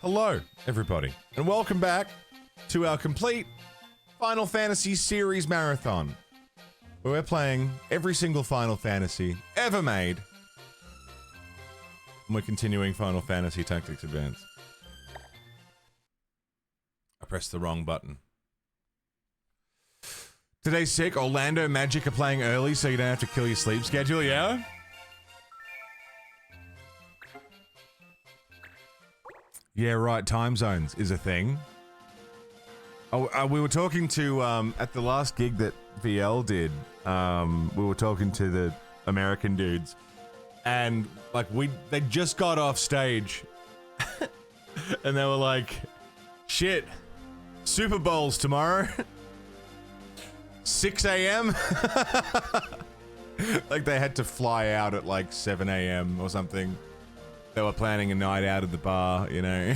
Hello, everybody, and welcome back to our complete Final Fantasy series marathon, where we're playing every single Final Fantasy ever made, and we're continuing Final Fantasy Tactics Advance. I pressed the wrong button. Today's sick. Orlando Magic are playing early, so you don't have to kill your sleep schedule, yeah? Yeah, right, time zones is a thing. Oh, we were talking to, at the last gig that VL did, we were talking to the American dudes, and, like, they just got off stage, and they were like, shit, Super Bowl's tomorrow, 6 a.m.? Like, they had to fly out at, like, 7 a.m. or something. They were planning a night out at the bar, you know.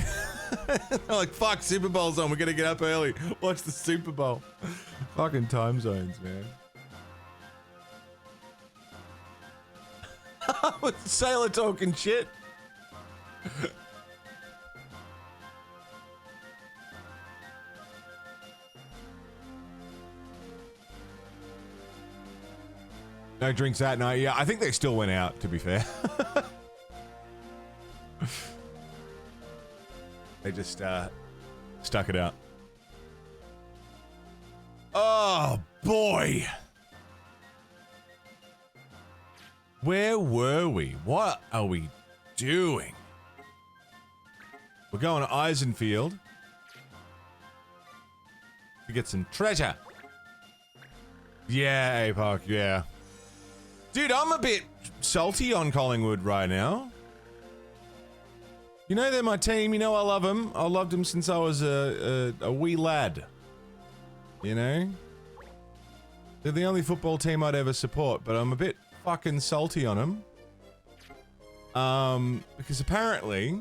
They're like, fuck, Super Bowl's on, we're gonna get up early. Watch the Super Bowl. Fucking time zones, man. With the sailor talking shit. No drinks that night. Yeah, I think they still went out, to be fair. They just, stuck it out. Oh, boy! Where were we? What are we doing? We're going to Eisenfield to get some treasure. Yeah, APOC, yeah. Dude, I'm a bit salty on Collingwood right now. You know, they're my team. You know, I love them. I loved them since I was a wee lad. You know? They're the only football team I'd ever support, but I'm a bit fucking salty on them. Because apparently,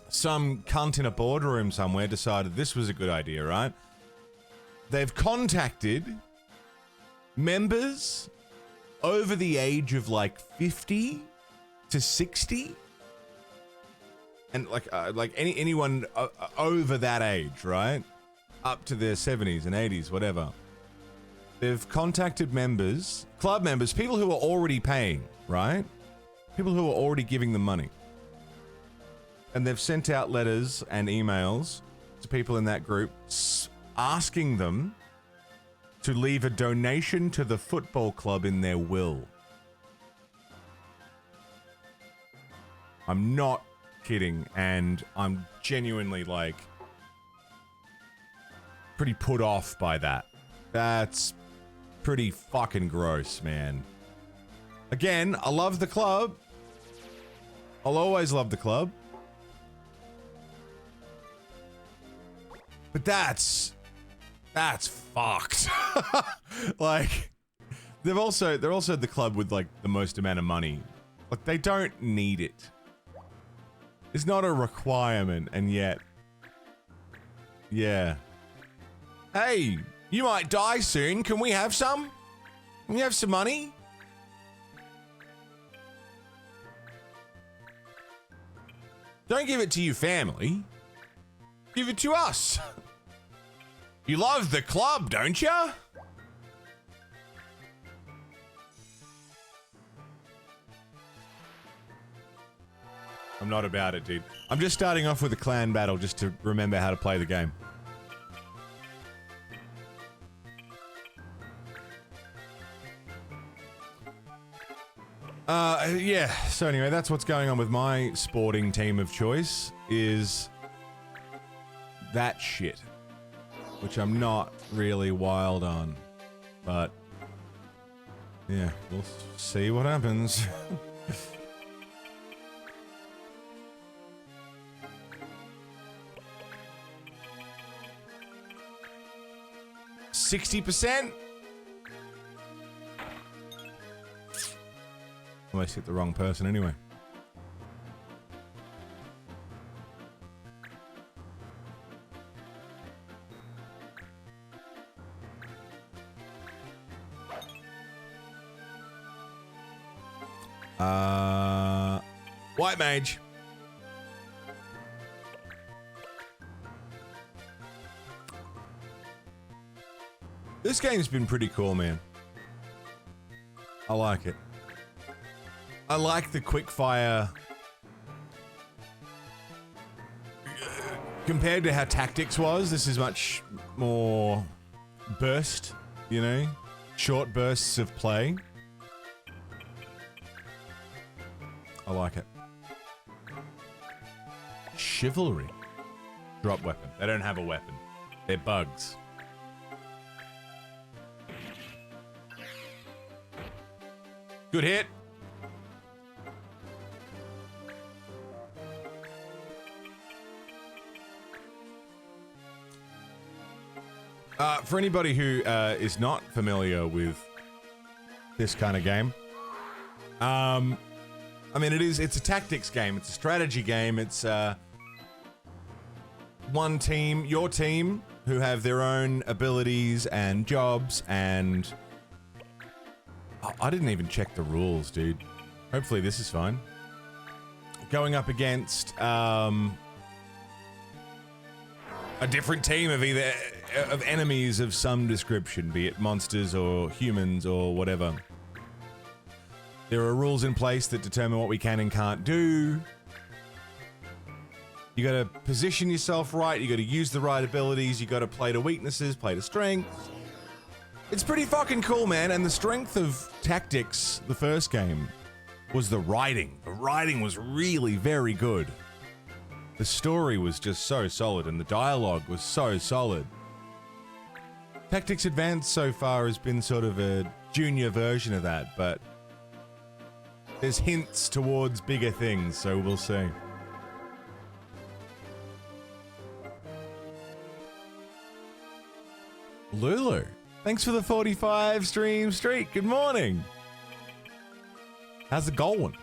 some cunt in a boardroom somewhere decided this was a good idea, right? They've contacted members over the age of, like, 50 to 60. And like anyone over that age, right? Up to their 70s and 80s, whatever. They've contacted members, club members, people who are already paying, right? People who are already giving them money. And they've sent out letters and emails to people in that group asking them to leave a donation to the football club in their will. I'm not kidding, and I'm genuinely, like, pretty put off by that. That's pretty fucking gross, man. Again, I love the club. I'll always love the club. But that's fucked. Like, they're also the club with, like, the most amount of money. Like, they don't need it. It's not a requirement, and yet... Yeah. Hey, you might die soon. Can we have some? Can we have some money? Don't give it to your family. Give it to us. You love the club, don't you? I'm not about it, dude. I'm just starting off with a clan battle just to remember how to play the game. Yeah. So anyway, that's what's going on with my sporting team of choice, is that shit. Which I'm not really wild on. But, yeah, we'll see what happens. 60%? Unless hit the wrong person anyway. White mage. This game's been pretty cool, man. I like it. I like the quick fire. Compared to how Tactics was, this is much more burst, you know? Short bursts of play. I like it. Chivalry. Drop weapon. They don't have a weapon. They're bugs. Good hit. For anybody who is not familiar with this kind of game, I mean, it's a tactics game. It's a strategy game. It's one team, your team, who have their own abilities and jobs, and I didn't even check the rules, dude. Hopefully this is fine. Going up against a different team of either of enemies of some description, be it monsters or humans or whatever. There are rules in place that determine what we can and can't do. You gotta position yourself right, you gotta use the right abilities, you gotta play to weaknesses, play to strengths. It's pretty fucking cool, man, and the strength of Tactics, the first game, was the writing. The writing was really very good. The story was just so solid, and the dialogue was so solid. Tactics Advanced so far has been sort of a junior version of that, but there's hints towards bigger things, so we'll see. Lulu, thanks for the 45 stream streak. Good morning. How's it going?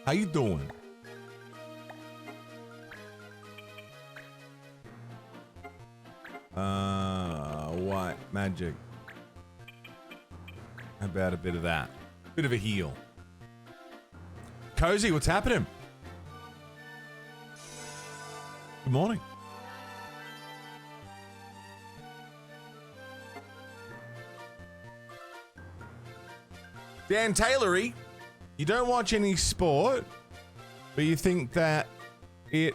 How you doing? White magic. How about a bit of that? Bit of a heal. Cozy, what's happening? Good morning. Dan Taylory, you don't watch any sport, but you think that if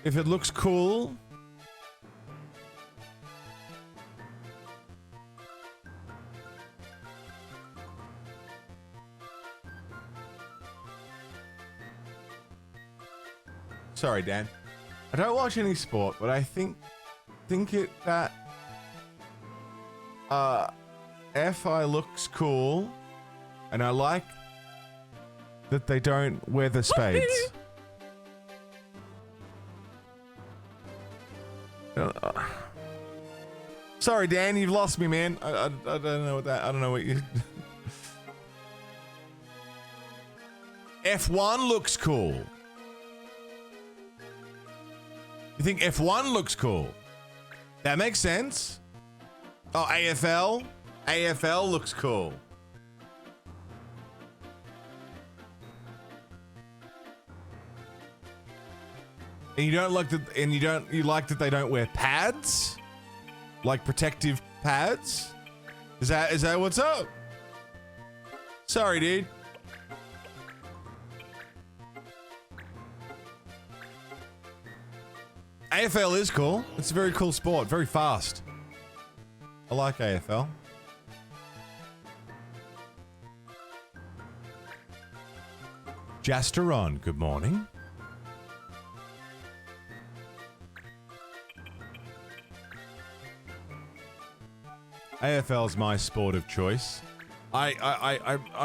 it looks cool, sorry, Dan. I don't watch any sport, but I think it that FI looks cool, and I like that they don't wear the spades. Sorry, Dan, you've lost me, man. I don't know what that. I don't know what you. F1 looks cool. You think F1 looks cool? That makes sense. Oh, AFL? AFL looks cool. And you don't like that, and you like that they don't wear pads? Like protective pads? Is that what's up? Sorry, dude. AFL is cool. It's a very cool sport, very fast. I like AFL. Jasteron, good morning. AFL's my sport of choice. I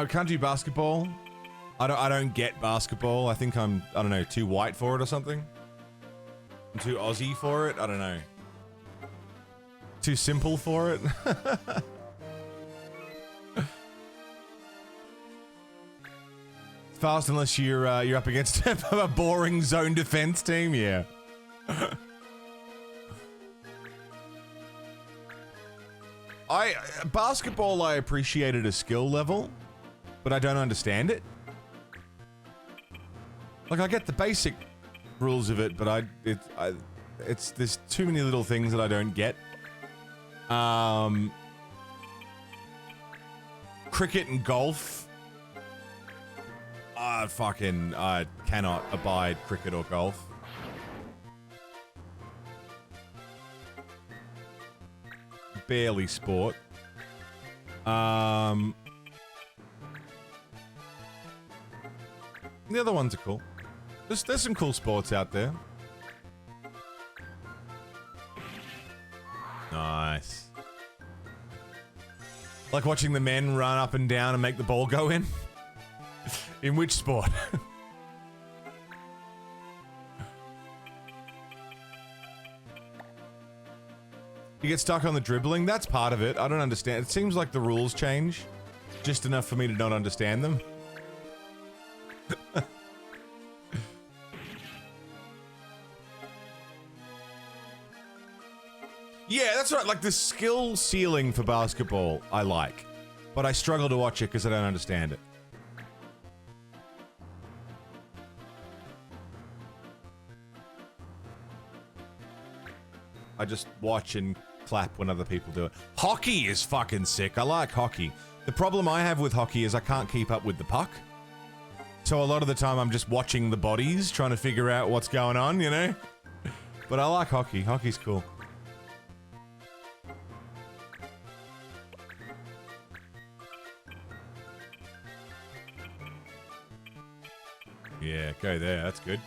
can't do basketball. I don't get basketball. I think I don't know, too white for it or something. I'm too Aussie for it. I don't know. Too simple for it. Fast unless you're up against a boring zone defense team, yeah. Basketball I appreciate at a skill level, but I don't understand it. Like I get the basic rules of it, but there's too many little things that I don't get. Cricket and golf. I cannot abide cricket or golf. Barely sport. The other ones are cool. There's some cool sports out there. Nice. Like watching the men run up and down and make the ball go in. In which sport? You get stuck on the dribbling? That's part of it. I don't understand. It seems like the rules change just enough for me to not understand them. Yeah, that's right. Like the skill ceiling for basketball, I like. But I struggle to watch it because I don't understand it. I just watch and clap when other people do it. Hockey is fucking sick. I like hockey. The problem I have with hockey is I can't keep up with the puck. So a lot of the time I'm just watching the bodies, trying to figure out what's going on, you know? But I like hockey. Hockey's cool. Yeah, go there. That's good.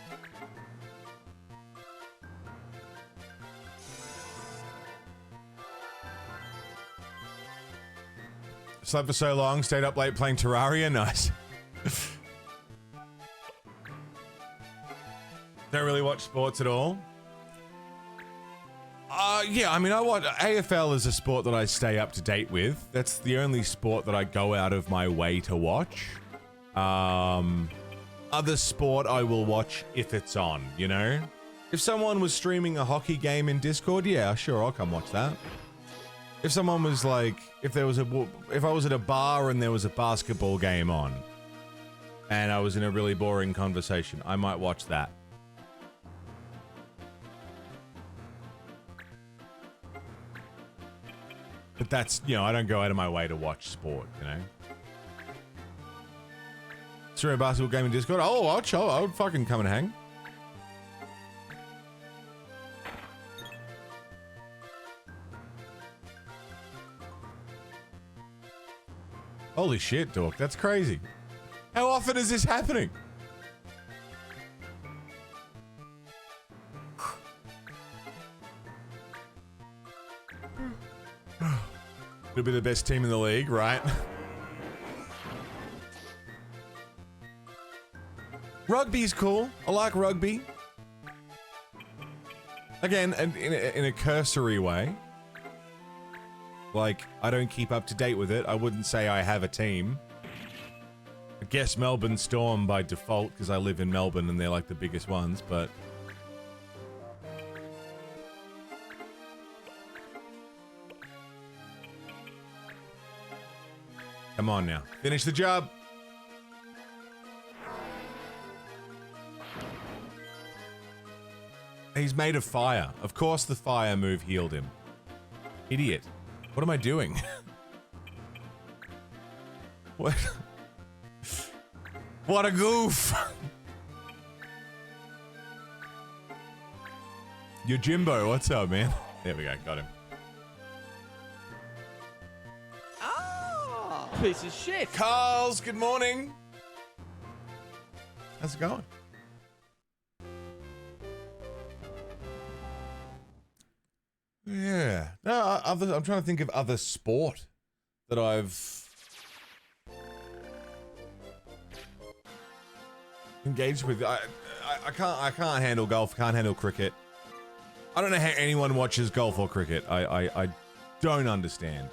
Slept for so long, stayed up late playing Terraria. Nice. Don't really watch sports at all. Yeah, I mean, I watch AFL is a sport that I stay up to date with. That's the only sport that I go out of my way to watch. Other sport I will watch if it's on, you know? If someone was streaming a hockey game in Discord, yeah, sure, I'll come watch that. If someone was like, if I was at a bar and there was a basketball game on, and I was in a really boring conversation, I might watch that. But that's, you know, I don't go out of my way to watch sport, you know? Stream a basketball game in Discord? Oh, I would fucking come and hang. Holy shit, Dork, that's crazy. How often is this happening? It'll be the best team in the league, right? Rugby's cool. I like rugby. Again, in a cursory way. Like, I don't keep up to date with it. I wouldn't say I have a team. I guess Melbourne Storm by default, because I live in Melbourne and they're like the biggest ones, but... Come on now. Finish the job. He's made of fire. Of course the fire move healed him. Idiot. What am I doing? What? What a goof. Yo, Jimbo, what's up, man? There we go, got him. Oh, piece of shit. Carl's, good morning. How's it going? Yeah. No, I'm trying to think of other sport that I've engaged with. I can't handle golf. Can't handle cricket. I don't know how anyone watches golf or cricket. I don't understand.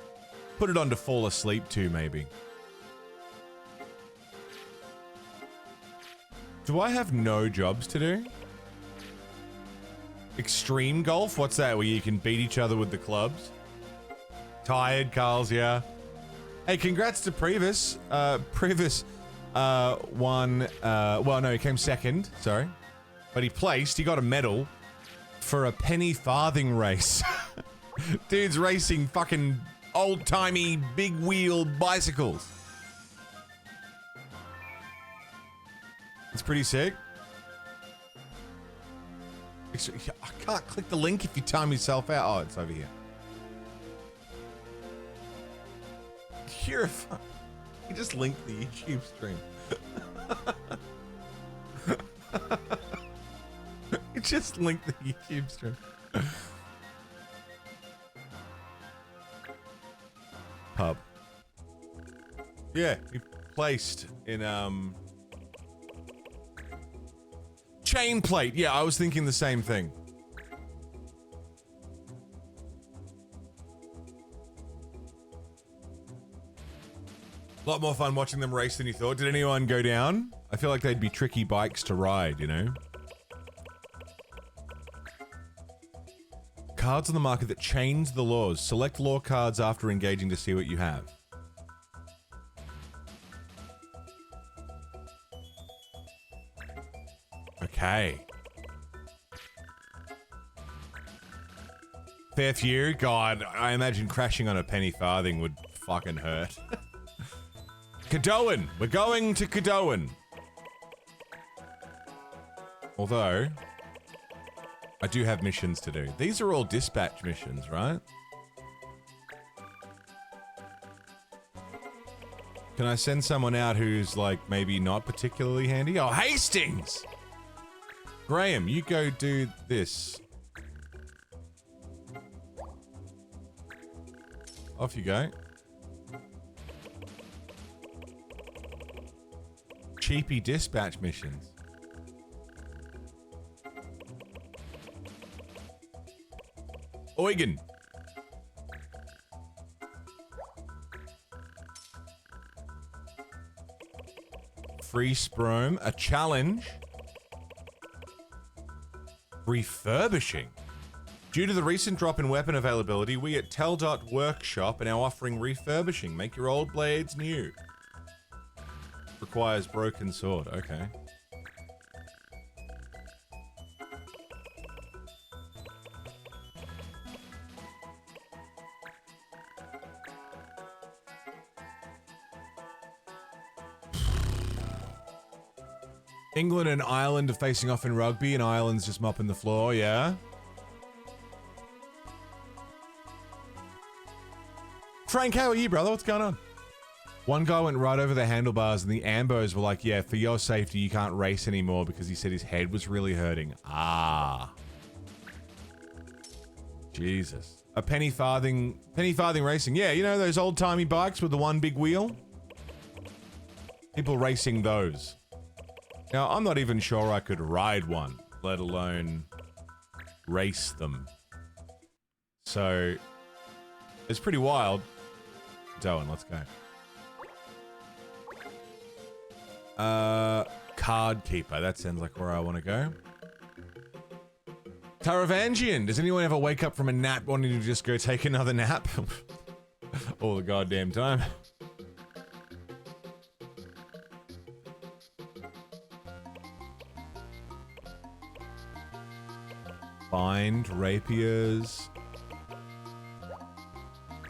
Put it on to fall asleep to, maybe. Do I have no jobs to do? Extreme golf? What's that, where you can beat each other with the clubs? Tired, Carl's, yeah. Hey, congrats to Previs. Previs won, well, no, he came second, sorry. But he placed, he got a medal for a penny farthing race. Dude's racing fucking old-timey big wheel bicycles. It's pretty sick. I can't click the link if you time yourself out. Oh, it's over here. You just linked the YouTube stream. You just linked the YouTube stream. Pub. Yeah, he placed in chain plate. Yeah, I was thinking the same thing. A lot more fun watching them race than you thought. Did anyone go down? I feel like they'd be tricky bikes to ride, you know? Cards on the market that change the laws. Select law cards after engaging to see what you have. Okay. Fair few? God, I imagine crashing on a penny farthing would fucking hurt. Cadowan! We're going to Cadowan. Although, I do have missions to do. These are all dispatch missions, right? Can I send someone out who's, like, maybe not particularly handy? Oh, Hastings! Graham, you go do this. Off you go. Cheapy dispatch missions. Eugen. Free Sprome. A challenge. Refurbishing. Due to the recent drop in weapon availability, we at Teldot Workshop are now offering refurbishing. Make your old blades new. Requires broken sword. Okay. England and Ireland are facing off in rugby, and Ireland's just mopping the floor, yeah? Frank, how are you, brother? What's going on? One guy went right over the handlebars, and the ambos were like, yeah, for your safety, you can't race anymore because he said his head was really hurting. Ah. Jesus. A penny farthing racing. Yeah, you know those old-timey bikes with the one big wheel? People racing those. Now, I'm not even sure I could ride one, let alone race them. So, it's pretty wild. Doan, let's go. Card Keeper. That sounds like where I want to go. Taravangian. Does anyone ever wake up from a nap wanting to just go take another nap? All the goddamn time. Bind, rapiers,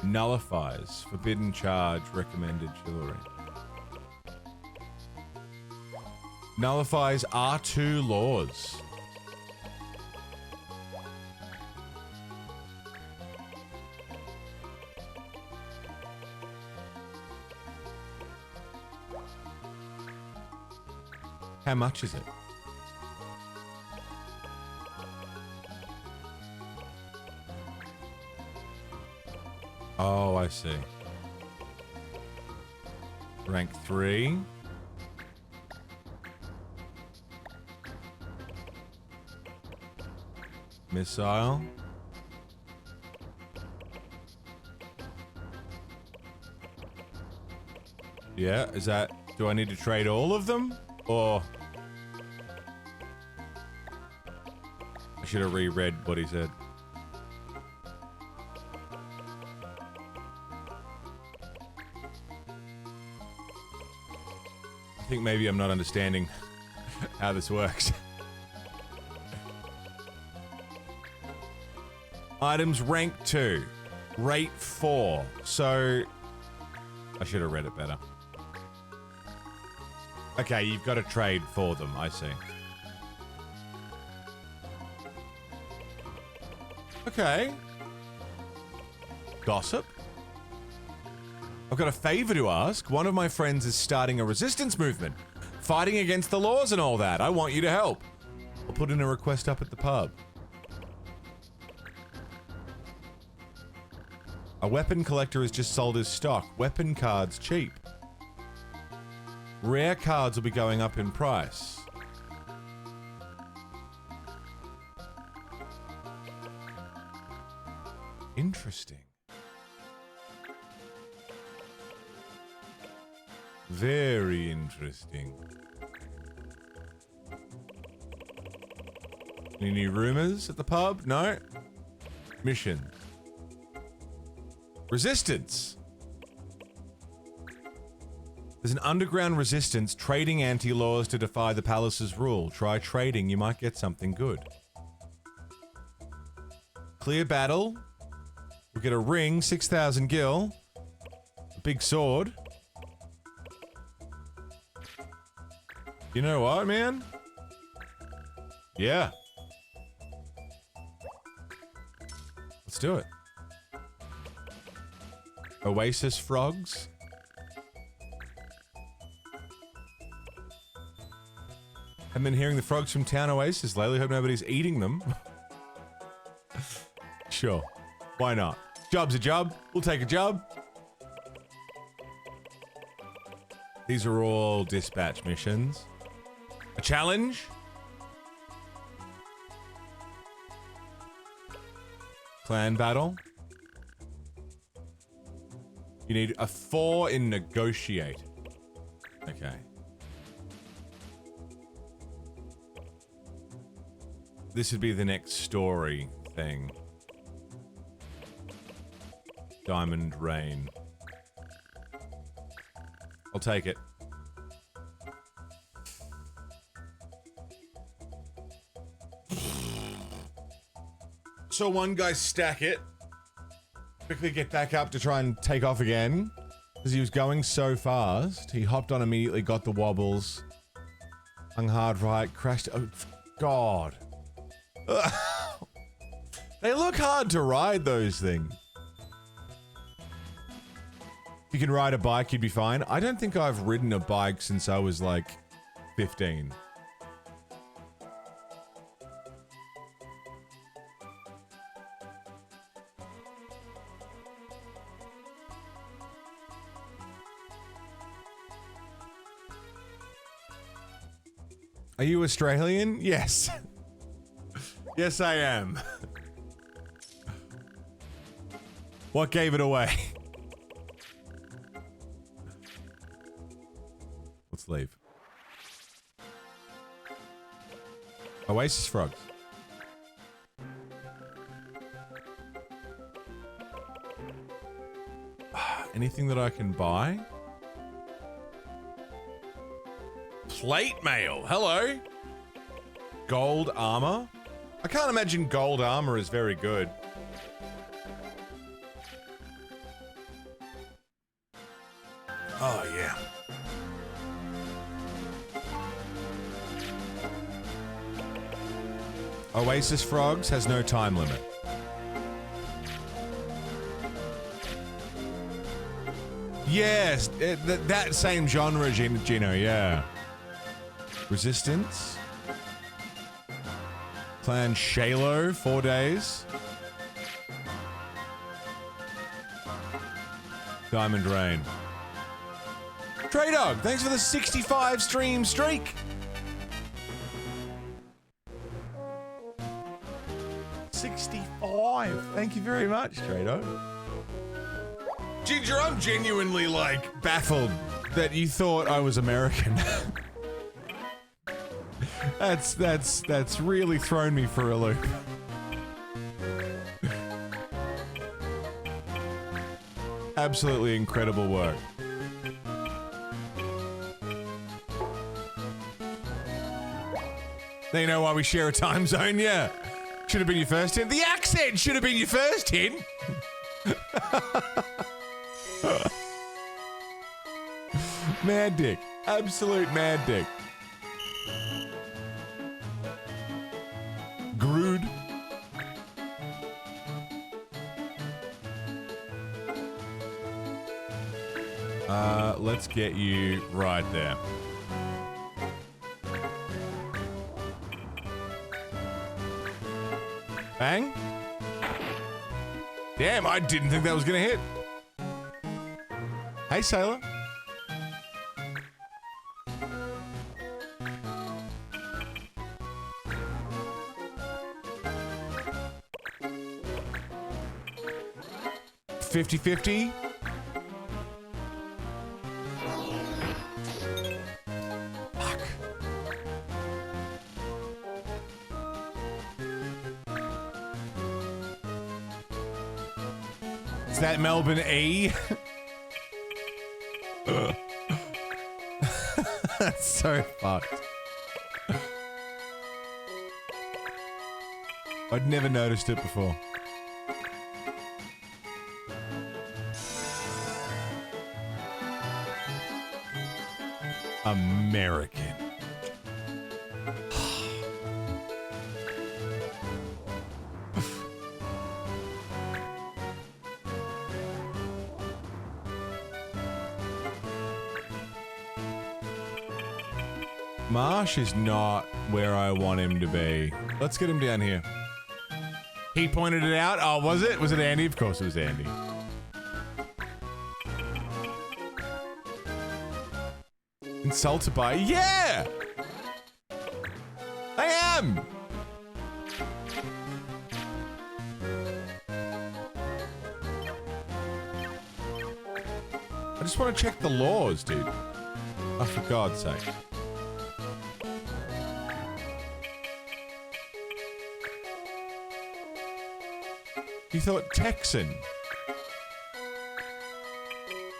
nullifies, forbidden charge, recommended chivalry. Nullifies R2 laws. How much is it? Oh, I see. Rank 3. Missile. Yeah, is that... Do I need to trade all of them? Or... I should have reread what he said. I think maybe I'm not understanding how this works. Items rank 2. Rate 4. So... I should have read it better. Okay, you've got to trade for them, I see. Okay. Gossip? I've got a favor to ask. One of my friends is starting a resistance movement. Fighting against the laws and all that. I want you to help. I'll put in a request up at the pub. A weapon collector has just sold his stock. Weapon cards cheap. Rare cards will be going up in price. Interesting. Very interesting. Any new rumors at the pub? No? Mission. Resistance. There's an underground resistance trading anti-laws to defy the palace's rule. Try trading, you might get something good. Clear battle. We'll get a ring, 6,000 gil. A big sword. You know what, man? Yeah. Let's do it. Oasis frogs. I've been hearing the frogs from Town Oasis lately. Hope nobody's eating them. Sure. Why not? Job's a job. We'll take a job. These are all dispatch missions. A challenge? Clan battle. You need a 4 in negotiate. Okay. This would be the next story thing. Diamond Rain. I'll take it. So one guy stack it. Quickly get back up to try and take off again. Because he was going so fast. He hopped on immediately, got the wobbles. Hung hard right, crashed. Oh, God. They look hard to ride, those things. If you can ride a bike, you'd be fine. I don't think I've ridden a bike since I was like 15. Are you Australian? Yes. Yes, I am. What gave it away? Let's leave. Oasis frogs. Anything that I can buy? Plate mail. Hello. Gold armor. I can't imagine gold armor is very good. Oh, yeah. Oasis Frogs has no time limit. Yes, that same genre, Gino, yeah. Resistance. Clan Shalo, 4 days. Diamond Rain. Trey Dog, thanks for the 65 stream streak. 65. Thank you very much, Trey Dog. Ginger, I'm genuinely, like, baffled that you thought I was American. That's really thrown me for a loop. Absolutely incredible work. Now you know why we share a time zone, yeah. Should have been your first hint. The accent should have been your first hint. Mad dick. Absolute mad dick. Grood. Let's get you right there. Bang. Damn, I didn't think that was gonna hit. Hey, sailor. $50-50. Fuck. Is that Melbourne E? That's so fucked. I'd never noticed it before. American. Marsh is not where I want him to be. Let's get him down here. He pointed it out. Oh, was it? Was it Andy? Of course it was Andy. Insulted by... Yeah! I am! I just want to check the laws, dude. Oh, for God's sake. You thought Texan?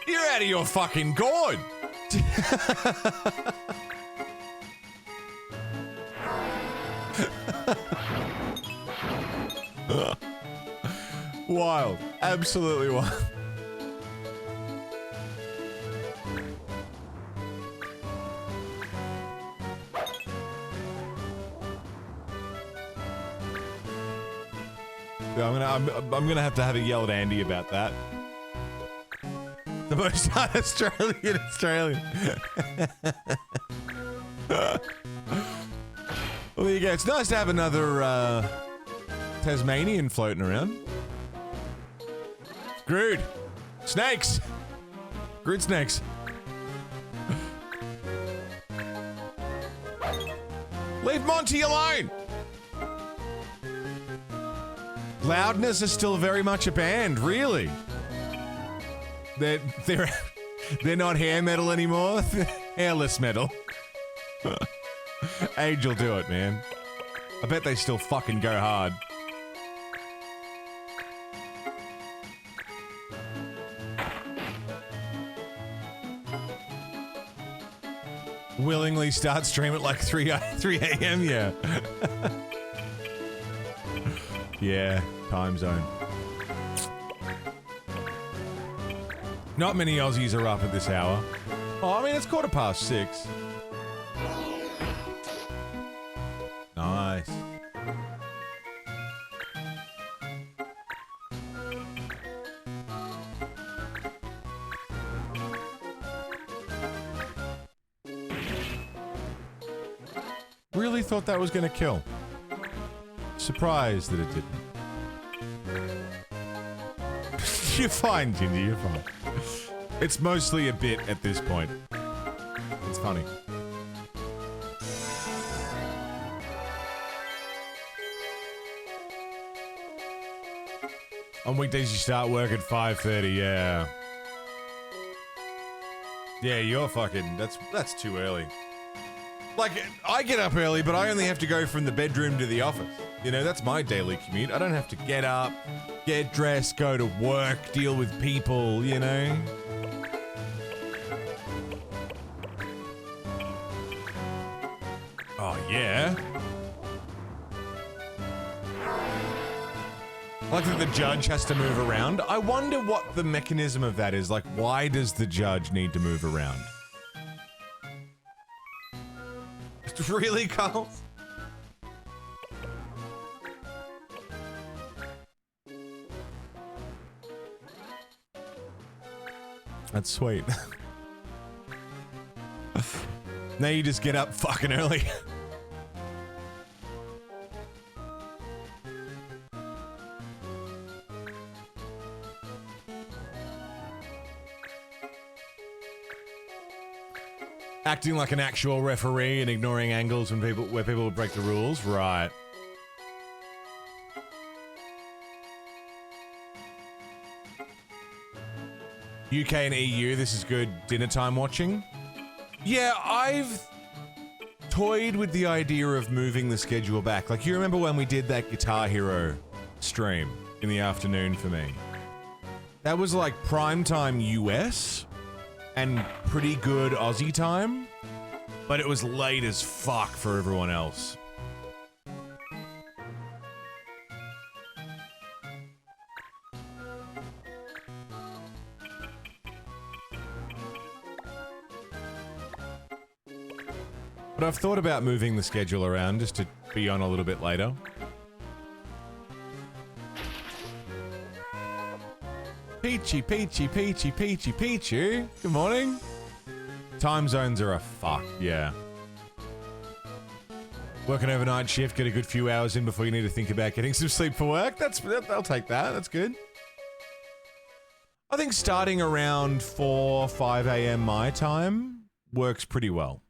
You're out of your fucking gourd! Wild. Absolutely wild. Yeah, I'm gonna have to have a yell at Andy about that. The most un-Australian Australian. Well, there you go. It's nice to have another Tasmanian floating around. Grood. Snakes. Grood snakes. Leave Monty alone. Loudness is still very much a band, really. They're not hair metal anymore. Hairless metal. Age will do it, man. I bet they still fucking go hard. Willingly start stream at like 3 a.m. Yeah. Yeah, time zone. Not many Aussies are up at this hour. Oh, I mean, it's 6:15. Nice. Really thought that was gonna kill. Surprised that it didn't. You're fine, Ginger, you're fine. It's mostly a bit at this point. It's funny. On weekdays you start work at 5:30, yeah. Yeah, you're fucking... That's too early. Like, I get up early, but I only have to go from the bedroom to the office. You know, that's my daily commute. I don't have to get up, get dressed, go to work, deal with people, you know? Oh, yeah. Like that the judge has to move around. I wonder what the mechanism of that is. Like, why does the judge need to move around? Really, Carl? That's sweet. Now you just get up fucking early. Acting like an actual referee and ignoring angles when where people would break the rules, right? UK and EU, this is good dinner time watching. Yeah, I've toyed with the idea of moving the schedule back. Like, you remember when we did that Guitar Hero stream in the afternoon for me? That was like primetime US and pretty good Aussie time, but it was late as fuck for everyone else. But I've thought about moving the schedule around just to be on a little bit later. Peachy, peachy, peachy, peachy, peachy. Good morning. Time zones are a fuck, yeah. Work an overnight shift, get a good few hours in before you need to think about getting some sleep for work. I'll take that. That's good. I think starting around 4, 5 a.m. my time works pretty well.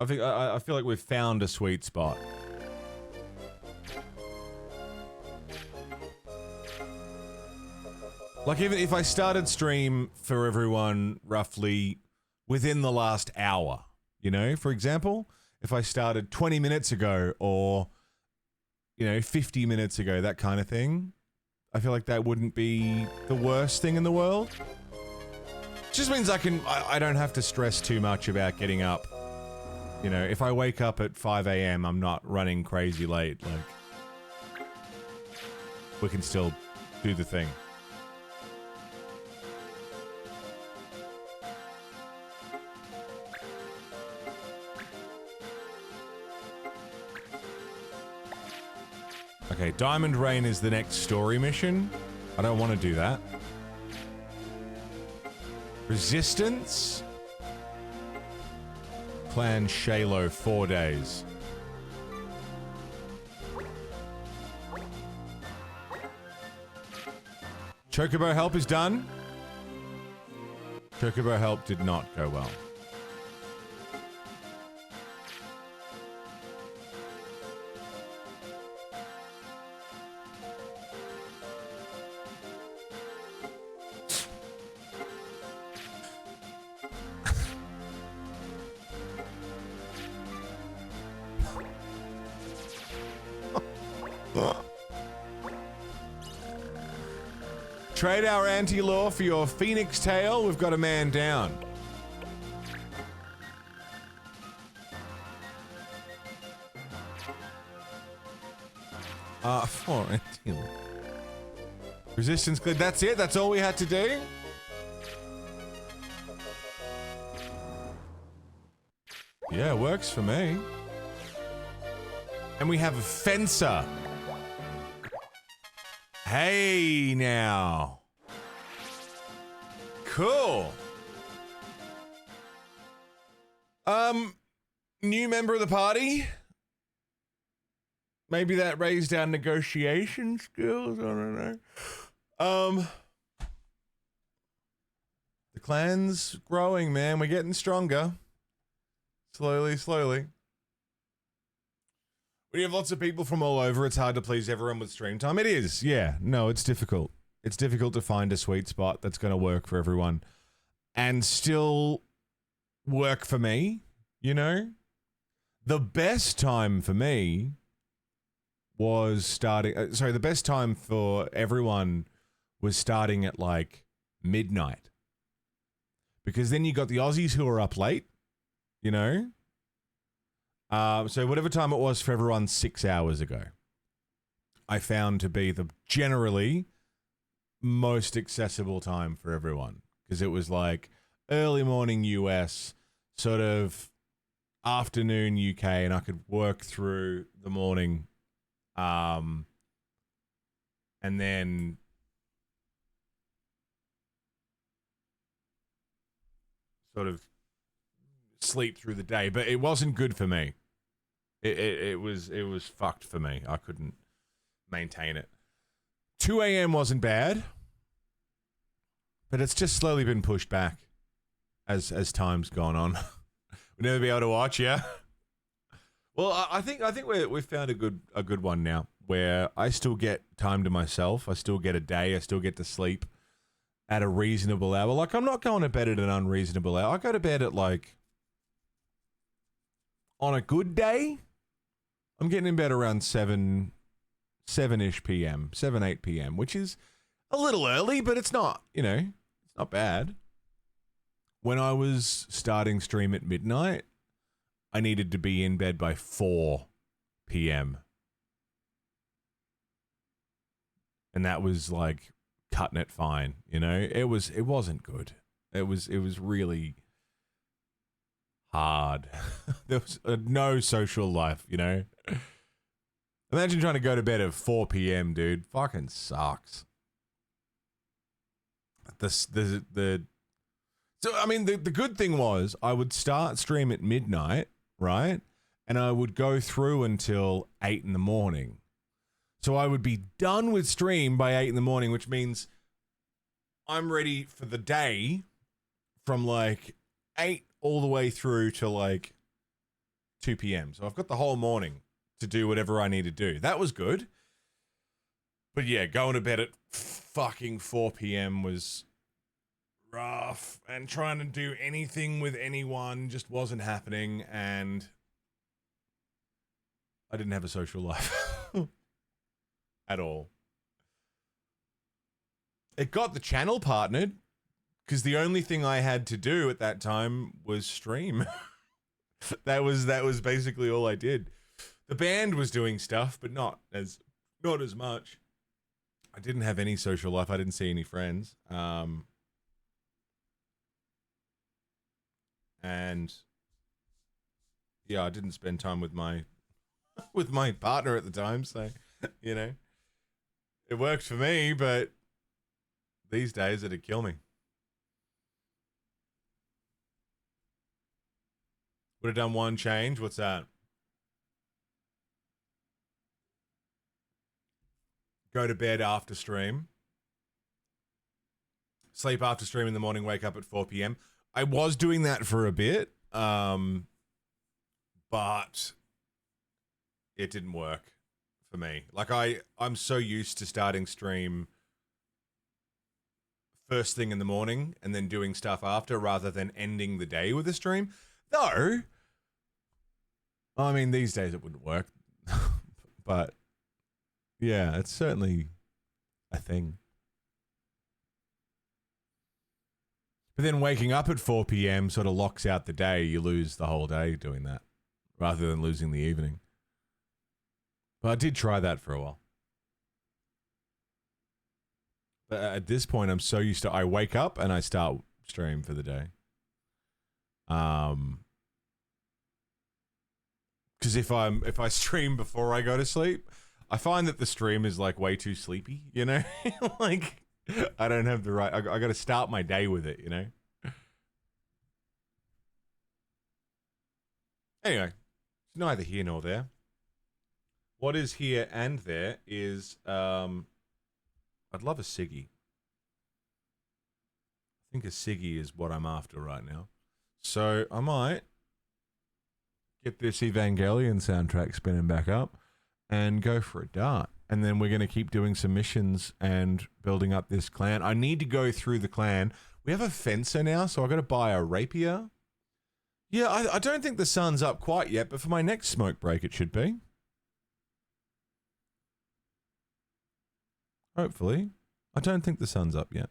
I feel like we've found a sweet spot. Like, even if I started stream for everyone roughly within the last hour, you know, for example, if I started 20 minutes ago or, you know, 50 minutes ago, that kind of thing, I feel like that wouldn't be the worst thing in the world. It just means I don't have to stress too much about getting up. You know, if I wake up at 5 a.m., I'm not running crazy late. Like, we can still do the thing. Okay, Diamond Rain is the next story mission. I don't want to do that. Resistance? Clan Shalo, 4 days. Chocobo help is done. Chocobo help did not go well. Trade our anti-law for your phoenix tail. We've got a man down. For anti-law. Resistance cleared. That's it? That's all we had to do? Yeah, works for me. And we have a fencer. Hey, now. Cool. New member of the party? Maybe that raised our negotiation skills? I don't know. The clan's growing, man. We're getting stronger. Slowly, slowly. When you have lots of people from all over, it's hard to please everyone with stream time. It is, yeah. No, it's difficult. It's difficult to find a sweet spot that's going to work for everyone and still work for me, you know? The best time for me was starting... the best time for everyone was starting at, like, midnight. Because then you got the Aussies who are up late, you know? So whatever time it was for everyone 6 hours ago. I found to be the generally most accessible time for everyone, because it was like early morning US, sort of afternoon UK, and I could work through the morning, and then sort of sleep through the day. But it wasn't good for me. It was fucked for me. I couldn't maintain it. 2 a.m. wasn't bad, but it's just slowly been pushed back as time's gone on. We'll never be able to watch, yeah. Well, I think we've found a good one now, where I still get time to myself. I still get a day. I still get to sleep at a reasonable hour. Like, I'm not going to bed at an unreasonable hour. I go to bed at, like, on a good day, I'm getting in bed around 7-ish p.m., 8 p.m., which is a little early, but it's not, it's not bad. When I was starting stream at midnight, I needed to be in bed by 4 p.m. And that was like cutting it fine, It wasn't good. It was really hard. There was no social life, Imagine trying to go to bed at 4 p.m., dude. Fucking sucks. So, I mean, the good thing was I would start stream at midnight, right? And I would go through until 8 in the morning. So I would be done with stream by 8 in the morning, which means I'm ready for the day from like 8 all the way through to like 2 p.m. So I've got the whole morning to do whatever I need to do. That was good. But yeah, going to bed at fucking 4 p.m. was rough, and trying to do anything with anyone just wasn't happening, and I didn't have a social life at all. It got the channel partnered, because the only thing I had to do at that time was stream. that was basically all I did. The band was doing stuff, but not as much. I didn't have any social life. I didn't see any friends. And yeah, I didn't spend time with my partner at the time, so it worked for me, but these days it'd kill me. Would have done one change. What's that? Go to bed after stream. Sleep after stream in the morning, wake up at 4 p.m. I was doing that for a bit, but it didn't work for me. Like, I'm so used to starting stream first thing in the morning and then doing stuff after, rather than ending the day with a stream. Though, I mean, these days it wouldn't work. But yeah, it's certainly a thing. But then waking up at 4 p.m. sort of locks out the day. You lose the whole day doing that, rather than losing the evening. But I did try that for a while. But at this point, I'm so used to, I wake up and I start stream for the day. Because if I stream before I go to sleep, I find that the stream is like way too sleepy, like, I don't have the right, I got to start my day with it, Anyway, it's neither here nor there. What is here and there is, I'd love a ciggy. I think a ciggy is what I'm after right now. So I might get this Evangelion soundtrack spinning back up and go for a dart. And then we're going to keep doing some missions and building up this clan. I need to go through the clan. We have a fencer now, so I've got to buy a rapier. Yeah, I don't think the sun's up quite yet, but for my next smoke break, it should be. Hopefully. I don't think the sun's up yet.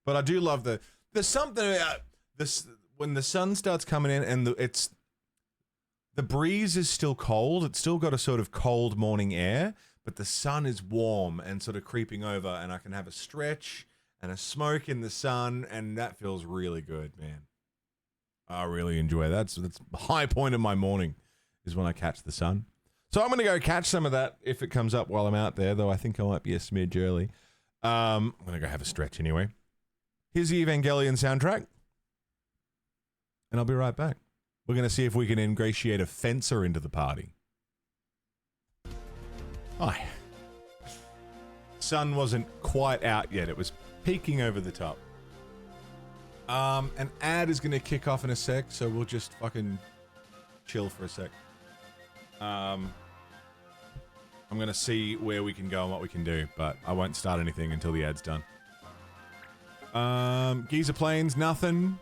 But I do love there's something about this, when the sun starts coming in and the breeze is still cold. It's still got a sort of cold morning air, but the sun is warm and sort of creeping over, and I can have a stretch and a smoke in the sun, and that feels really good, man. I really enjoy that. That's the high point of my morning is when I catch the sun. So I'm going to go catch some of that if it comes up while I'm out there, though I think I might be a smidge early. I'm going to go have a stretch anyway. Here's the Evangelion soundtrack, and I'll be right back. We're going to see if we can ingratiate a fencer into the party. Hi. Sun wasn't quite out yet. It was peeking over the top. An ad is going to kick off in a sec, so we'll just fucking chill for a sec. I'm going to see where we can go and what we can do, but I won't start anything until the ad's done. Giza Plains, nothing.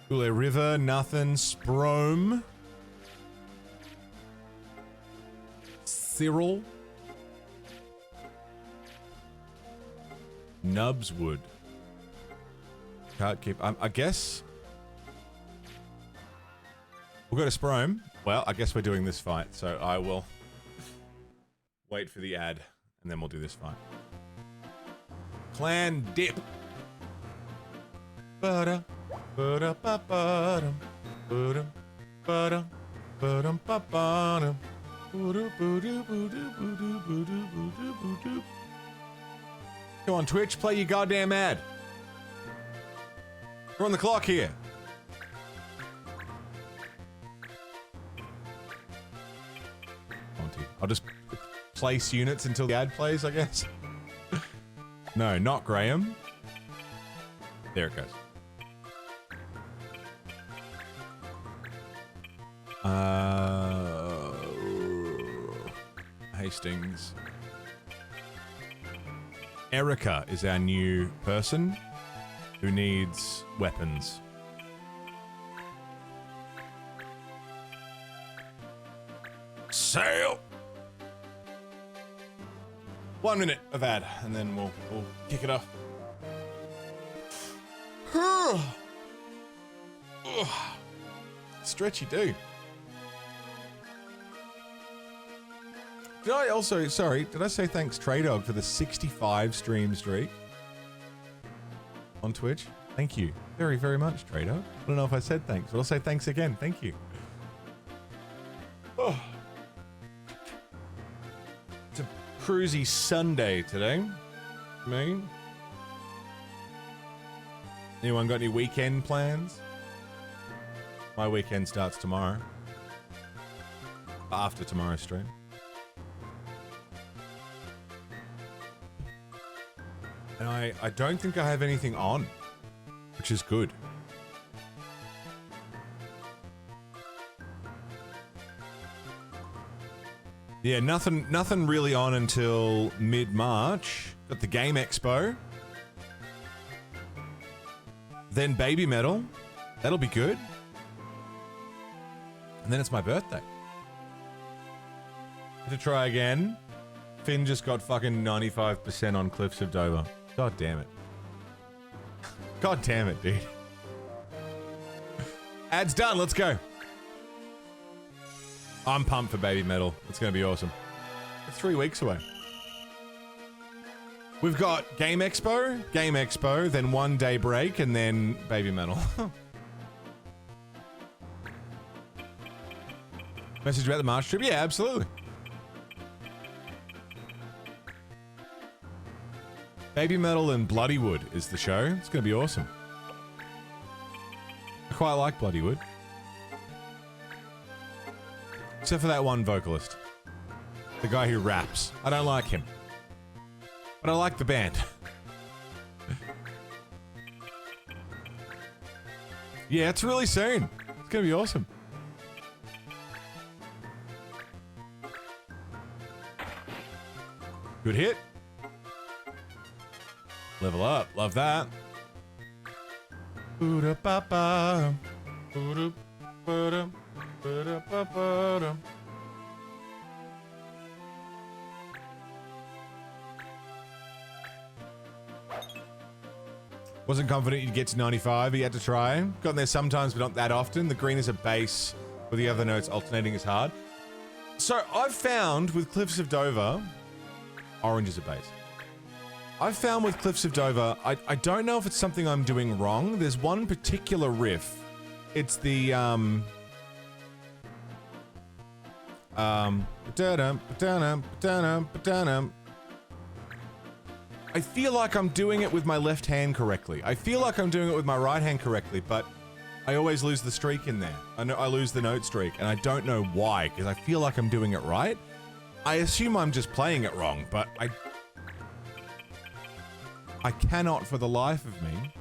Ule River, nothing. Sprome. Cyril. Nubswood. Can't keep... I guess... We'll go to Sprome. Well, I guess we're doing this fight, so I will wait for the ad, and then we'll do this fight. Clan Dip. Ba-da, ba-da, ba-ba-dum, ba-dum, ba-dum, ba-dum, ba-ba-dum, boo-doo, boo-doo, boo-doo, boo-doo, boo-doo, boo-doo, boo-doo. Come on, Twitch, play your goddamn ad. We're on the clock here. I'll just place units until the ad plays, I guess. No, not Graham. There it goes. Hastings. Erica is our new person who needs weapons. Sail! 1 minute of ad, and then we'll kick it off. Stretchy do. Did I also, sorry, did I say thanks Traydog for the 65 stream streak on Twitch? Thank you very, very much, Traydog. I don't know if I said thanks, but I'll say thanks again. Thank you. Oh. It's a cruisy Sunday today. Me. Anyone got any weekend plans? My weekend starts tomorrow. After tomorrow's stream. And I don't think I have anything on, which is good. Yeah, nothing really on until mid-March. Got the Game Expo. Then Baby Metal. That'll be good. And then it's my birthday. To try again. Finn just got fucking 95% on Cliffs of Dover. God damn it. God damn it, dude. Ad's done, let's go. I'm pumped for Baby Metal. It's gonna be awesome. It's 3 weeks away. We've got Game Expo, then 1 day break, and then Baby Metal. Message about the March trip? Yeah, absolutely. Baby Metal and Bloodywood is the show. It's going to be awesome. I quite like Bloodywood. Except for that one vocalist. The guy who raps. I don't like him. But I like the band. Yeah, it's really soon. It's going to be awesome. Good hit. Level up. Love that. Wasn't confident you'd get to 95, but you had to try. Gotten there sometimes, but not that often. The green is a bass, with the other notes alternating is hard. So I've found with Cliffs of Dover, orange is a base. I've found with Cliffs of Dover, I don't know if it's something I'm doing wrong. There's one particular riff. It's the, I feel like I'm doing it with my left hand correctly. I feel like I'm doing it with my right hand correctly, but I always lose the streak in there. I lose the note streak, and I don't know why, because I feel like I'm doing it right. I assume I'm just playing it wrong, but I cannot for the life of me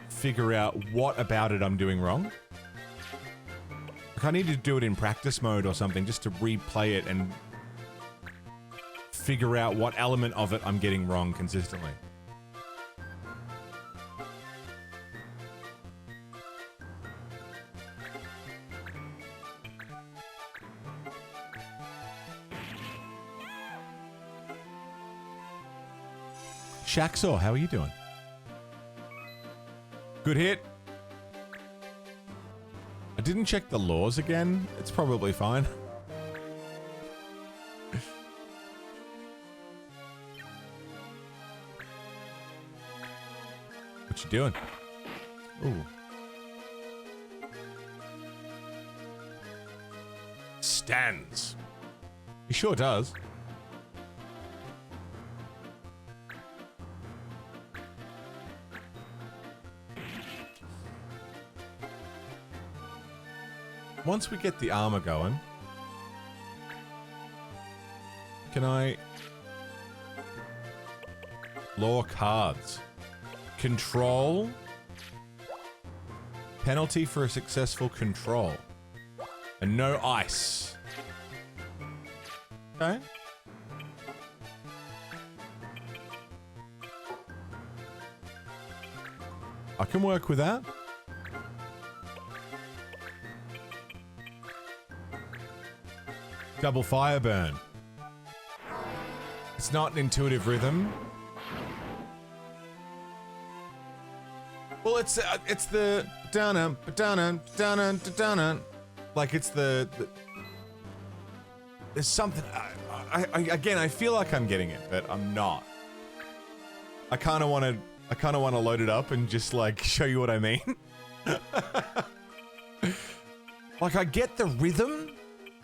figure out what about it I'm doing wrong. Like, I need to do it in practice mode or something just to replay it and figure out what element of it I'm getting wrong consistently. Shaxor, how are you doing? Good hit. I didn't check the laws again. It's probably fine. What you doing? Ooh. Stands. He sure does. Once we get the armor going, can I... Law cards. Control. Penalty for a successful control. And no ice. Okay. I can work with that. Double fire burn. It's not an intuitive rhythm. Well, it's the down like it's the there's something. Again, I feel like I'm getting it, but I'm not. I kind of want to load it up and just like show you what I mean. Like I get the rhythm.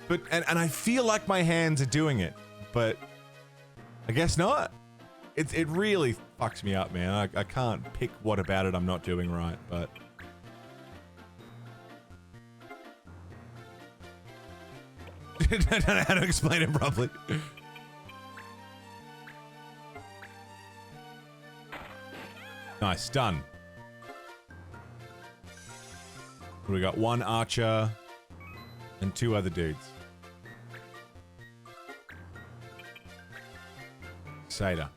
But, and I feel like my hands are doing it, but I guess not. It really fucks me up, man. I can't pick what about it I'm not doing right, but... I don't know how to explain it properly. Nice, done. We got one archer and two other dudes. Satyr.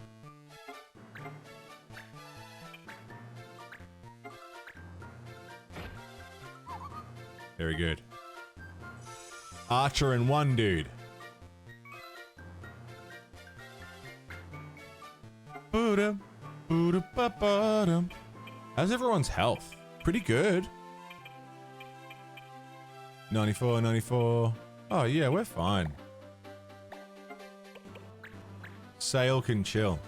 Very good. Archer and one dude. How's everyone's health? Pretty good. 94, 94. Oh yeah, we're fine. Sail can chill.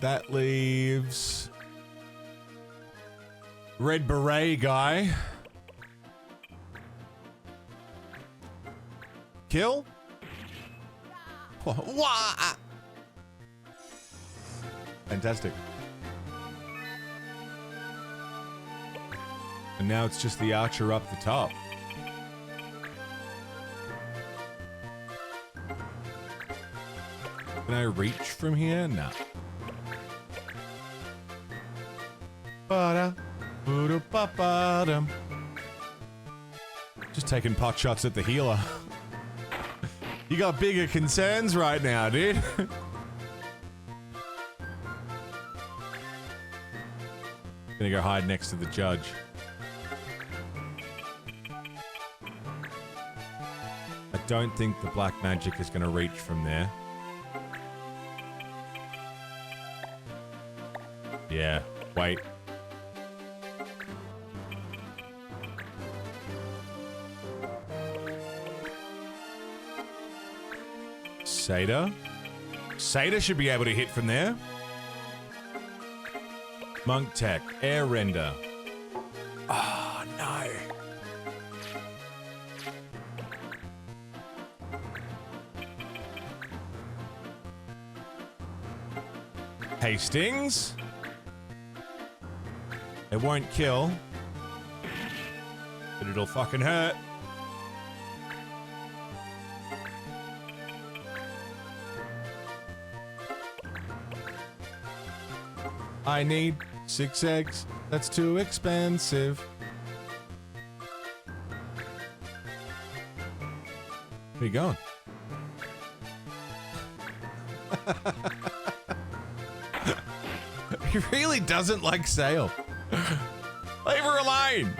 That leaves Red Beret guy. Kill? Fantastic. And now it's just the archer up the top. Can I reach from here? No. Just taking pot shots at the healer. You got bigger concerns right now, dude. Gonna go hide next to the judge. I don't think the black magic is gonna reach from there. Yeah, wait. Seder? Seder should be able to hit from there. Monk Tech, Air Render. Oh, no. Hastings. It won't kill. But it'll fucking hurt. I need 6 eggs. That's too expensive. Where you going? He really doesn't like Sail. Leave her alone.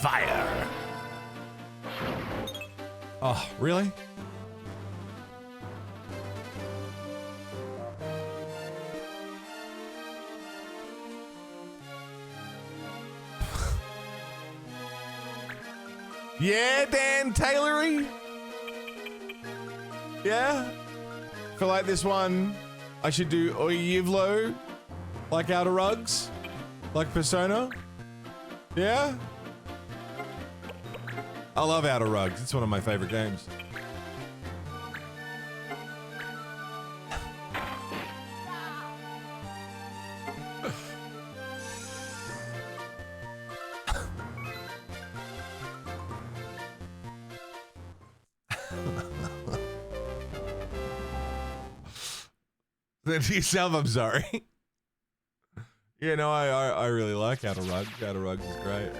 Fire. Oh, really? Yeah, Dan Taylory. Yeah. Feel like this one, I should do Oyivlo, like Outer Rugs, like Persona. Yeah. I love Outer Rugs. It's one of my favorite games. Then yourself, I'm sorry. Yeah, no, I really like Outer Rugs. Outer Rugs is great.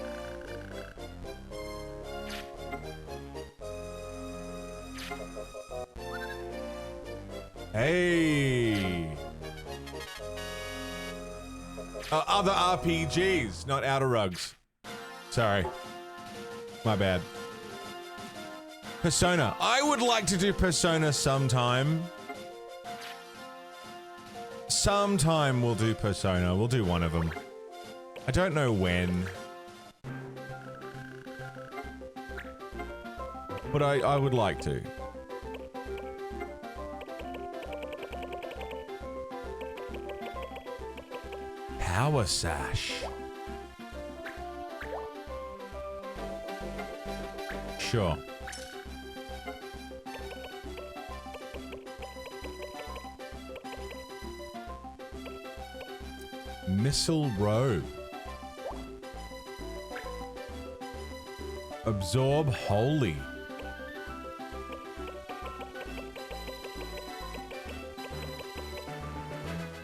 Hey. Other RPGs, not Outer Rugs. Sorry. My bad. Persona. I would like to do Persona sometime. Sometime we'll do Persona. We'll do one of them. I don't know when. But I would like to. Power Sash. Sure. Missile Row. Absorb Holy.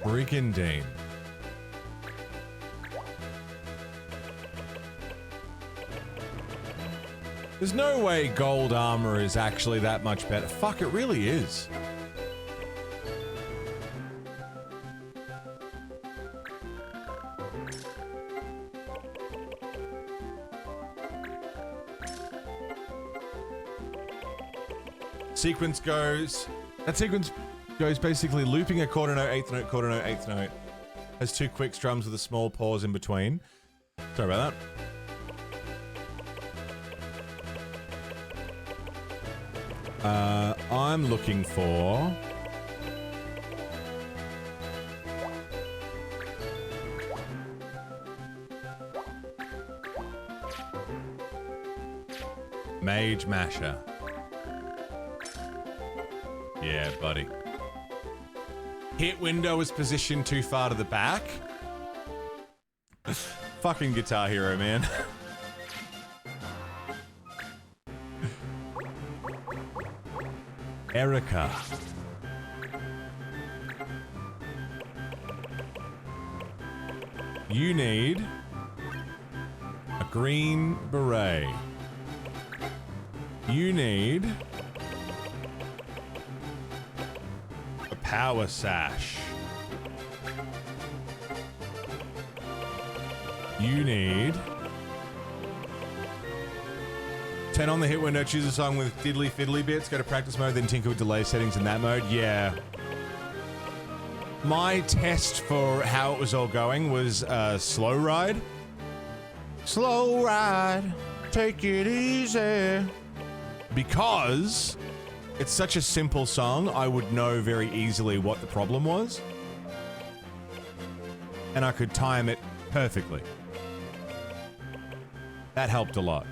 Brigandine. There's no way gold armor is actually that much better. Fuck, it really is. Sequence goes... That sequence goes basically looping a quarter note, eighth note, quarter note, eighth note. Has 2 quick strums with a small pause in between. Sorry about that. I'm looking for... Mage Masher. Yeah, buddy. Hit window is positioned too far to the back. Fucking Guitar Hero, man. Erica. You need a green beret. You need a power sash. You need Turn on the hit window, choose a song with diddly fiddly bits, go to practice mode, then tinker with delay settings in that mode. Yeah. My test for how it was all going was slow ride. Slow ride, take it easy. Because it's such a simple song, I would know very easily what the problem was. And I could time it perfectly. That helped a lot.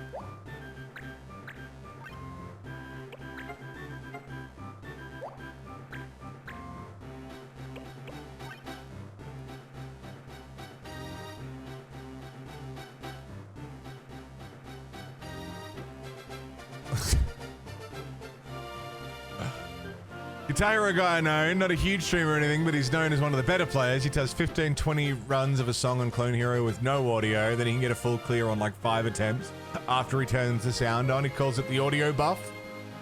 Guitar Hero guy I know, not a huge streamer or anything, but he's known as one of the better players. He does 15, 20 runs of a song on Clone Hero with no audio, then he can get a full clear on like 5 attempts after he turns the sound on. He calls it the audio buff.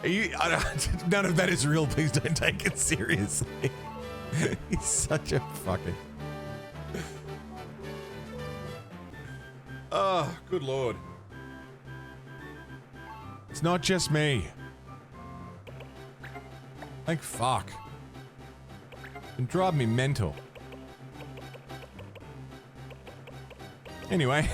None of that is real, please don't take it seriously. He's such a fucking... Oh, good lord. It's not just me. Like, fuck. It drive me mental. Anyway.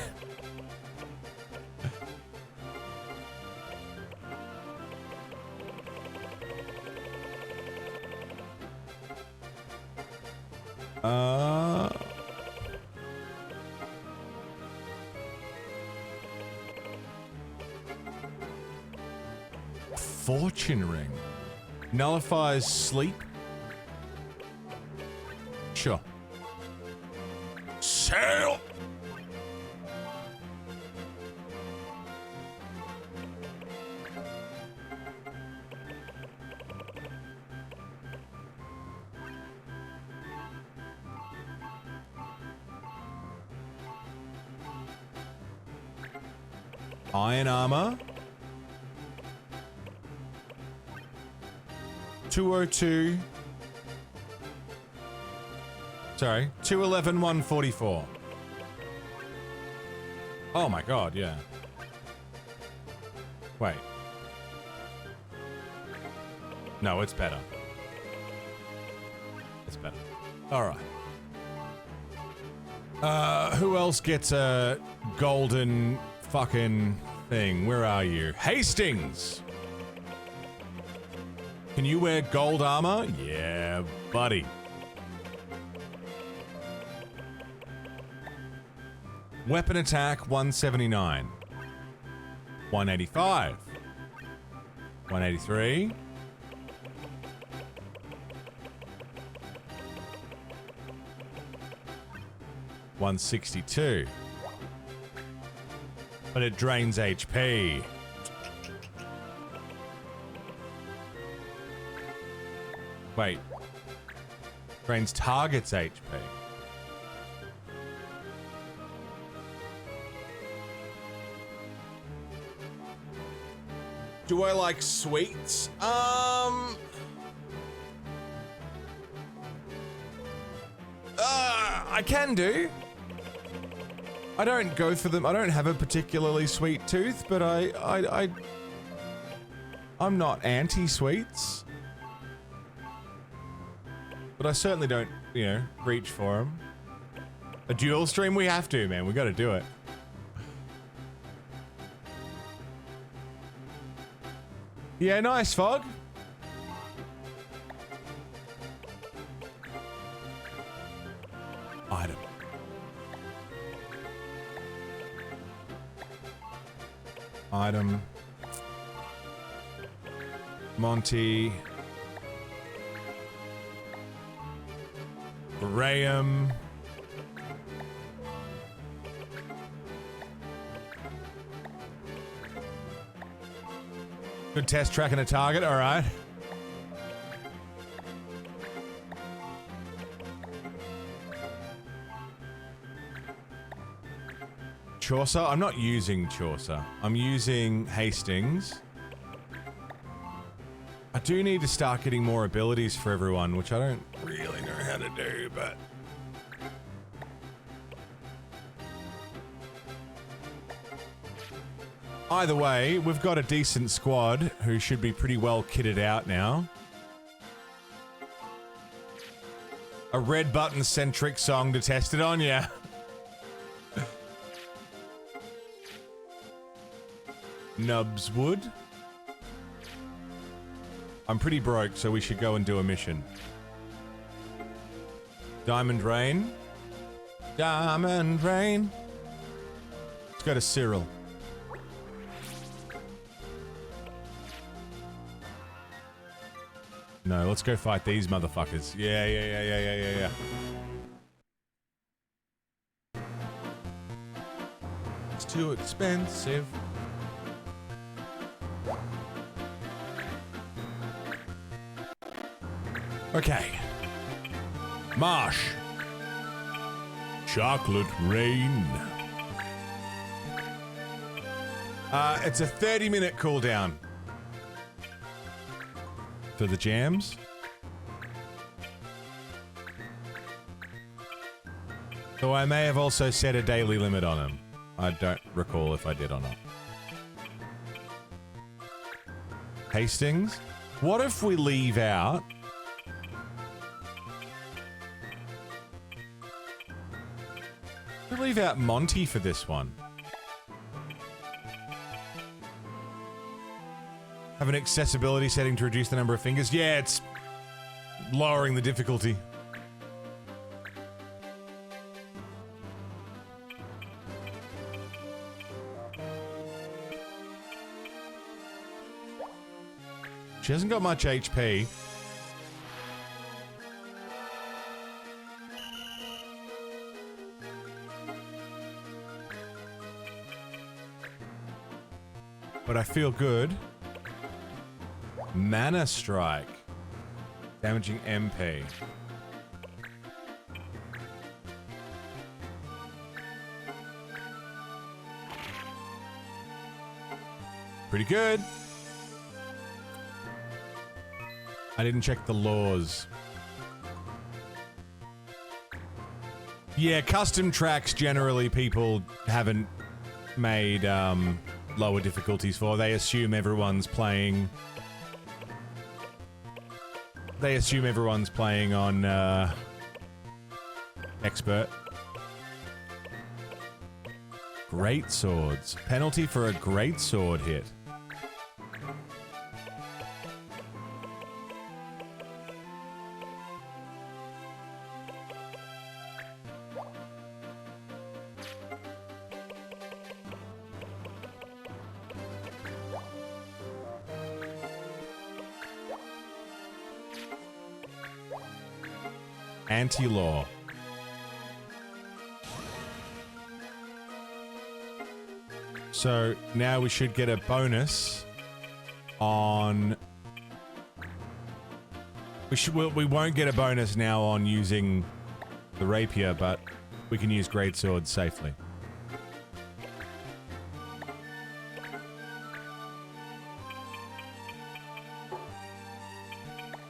Fortune ring. Nullifies sleep? Sure. Sail! Iron armor. 202. Sorry, 211, 144. Oh my god, yeah. Wait. No, it's better. It's better. Alright. Who else gets a golden fucking thing? Where are you? Hastings! Can you wear gold armor? Yeah, buddy. Weapon attack, 179. 185. 183. $162. But it drains HP. Wait. Drains target's HP. Do I like sweets? I can do. I don't go for them. I don't have a particularly sweet tooth, but I'm not anti-sweets. But I certainly don't, you know, reach for them. A dual stream? We have to, man. We gotta do it. Yeah, nice, Fog. Item. Item. Monty. Graham. Good test tracking a target, alright. Chaucer? I'm not using Chaucer. I'm using Hastings. I do need to start getting more abilities for everyone, which I don't really know how to do, but... Either way, we've got a decent squad who should be pretty well kitted out now. A red button centric song to test it on, yeah. Nubswood. I'm pretty broke, so we should go and do a mission. Diamond Rain. Diamond Rain. Let's go to Cyril. No, let's go fight these motherfuckers. Yeah. It's too expensive. Okay. Marsh. Chocolate Rain. It's a 30-minute cooldown. For the jams. Though I may have also set a daily limit on them. I don't recall if I did or not. Hastings? What if we leave out... We leave out Monty for this one. Have an accessibility setting to reduce the number of fingers. Yeah, it's lowering the difficulty. She hasn't got much HP. But I feel good. Mana Strike. Damaging MP. Pretty good. I didn't check the laws. Yeah, custom tracks generally people haven't made lower difficulties for. They assume everyone's playing... They assume everyone's playing on expert. Great swords. Penalty for a great sword hit. Anti-law. So now we should get a bonus on... We won't get a bonus now on using the rapier, but we can use great swords safely.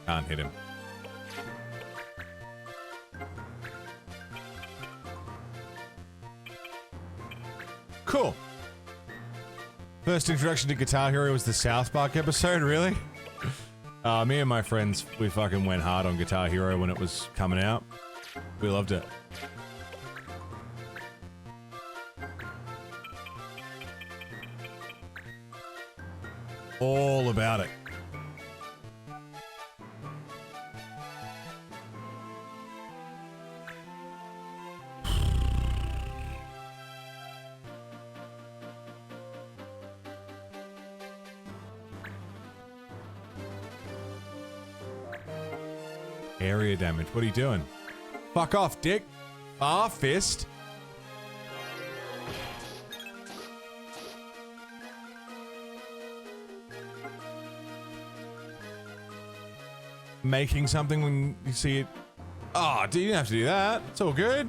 Can't hit him. Cool. First introduction to Guitar Hero was the South Park episode, really? Me and my friends, we fucking went hard on Guitar Hero when it was coming out. We loved it. All about it. Area damage. What are you doing? Fuck off, dick. Ah, fist. Making something when you see it. Oh, you didn't have to do that. It's all good.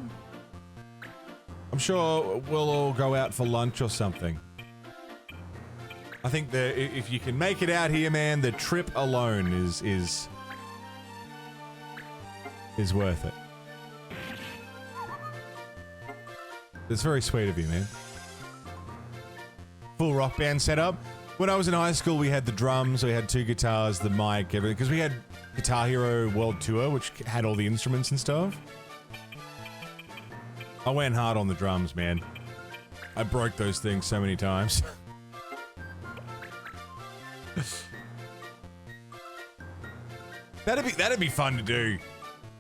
I'm sure we'll all go out for lunch or something. I think that if you can make it out here, man, the trip alone is worth it. It's very sweet of you, man. full rock band setup. When I was in high school, we had the drums, we had 2 guitars, the mic, everything, because we had Guitar Hero World Tour, which had all the instruments and stuff. I went hard on the drums, man. I broke those things so many times. That'd be fun to do.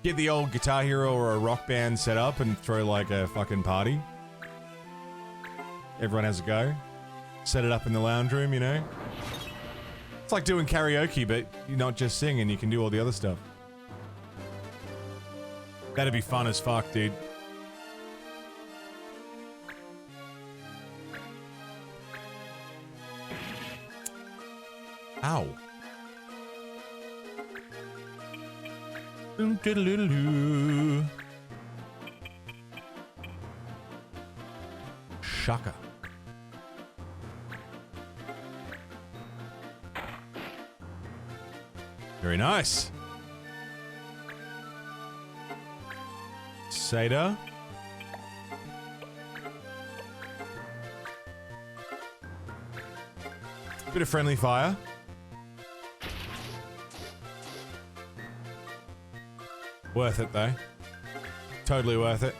Get the old Guitar Hero or a rock band set up and throw like a fucking party. Everyone has a go. Set it up in the lounge room, you know? It's like doing karaoke, but you're not just singing, you can do all the other stuff. That'd be fun as fuck, dude. Ow. Shaka. Very nice. Seda. Bit of friendly fire. Worth it though. Totally worth it.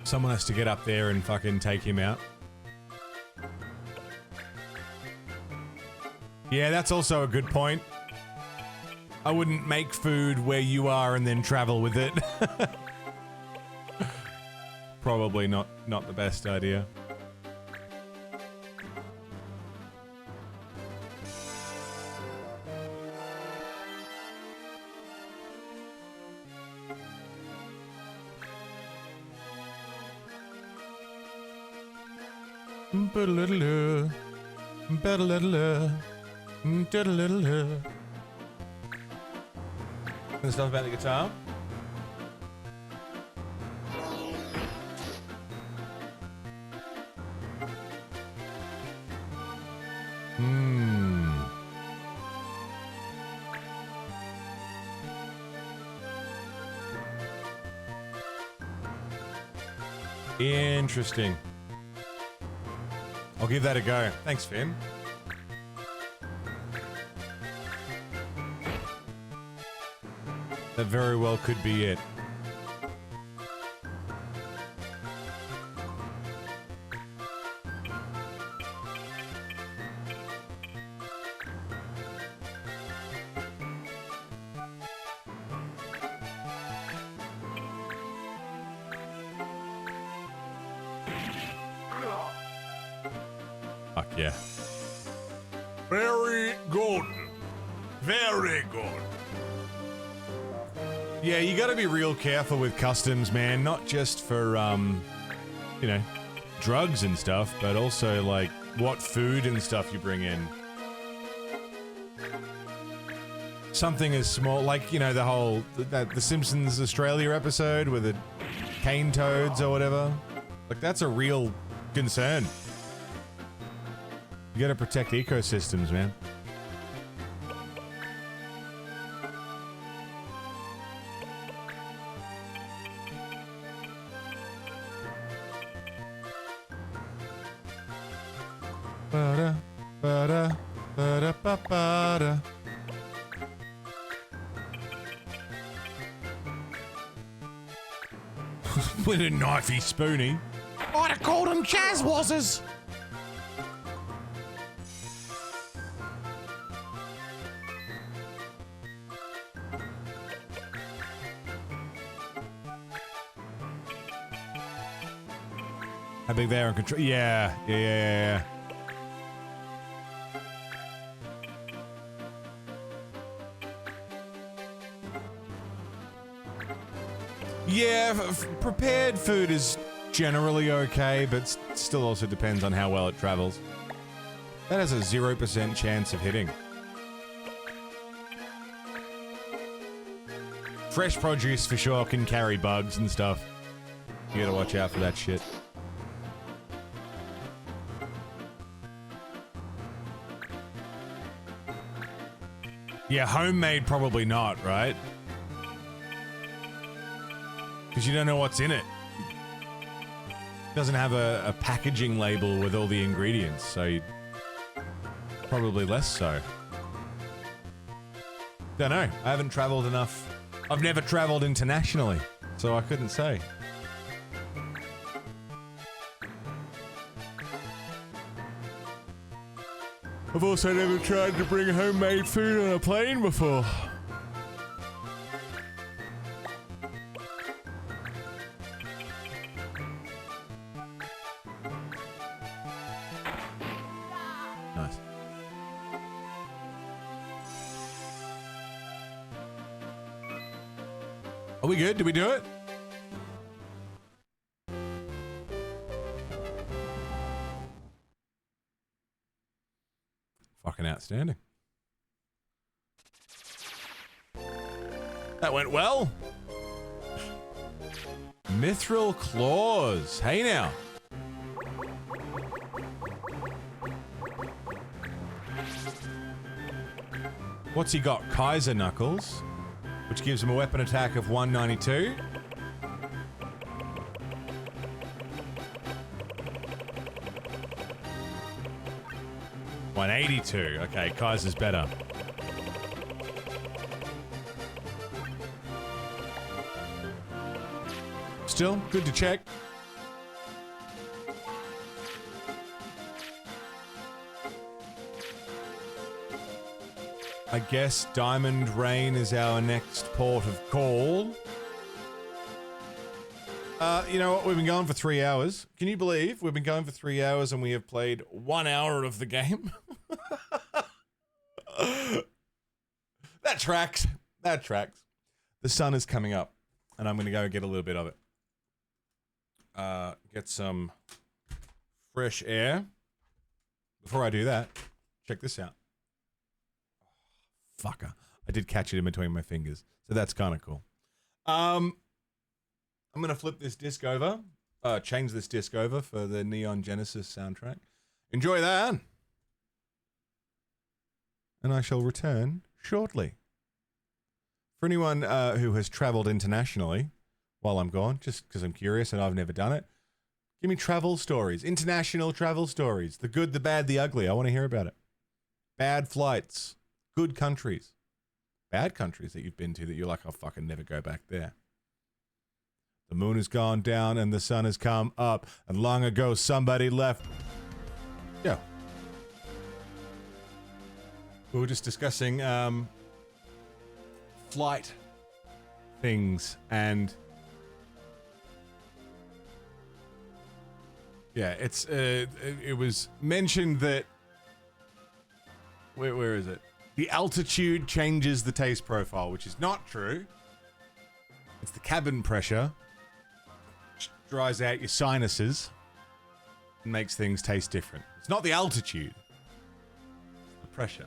Someone has to get up there and fucking take him out. Yeah, that's also a good point. I wouldn't make food where you are and then travel with it. Probably not the best idea. Anything stuff about the guitar? Interesting. I'll give that a go. Thanks, Finn. That very well could be it. Fuck yeah. Very good. Very good. Yeah, you gotta be real careful with customs, man. Not just for, you know, drugs and stuff, but also, like, what food and stuff you bring in. Something as small, like, you know, the whole, the Simpsons Australia episode with the cane toads or whatever. Like, that's a real concern. You gotta protect ecosystems, man. Ba-da, ba-da, ba-da, ba-ba-da. With a knifey spoony. I'd have called them Chazwazzers. How big they are in control? Yeah. Yeah, prepared food is generally okay, but still also depends on how well it travels. That has a 0% chance of hitting. Fresh produce for sure can carry bugs and stuff. You gotta watch out for that shit. Yeah, homemade probably not, right? Because you don't know what's in it. It doesn't have a packaging label with all the ingredients, so you probably less so. Don't know. I haven't traveled enough. I've never traveled internationally, so I couldn't say. I've also never tried to bring homemade food on a plane before. Nice. Are we good? Did we do it? Fucking outstanding. That went well. Mithril claws. Hey now. What's he got? Kaiser Knuckles, which gives him a weapon attack of 192. $182. Okay, Kaiser's better. Still, good to check. I guess Diamond Rain is our next port of call. You know what? We've been going for 3 hours. Can you believe we've been going for 3 hours and we have played 1 hour of the game? That tracks. That tracks. The sun is coming up, and I'm going to go get a little bit of it. Get some fresh air. Before I do that, check this out. Fucker. I did catch it in between my fingers, so that's kind of cool. I'm going to flip this disc over, change this disc over for the Neon Genesis soundtrack. Enjoy that. And I shall return shortly. For anyone who has traveled internationally while I'm gone, just because I'm curious and I've never done it, give me travel stories, international travel stories, the good, the bad, the ugly. I want to hear about it. Bad flights, good countries, bad countries that you've been to that you're like, I'll fucking never go back there. The moon has gone down and the sun has come up, and long ago somebody left. Yeah. We were just discussing flight things, and yeah, it's it was mentioned that where is it? The altitude changes the taste profile, which is not true. It's the cabin pressure which dries out your sinuses and makes things taste different. It's not the altitude, it's the pressure.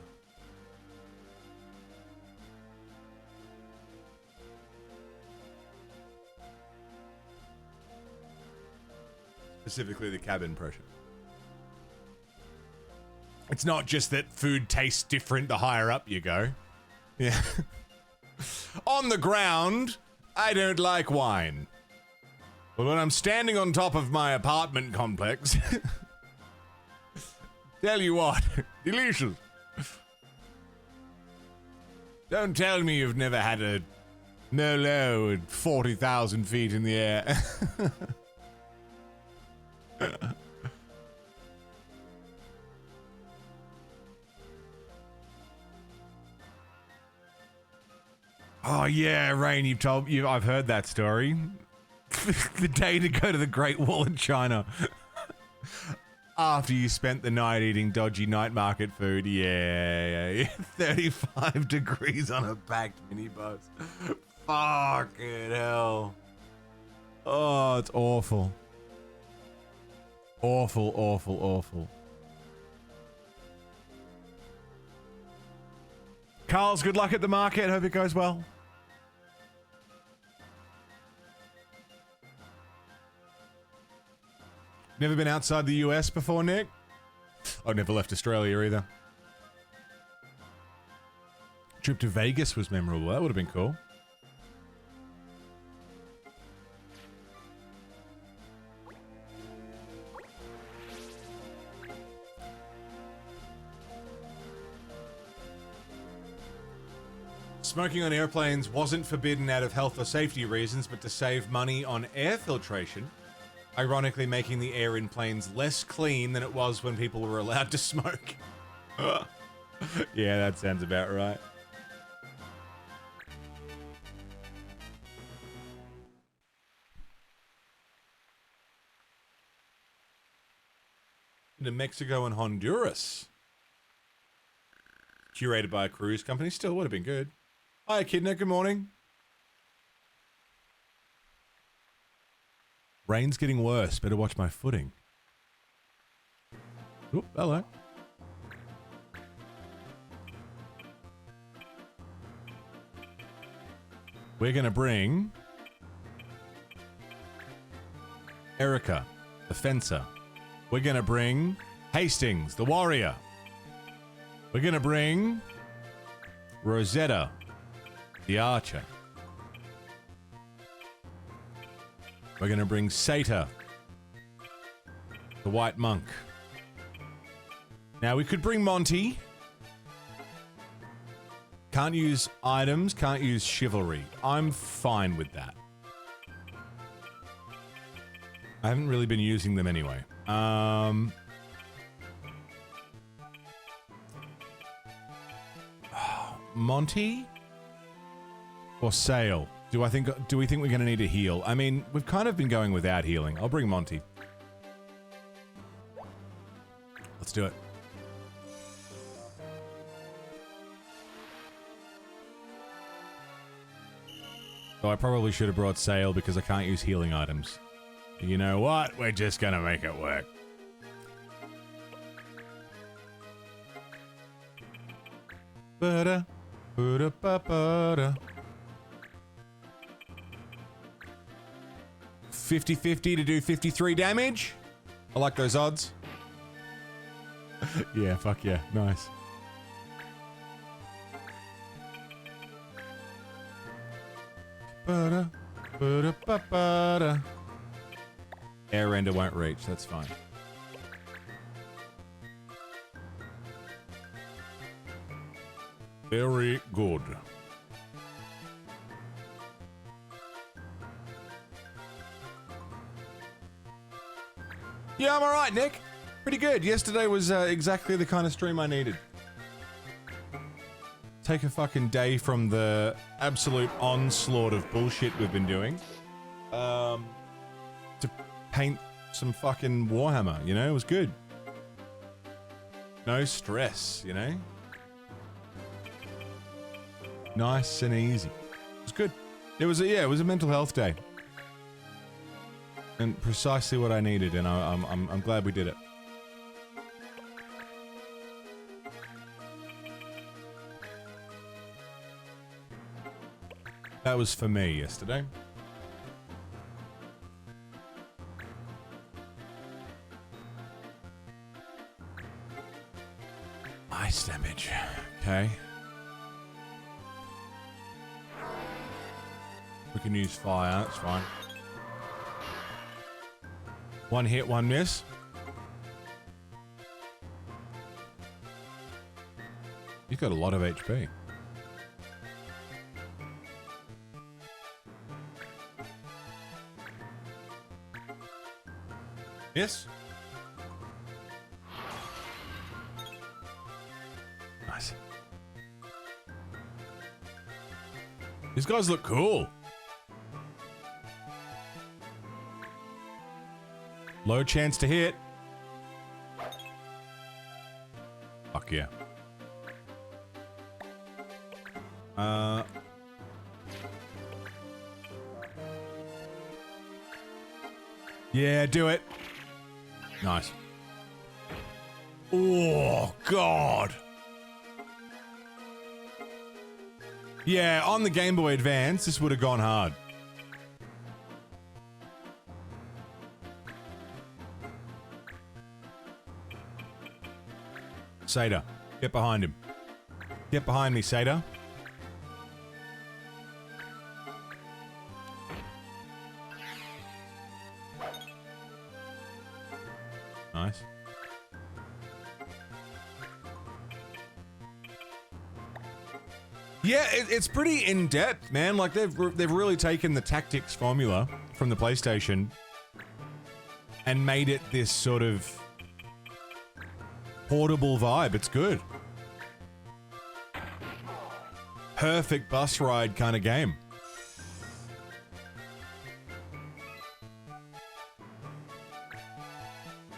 Specifically the cabin pressure. It's not just that food tastes different the higher up you go. Yeah. On the ground, I don't like wine. But when I'm standing on top of my apartment complex, tell you what, delicious. Don't tell me you've never had a Merlot at 40,000 feet in the air. Oh yeah, Rain, I've heard that story. The day to go to the Great Wall of China. After you spent the night eating dodgy night market food. Yeah. 35 degrees on a packed minibus. Fucking hell. Oh, it's awful. Awful, awful, awful. Carl's, good luck at the market. Hope it goes well. Never been outside the US before, Nick? I've never left Australia either. Trip to Vegas was memorable. That would have been cool. Smoking on airplanes wasn't forbidden out of health or safety reasons, but to save money on air filtration, ironically making the air in planes less clean than it was when people were allowed to smoke. Yeah, that sounds about right. To Mexico and Honduras. Curated by a cruise company. Still would have been good. Hi, Echidna. Good morning. Rain's getting worse. Better watch my footing. Oop, hello. We're going to bring Erica, the fencer. We're going to bring Hastings, the warrior. We're going to bring Rosetta, the archer. We're going to bring Sata, the white monk. Now, we could bring Monty. Can't use items, can't use chivalry. I'm fine with that. I haven't really been using them anyway. Monty or Sail? Do we think we're going to need a heal? I mean, we've kind of been going without healing. I'll bring Monty. Let's do it. So I probably should have brought Sail because I can't use healing items. You know what? We're just gonna make it work. Ba-da, ba-da, ba-ba-da. 50-50 to do 53 damage. I like those odds. Yeah, fuck yeah. Nice. Ba-da, ba-da, ba-ba-da. Air render won't reach, that's fine. Very good. Yeah, I'm alright, Nick. Pretty good. Yesterday was exactly the kind of stream I needed. Take a fucking day from the absolute onslaught of bullshit we've been doing. To paint some fucking Warhammer, you know? It was good. No stress, you know? Nice and easy. It was good. It was a mental health day. And precisely what I needed, and I'm glad we did it. That was for me yesterday. Ice damage. Okay. We can use fire, that's fine. One hit, one miss. You've got a lot of HP. Yes? Nice. These guys look cool. Low chance to hit. Fuck yeah. Yeah, do it. Nice. Oh, God. Yeah, on the Game Boy Advance, this would have gone hard. Sata, get behind him. Get behind me, Sata. Nice. Yeah, it's pretty in-depth, man. Like, they've really taken the tactics formula from the PlayStation and made it this sort of portable vibe. It's good. Perfect bus ride kind of game.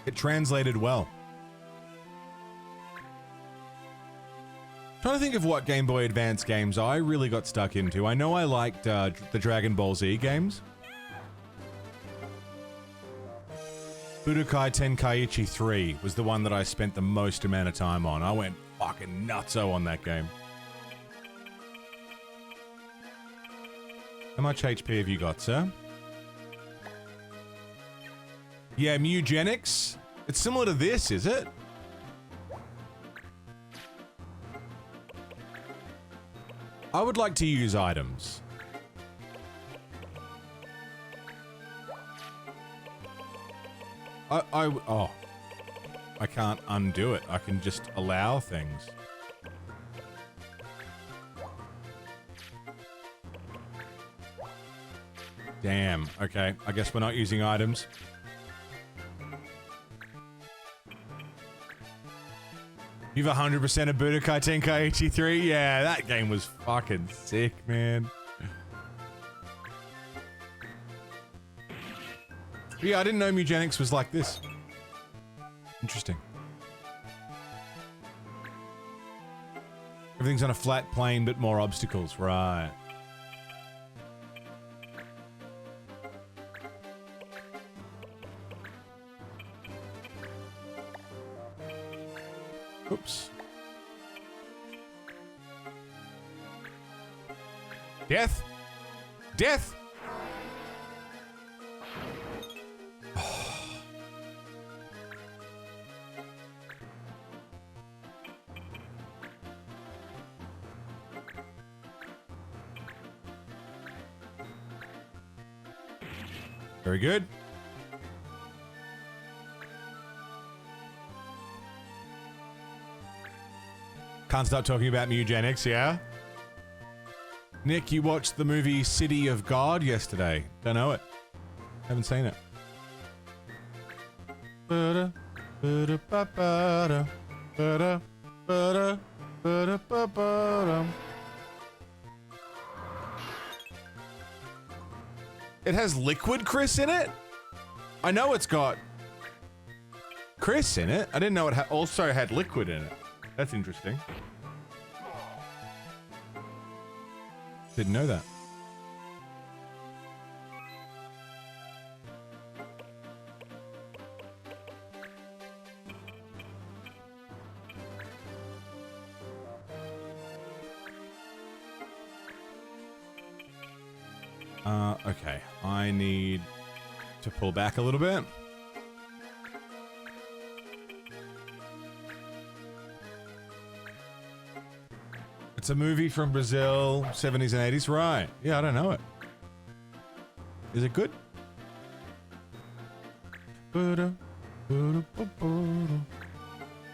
It translated well. Trying to think of what Game Boy Advance games I really got stuck into. I know I liked the Dragon Ball Z games. Budokai Tenkaichi 3 was the one that I spent the most amount of time on. I went fucking nutso on that game. How much HP have you got, sir? Yeah, Mugenics. It's similar to this, is it? I would like to use items. Oh. I can't undo it. I can just allow things. Damn. Okay. I guess we're not using items. You've 100% of Budokai Tenkaichi 3? Yeah, that game was fucking sick, man. But yeah, I didn't know Mugenics was like this. Interesting. Everything's on a flat plane, but more obstacles. Right. Oops. Death? Death? Very good. Can't stop talking about Mugenics, yeah? Nick, you watched the movie City of God yesterday. Don't know it. Haven't seen it. It has Liquid Chris in it? I know it's got Chris in it. I didn't know it also had Liquid in it. That's interesting. Didn't know that. Okay. I need to pull back a little bit. It's a movie from Brazil, 70s and 80s. Right. Yeah, I don't know it. Is it good?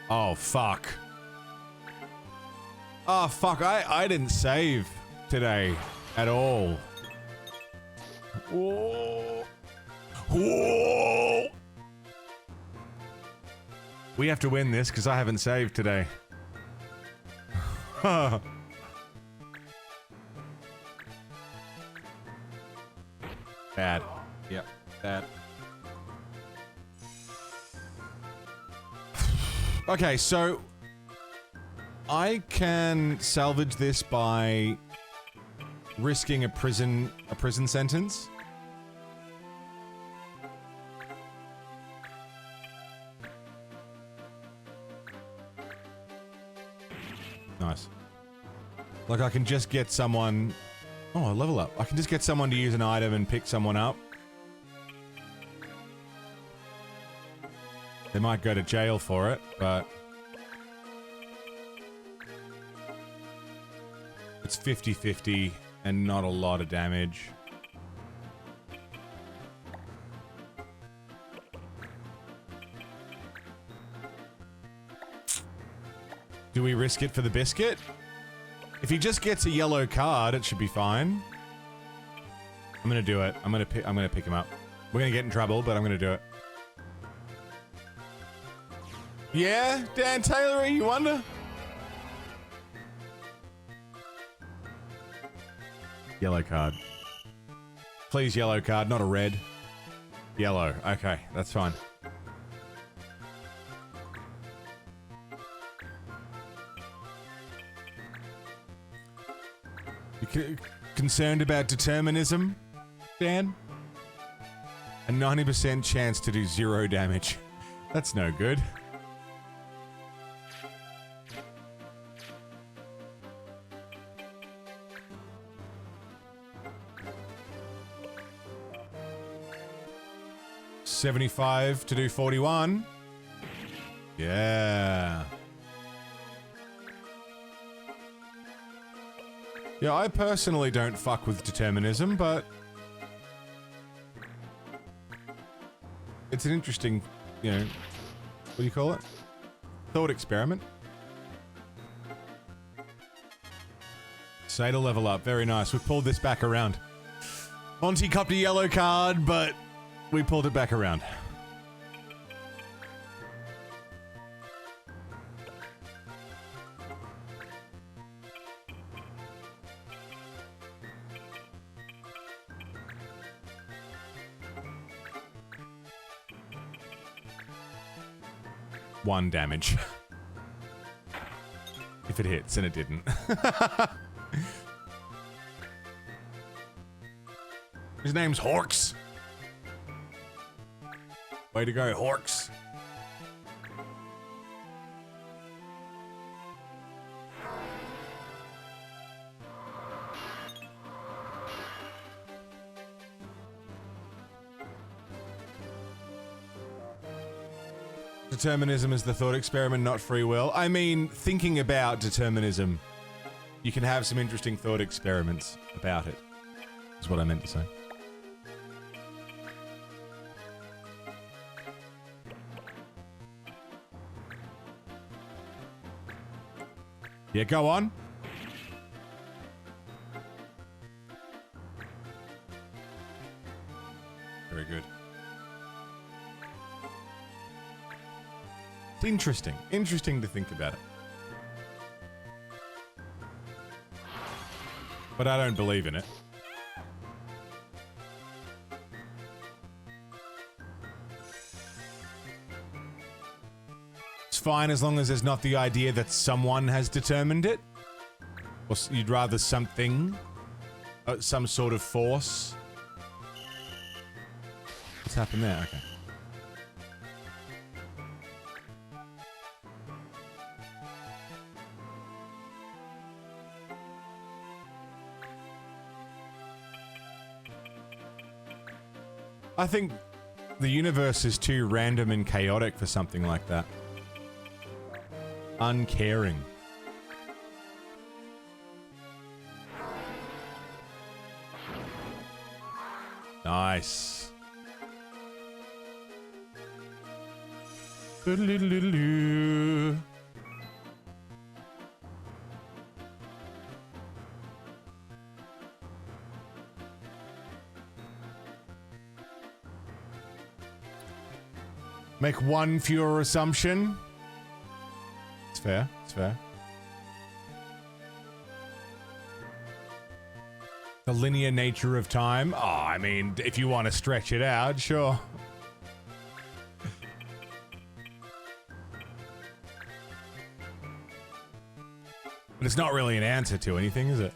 Oh, fuck. Oh, fuck. I didn't save today at all. Whoa. Whoa. We have to win this because I haven't saved today. Bad. Yep, bad. Okay, so I can salvage this by risking a prison sentence. Nice. Like I can just get someone... Oh, a level up. I can just get someone to use an item and pick someone up. They might go to jail for it, but... It's 50-50 and not a lot of damage. Do we risk it for the biscuit? If he just gets a yellow card, it should be fine. I'm gonna do it. I'm gonna pick him up. We're gonna get in trouble, but I'm gonna do it. Yeah, Dan Taylor, you wonder? Yellow card. Please, yellow card, not a red. Yellow. Okay, that's fine. You concerned about determinism, Dan? A 90% chance to do 0 damage. That's no good. $75 to do 41. Yeah. Yeah, I personally don't fuck with determinism, but it's an interesting, you know, what do you call it? Thought experiment. Say to level up. Very nice. We've pulled this back around. Monty copped a yellow card, but we pulled it back around. One damage. If it hits, and it didn't. His name's Horks. Way to go, Horks. Determinism is the thought experiment, not free will. I mean, thinking about determinism, you can have some interesting thought experiments about it, is what I meant to say. Yeah, go on. Very good. It's interesting. Interesting to think about it. But I don't believe in it. It's fine as long as there's not the idea that someone has determined it. Or you'd rather something, some sort of force. What's happened there? Okay. I think the universe is too random and chaotic for something like that. Uncaring. Nice. Doodle-doodle-doo. Make one fewer assumption. It's fair. It's fair. The linear nature of time. Oh, I mean, if you want to stretch it out, sure. But it's not really an answer to anything, is it?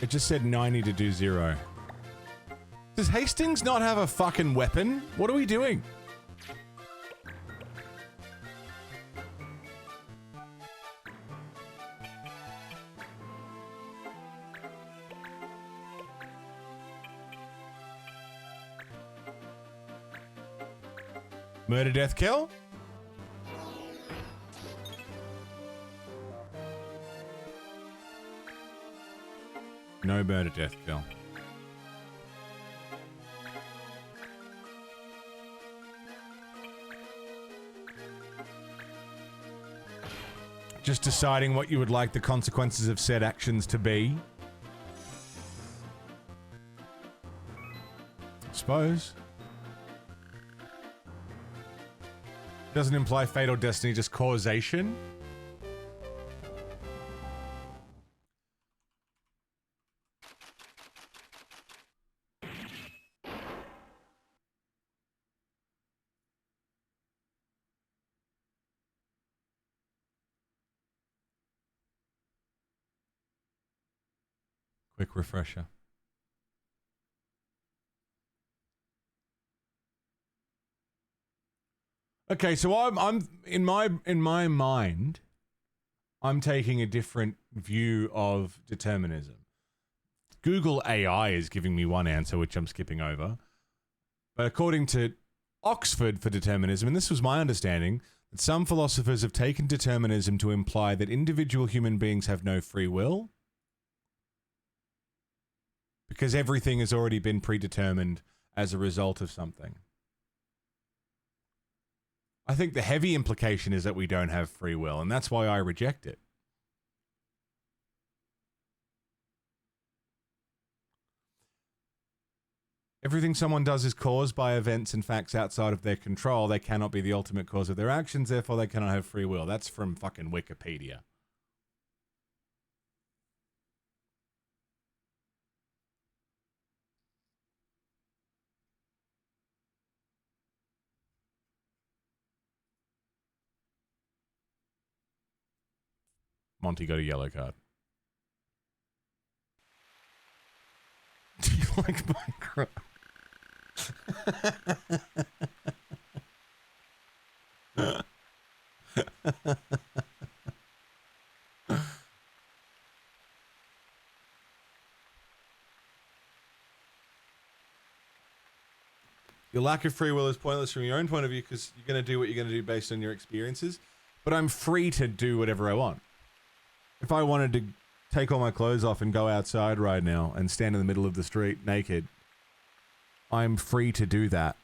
It just said 90 to do 0. Does Hastings not have a fucking weapon? What are we doing? Murder, death, kill? No murder, death, kill. just deciding what you would like the consequences of said actions to be. I suppose. Doesn't imply fate or destiny, just causation. Quick refresher. Okay, so I'm in my mind, I'm taking a different view of determinism. Google AI is giving me one answer, which I'm skipping over. But according to Oxford for determinism, and this was my understanding, that some philosophers have taken determinism to imply that individual human beings have no free will, because everything has already been predetermined as a result of something. I think the heavy implication is that we don't have free will, and that's why I reject it. Everything someone does is caused by events and facts outside of their control. They cannot be the ultimate cause of their actions, therefore they cannot have free will. That's from fucking Wikipedia. Monty got a yellow card. Do you like Minecraft? Your lack of free will is pointless from your own point of view because you're going to do what you're going to do based on your experiences. But I'm free to do whatever I want. If I wanted to take all my clothes off and go outside right now and stand in the middle of the street naked, I'm free to do that.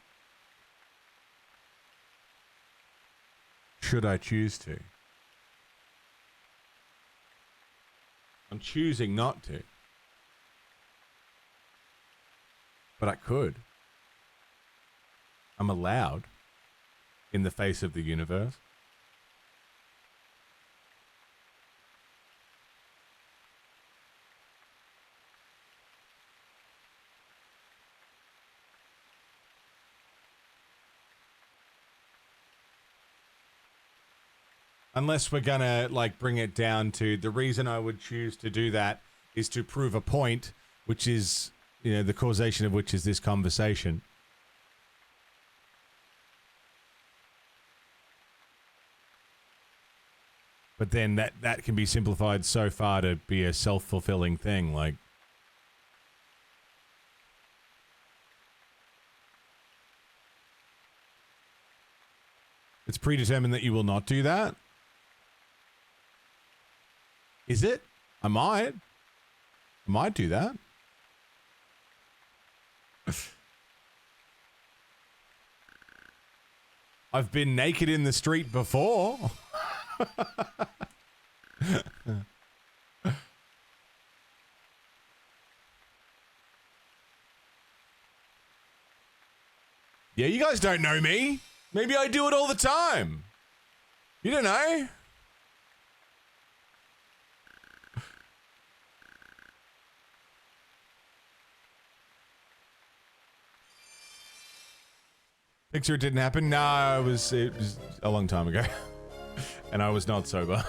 Should I choose to? I'm choosing not to. But I could. I'm allowed in the face of the universe. Unless we're gonna, like, bring it down to the reason I would choose to do that is to prove a point, which is, you know, the causation of which is this conversation. But then that can be simplified so far to be a self-fulfilling thing, like... It's predetermined that you will not do that? Is it? I might do that. I've been naked in the street before. Yeah, you guys don't know me. Maybe I do it all the time. You don't know. Picture it didn't happen. No, it was a long time ago. And I was not sober.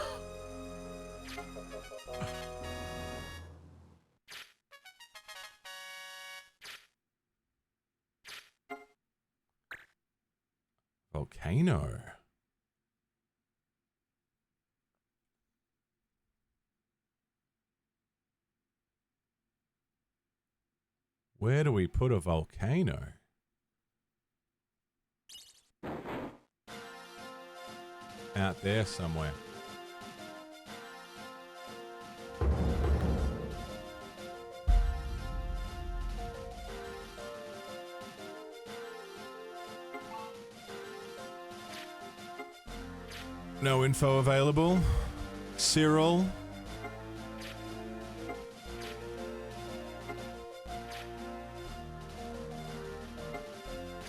Volcano. Where do we put a volcano? Out there somewhere. No info available. Cyril.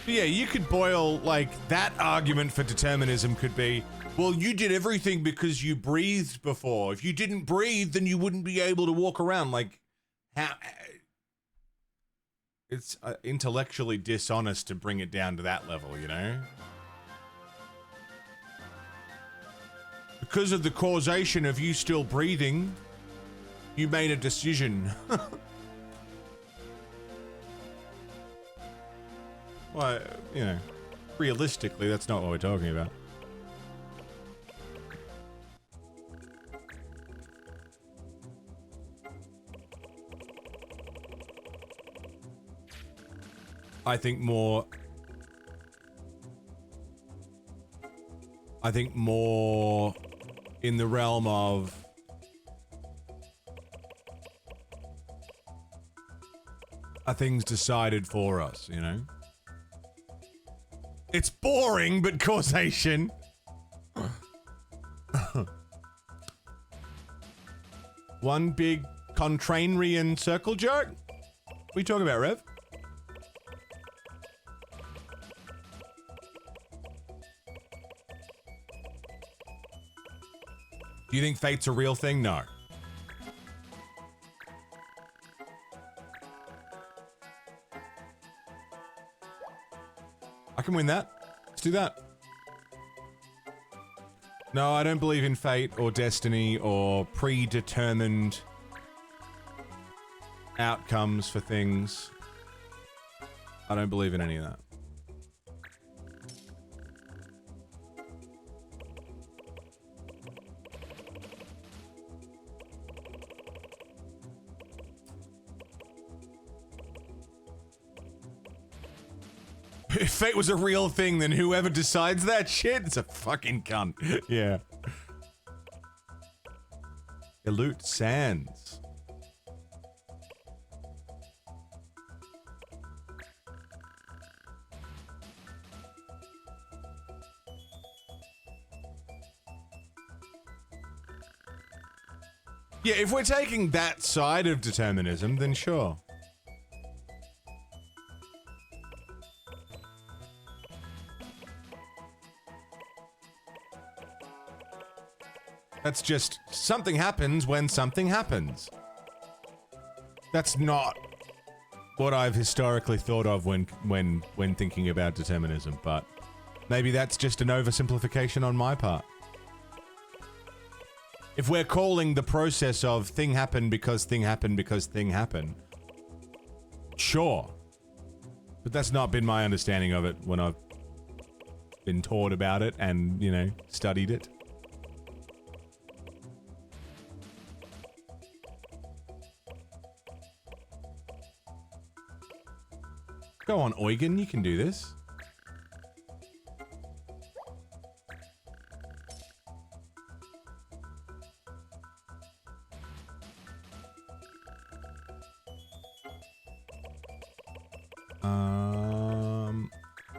But yeah, you could boil, like, that argument for determinism could be, well, you did everything because you breathed before. If you didn't breathe, then you wouldn't be able to walk around. Like, how... It's intellectually dishonest to bring it down to that level, you know? Because of the causation of you still breathing, you made a decision. Well, you know, realistically, that's not what we're talking about. I think more in the realm of are things decided for us, you know? It's boring, but causation. One big contrarian circle jerk? What are you talking about, Rev? Do you think fate's a real thing? No. I can win that. Let's do that. No, I don't believe in fate or destiny or predetermined outcomes for things. I don't believe in any of that. If fate was a real thing, then whoever decides that shit is a fucking cunt. Yeah. Elute Sands. Yeah, if we're taking that side of determinism, then sure. That's just something happens when something happens. That's not what I've historically thought of when thinking about determinism, but maybe that's just an oversimplification on my part. If we're calling the process of thing happened because thing happened because thing happened, sure. But that's not been my understanding of it when I've been taught about it and, you know, studied it. Go on, Eugen, you can do this.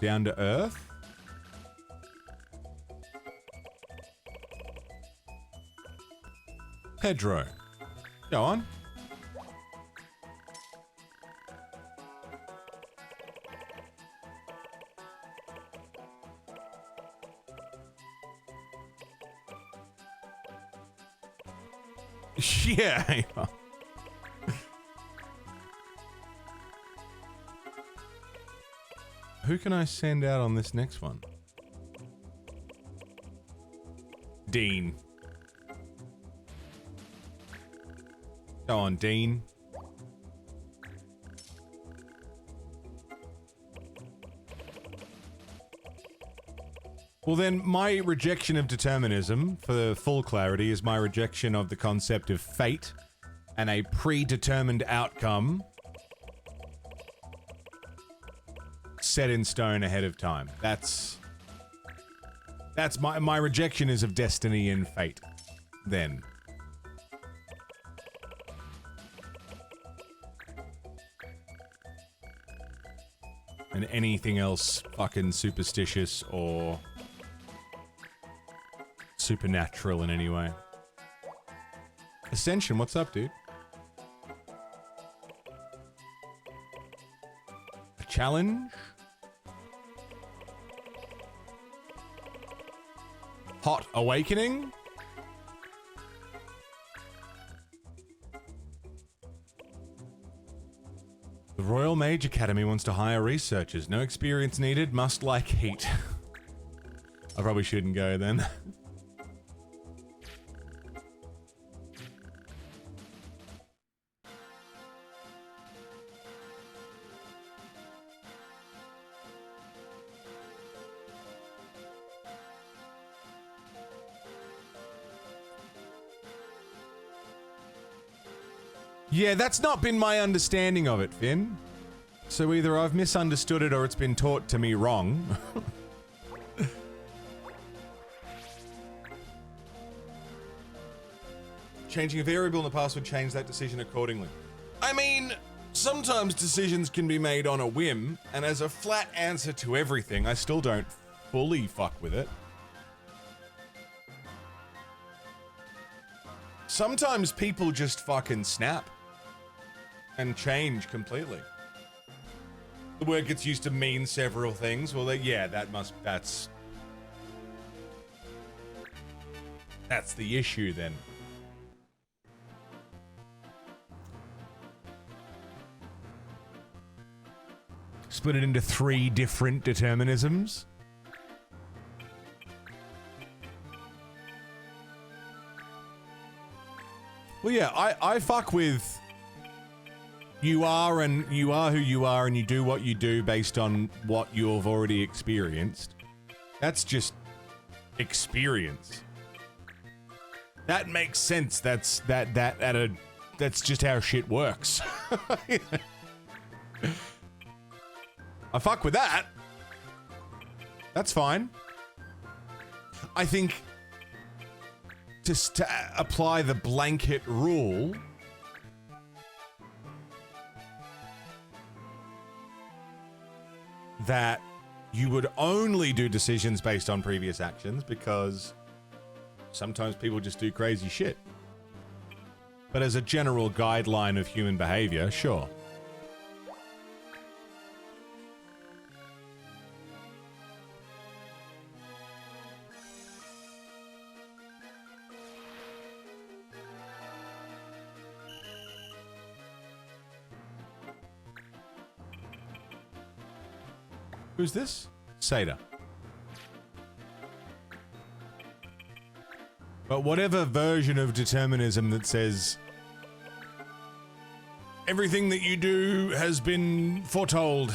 Down to earth. Pedro. Go on. Yeah. Who can I send out on this next one? Dean. Go on, Dean. Well then, my rejection of determinism, for full clarity, is my rejection of the concept of fate and a predetermined outcome set in stone ahead of time. That's my rejection is of destiny and fate, then. And anything else fucking superstitious or supernatural in any way. Ascension, what's up, dude? A challenge? Hot Awakening? The Royal Mage Academy wants to hire researchers. No experience needed, must like heat. I probably shouldn't go then. Yeah, that's not been my understanding of it, Finn. So either I've misunderstood it or it's been taught to me wrong. Changing a variable in the past would change that decision accordingly. I mean, sometimes decisions can be made on a whim, and as a flat answer to everything, I still don't fully fuck with it. Sometimes people just fucking snap and change completely. The word gets used to mean several things. Well, yeah, that's the issue then. Split it into 3 different determinisms. Well, yeah, I fuck with you are who you are and you do what you do based on what you've already experienced. That's just experience. That makes sense. That's just how shit works. I fuck with that. That's fine. I think just to apply the blanket rule, that you would only do decisions based on previous actions because sometimes people just do crazy shit. But as a general guideline of human behavior, sure. Who's this? Seda. But whatever version of determinism that says everything that you do has been foretold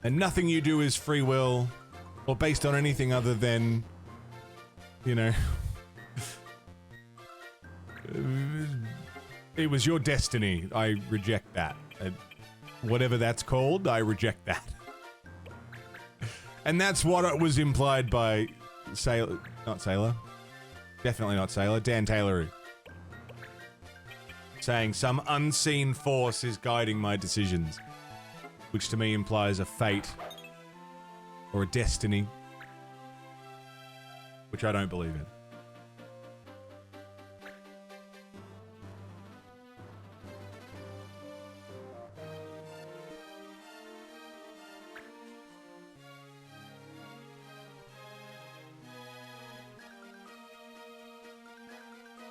and nothing you do is free will or based on anything other than, you know, it was your destiny. I reject that. Whatever that's called, I reject that. And that's what it was implied by Sailor, not Sailor. Definitely not Sailor, Dan Taylory. Saying some unseen force is guiding my decisions. Which to me implies a fate. Or a destiny. Which I don't believe in.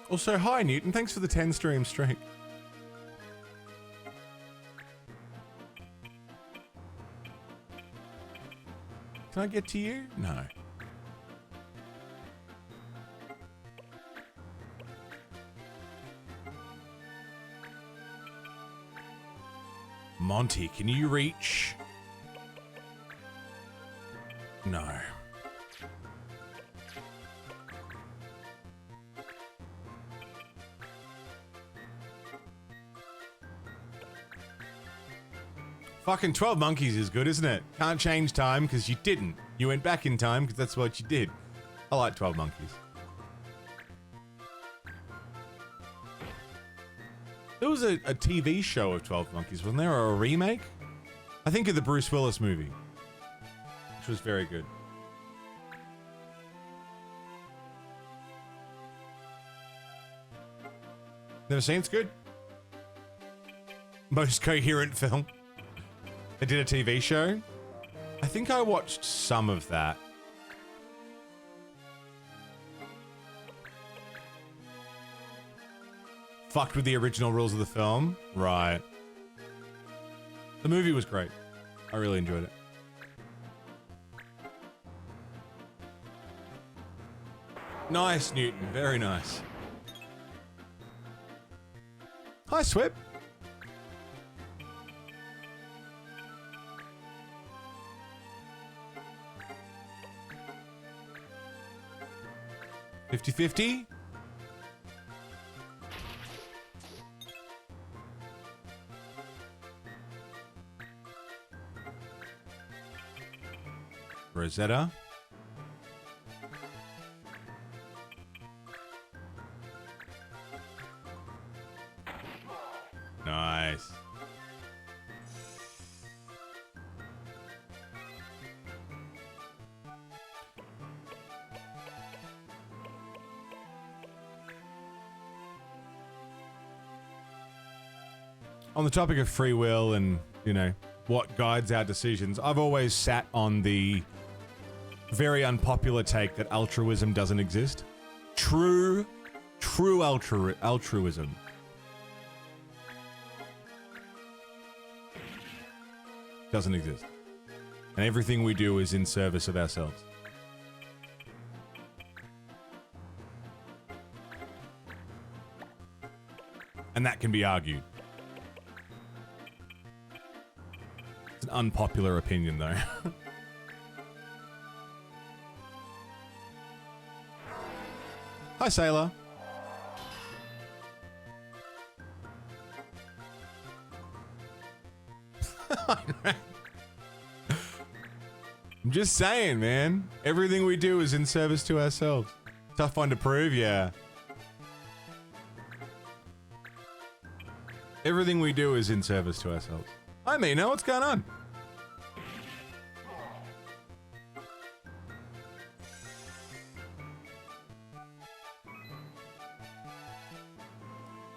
Also, hi Newton, thanks for the 10 stream streak. Can I get to you? No. Monty, can you reach? No. Fucking 12 Monkeys is good, isn't it? Can't change time because you didn't. You went back in time because that's what you did. I like 12 Monkeys. There was a TV show of 12 Monkeys, wasn't there? Or a remake? I think of the Bruce Willis movie, which was very good. Never seen. It's good. Most coherent film. They did a TV show. I think I watched some of that. Fucked with the original rules of the film. Right. The movie was great. I really enjoyed it. Nice, Newton. Very nice. Hi, Swip. $50-50. Rosetta. Nice. On the topic of free will and, you know, what guides our decisions, I've always sat on the very unpopular take that altruism doesn't exist. True altruism. Doesn't exist. And everything we do is in service of ourselves. And that can be argued. It's an unpopular opinion, though. Hi, Sailor. I'm just saying, man. Everything we do is in service to ourselves. Tough one to prove, yeah. Everything we do is in service to ourselves. Hi, Mina. What's going on?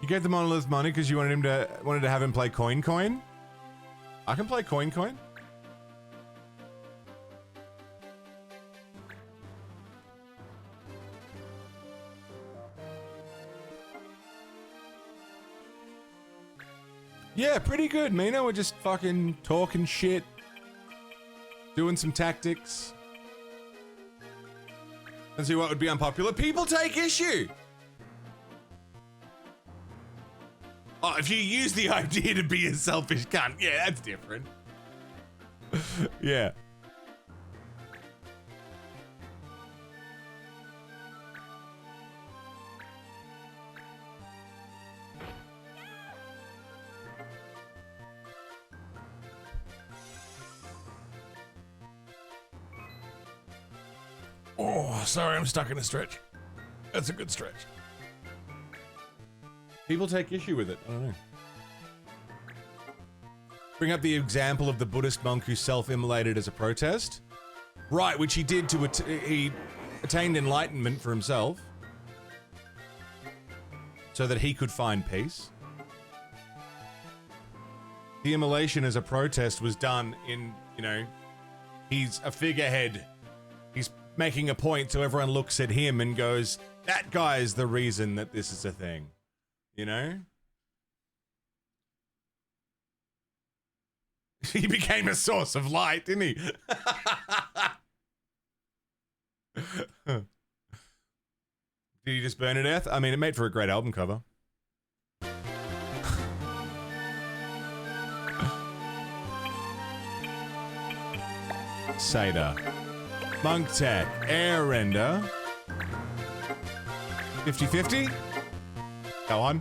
You gave the monolith money because you wanted to have him play Coin Coin? I can play Coin Coin. Yeah, pretty good, Mina. We're just fucking talking shit. Doing some tactics. Let's see what would be unpopular. People take issue. Oh, if you use the idea to be a selfish cunt, yeah, that's different. Yeah. Oh, sorry, I'm stuck in a stretch. That's a good stretch. People take issue with it. I don't know. Bring up the example of the Buddhist monk who self-immolated as a protest. Right, which he did to... he attained enlightenment for himself. So that he could find peace. The immolation as a protest was done in, you know... He's a figurehead. He's making a point so everyone looks at him and goes, that guy is the reason that this is a thing. You know? He became a source of light, didn't he? Did he just burn to death? I mean, it made for a great album cover. Seda. Monk Tech. Air Render. 50-50? Go on.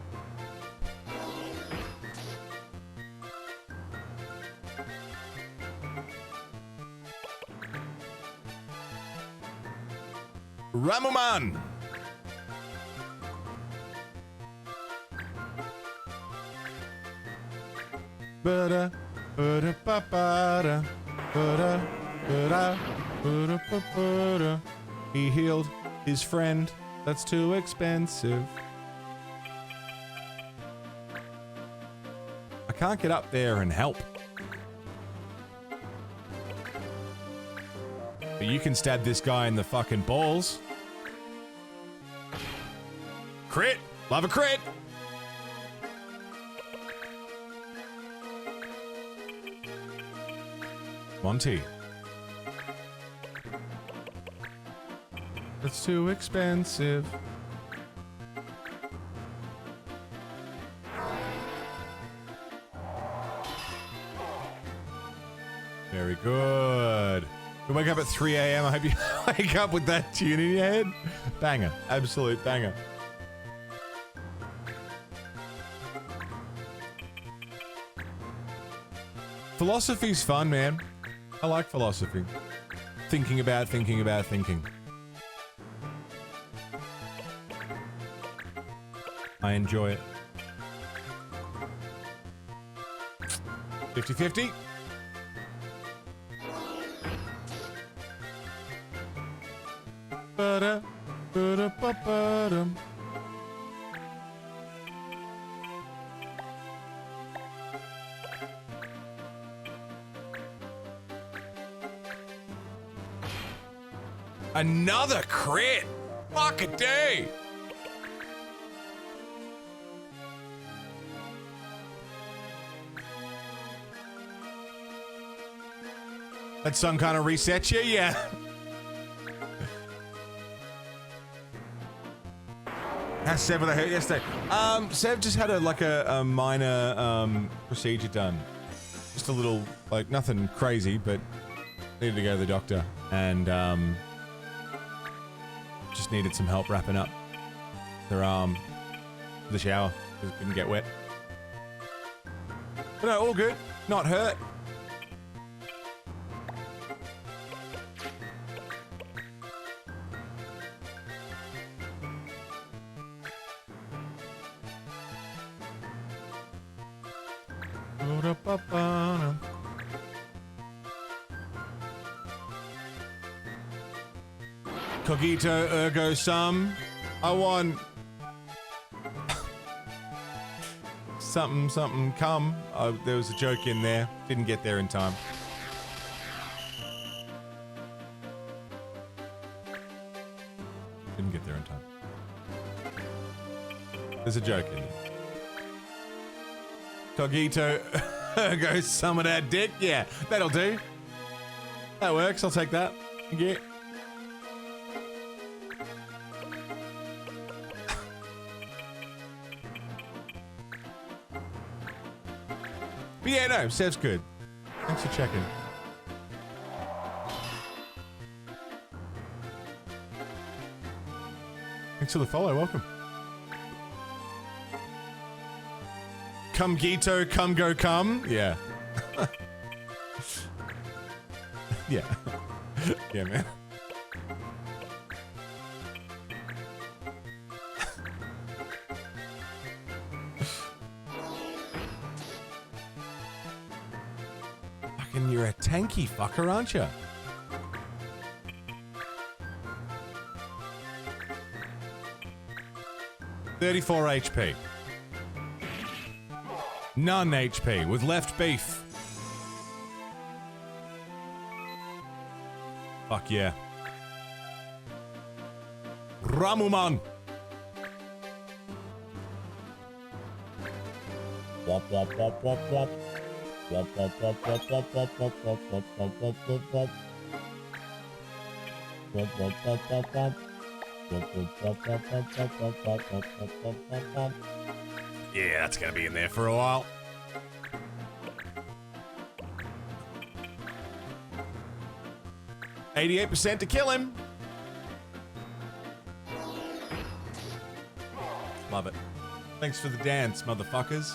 Ramuman. Ba-da, ba-da, ba-ba-da, ba-da, ba-da, ba-da, ba-ba-da. He healed his friend. That's too expensive. can't get up there and help. But you can stab this guy in the fucking balls. Crit! Love a crit! Monty. It's too expensive. Very good. You wake up at 3 a.m. I hope you wake up with that tune in your head. Banger. Absolute banger. Philosophy's fun, man. I like philosophy. Thinking about thinking. I enjoy it. 50-50. Ba-da-ba-da-ba-ba-dum. Another crit! Fuck a day! That song kind of resets you, yeah. How's Sev with a hurt yesterday? Sev just had a minor procedure done. Just a little, like, nothing crazy, but needed to go to the doctor, and just needed some help wrapping up their arm for the shower because it couldn't get wet. But no, all good. Not hurt. Cogito ergo sum. I want something come. There was a joke in there. Didn't get there in time. Didn't get there in time. There's a joke in there. Cogito ergo some of that dick. Yeah, that'll do. That works. I'll take that. Yeah. But yeah, no, Sev's good. Thanks for checking. Thanks for the follow, welcome. Come Gito, come go come. Yeah. Yeah. Yeah, man. Fucking you're a tanky fucker, aren't you? $34 HP. None HP with left beef. Fuck yeah. Ramuman. Wop wop wop wop wop. Wop wop wop wop wop wop wop wop wop wop wop wop wop. Wop wop wop wop wop. Wop wop wop wop wop wop wop wop wop wop wop wop. Yeah, that's gonna be in there for a while. %88 to kill him. Love it. Thanks for the dance, motherfuckers.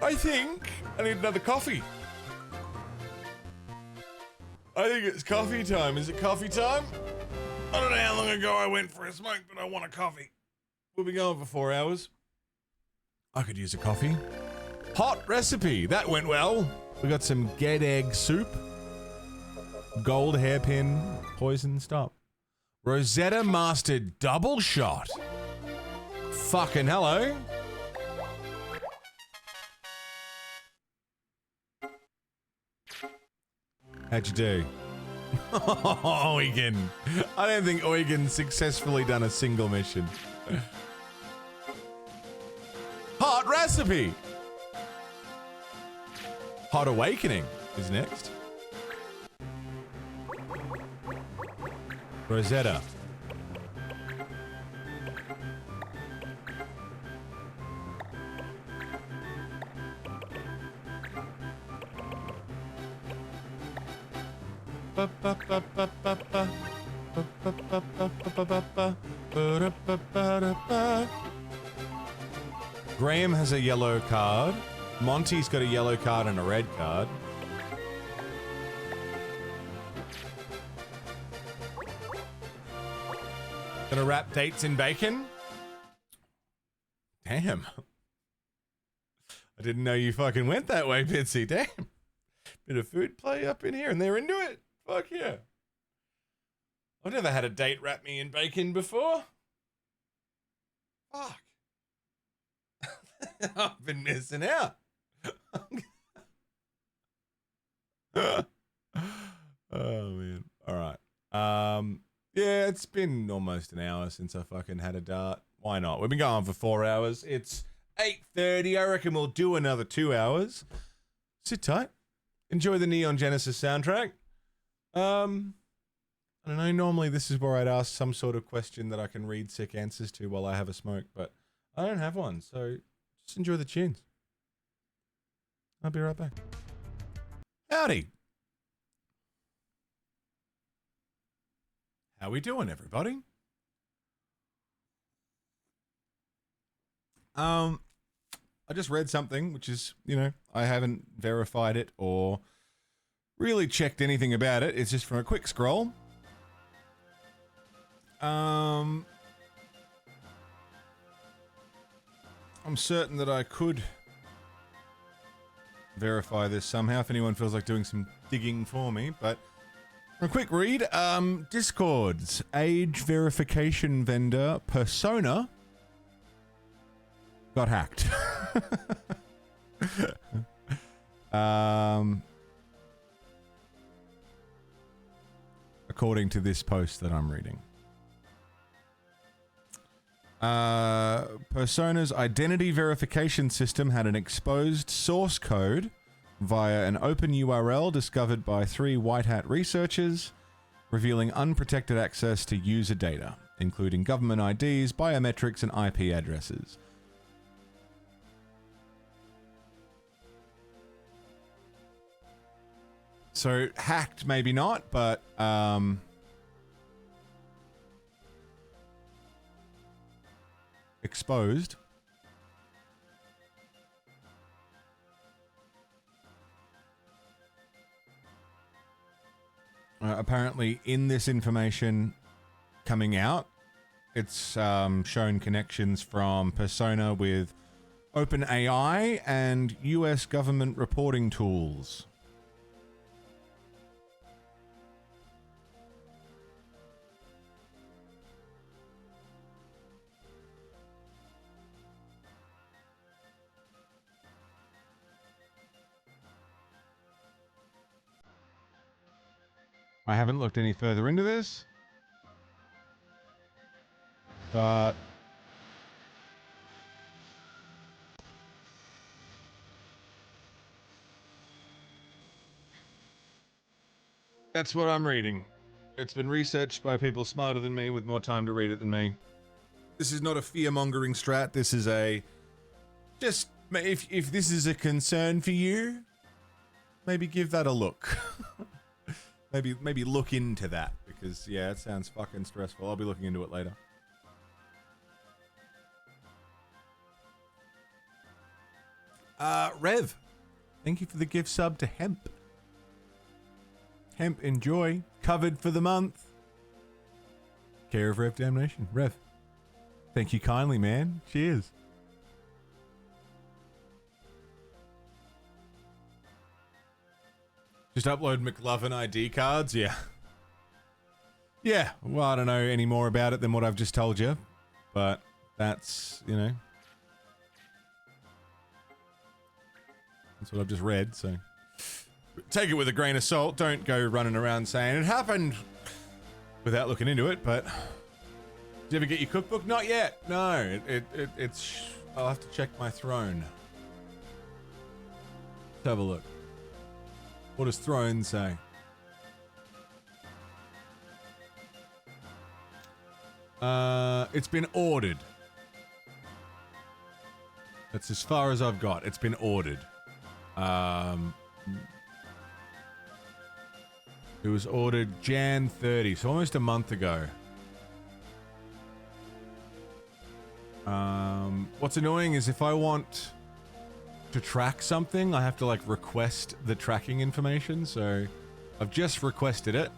I think I need another coffee. I think it's coffee time. Is it coffee time? I don't know how long ago I went for a smoke, but I want a coffee. We'll be going for 4 hours. I could use a coffee. Hot recipe. That went well. We got some get egg soup. Gold hairpin. Poison. Stop. Rosetta mastered double shot. Fucking hello. How'd you do? Eugen. I don't think Eugen's successfully done a single mission. Hot recipe. Hot awakening is next. Rosetta. Graham has a yellow card. Monty's got a yellow card and a red card. Gonna wrap dates in bacon? Damn. I didn't know you fucking went that way, Bitsy. Damn. Bit of food play up in here and they're into it. Fuck yeah. I've never had a date wrap me in bacon before. Fuck. I've been missing out. Oh man. All right. Yeah, it's been almost an hour since I fucking had a dart. Why not? We've been going for 4 hours. It's 8:30. I reckon we'll do another 2 hours. Sit tight. Enjoy the Neon Genesis soundtrack. I don't know. Normally this is where I'd ask some sort of question that I can read sick answers to while I have a smoke, but I don't have one. So just enjoy the tunes. I'll be right back. Howdy. How we doing, everybody? I just read something, which is, you know, I haven't verified it or really checked anything about it. It's just from a quick scroll. I'm certain that I could verify this somehow if anyone feels like doing some digging for me, but a quick read. Discord's age verification vendor Persona got hacked. According to this post that I'm reading. Persona's identity verification system had an exposed source code via an open URL discovered by 3 white hat researchers, revealing unprotected access to user data, including government IDs, biometrics, and IP addresses. So, hacked, maybe not, but, exposed. Apparently, in this information coming out, it's shown connections from Persona with OpenAI and US government reporting tools. I haven't looked any further into this, but that's what I'm reading. It's been researched by people smarter than me with more time to read it than me. This is not a fear-mongering strat. This is a just if this is a concern for you, maybe give that a look. maybe look into that because yeah, it sounds fucking stressful. I'll be looking into it later. Rev, thank you for the gift sub to Hemp. Hemp, enjoy. Covered for the month. Care of Rev Damnation. Rev, thank you kindly, man. Cheers. Just upload McLovin ID cards, yeah. Yeah, well, I don't know any more about it than what I've just told you, but that's, you know, that's what I've just read, so take it with a grain of salt. Don't go running around saying it happened without looking into it. But did you ever get your cookbook? Not yet. No, it's. I'll have to check my throne. Let's have a look. What does throne say? It's been ordered. That's as far as I've got. It's been ordered. It was ordered Jan 30, so almost a month ago. What's annoying is if I want to track something, I have to like request the tracking information, so I've just requested it.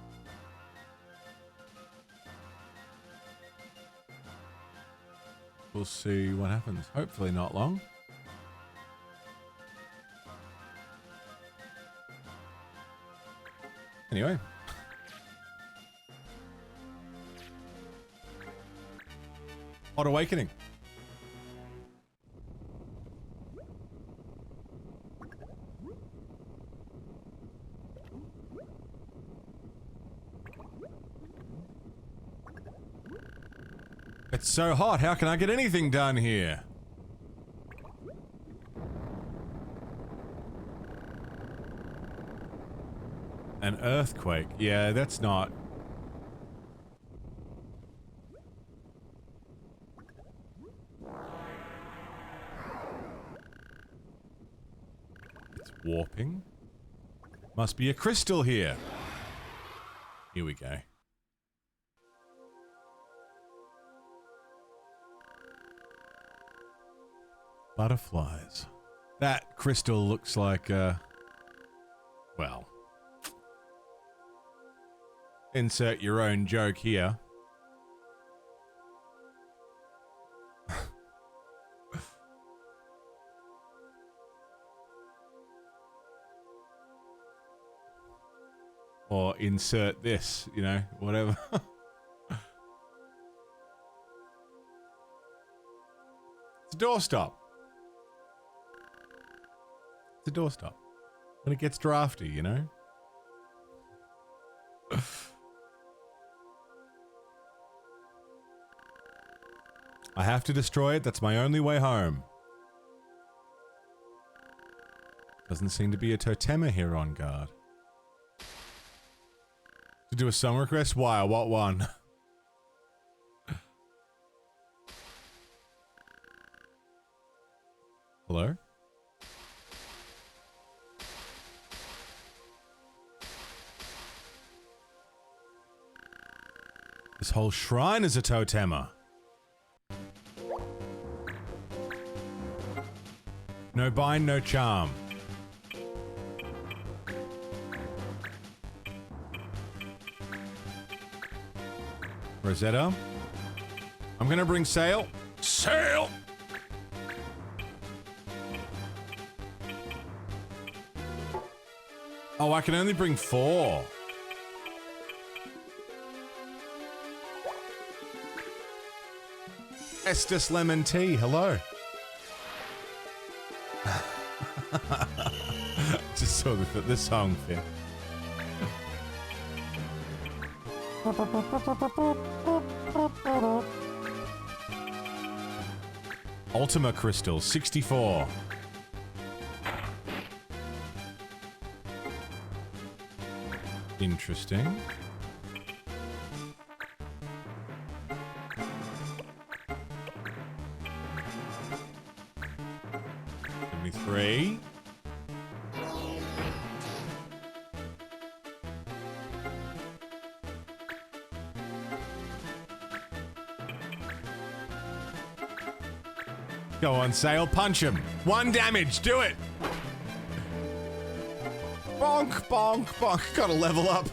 We'll see what happens. Hopefully not long. Anyway. Odd awakening. It's so hot. How can I get anything done here? An earthquake. Yeah, that's not. It's warping. Must be a crystal here. Here we go. Butterflies. That crystal looks like, well, insert your own joke here. Or insert this, you know, whatever. It's a doorstop. It's a doorstop. When it gets drafty, you know? I have to destroy it. That's my only way home. Doesn't seem to be a totema here on guard. To do a song request? Why? What one? Hello? This whole shrine is a totema. No bind, no charm. Rosetta. I'm gonna bring sail. Sail! Oh, I can only bring 4. Estes lemon tea, hello. Just saw this song fit. Ultima Crystal, 64. Interesting. Three. Go on, Sail. Punch him. 1 damage. Do it. Bonk, bonk, bonk. Gotta level up.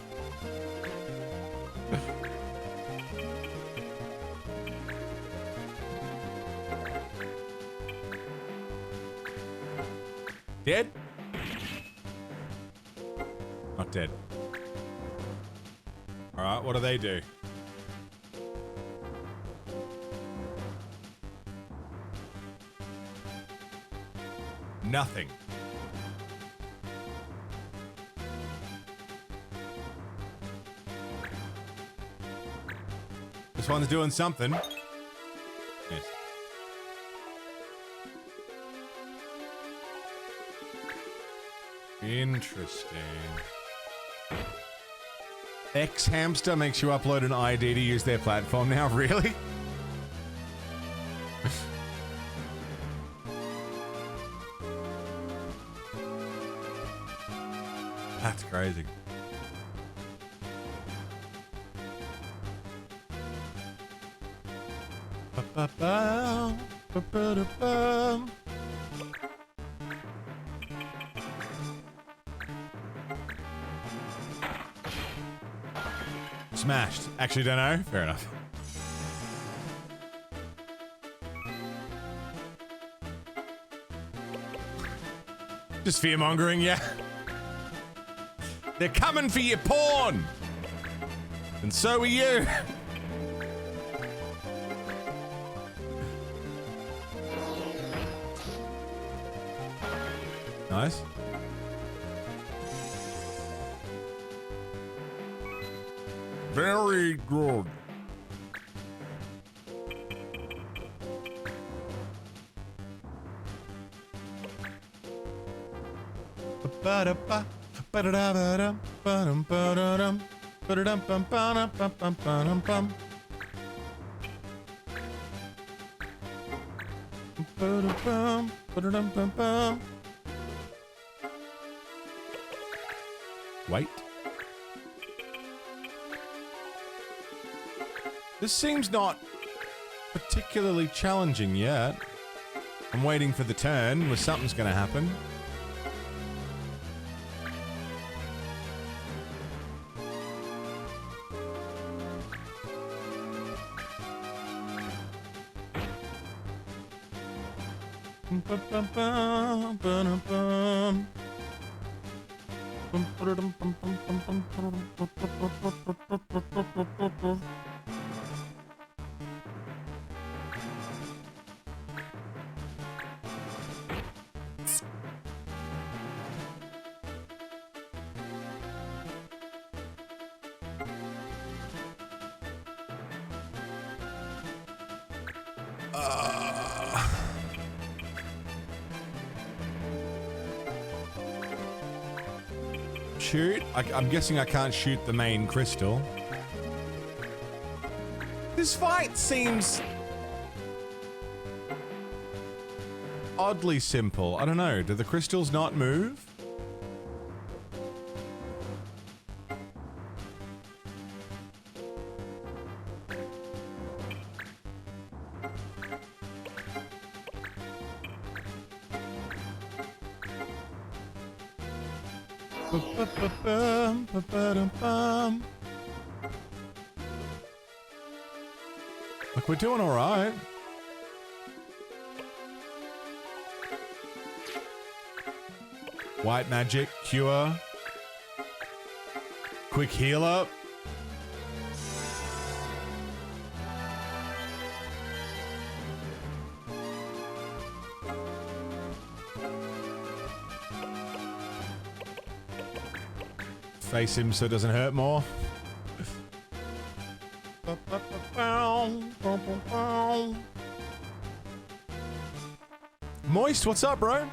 Dead? Not dead. Alright, what do they do? nothing. This one's doing something. Yes. Interesting. X Hamster makes you upload an ID to use their platform now, really? That's crazy. Smashed. Actually, don't know. Fair enough. Just fear-mongering, yeah. They're coming for your porn! And so are you! Nice. Very good. Ba-da-ba, ba-da-da-ba-dum, ba-dum, ba-da-dum, ba-da-dum, bum, ba-dum, bum, bum, ba-dum, bum. Ba-da-bum, ba-da-dum, bum, bum. Wait. This seems not particularly challenging yet. I'm waiting for the turn where something's gonna happen. Shoot? I'm guessing I can't shoot the main crystal. This fight seems oddly simple. I don't know. Do the crystals not move? Look, we're doing all right. White magic, cure. Quick heal up. Face him so it doesn't hurt more. Moist, what's up, bro?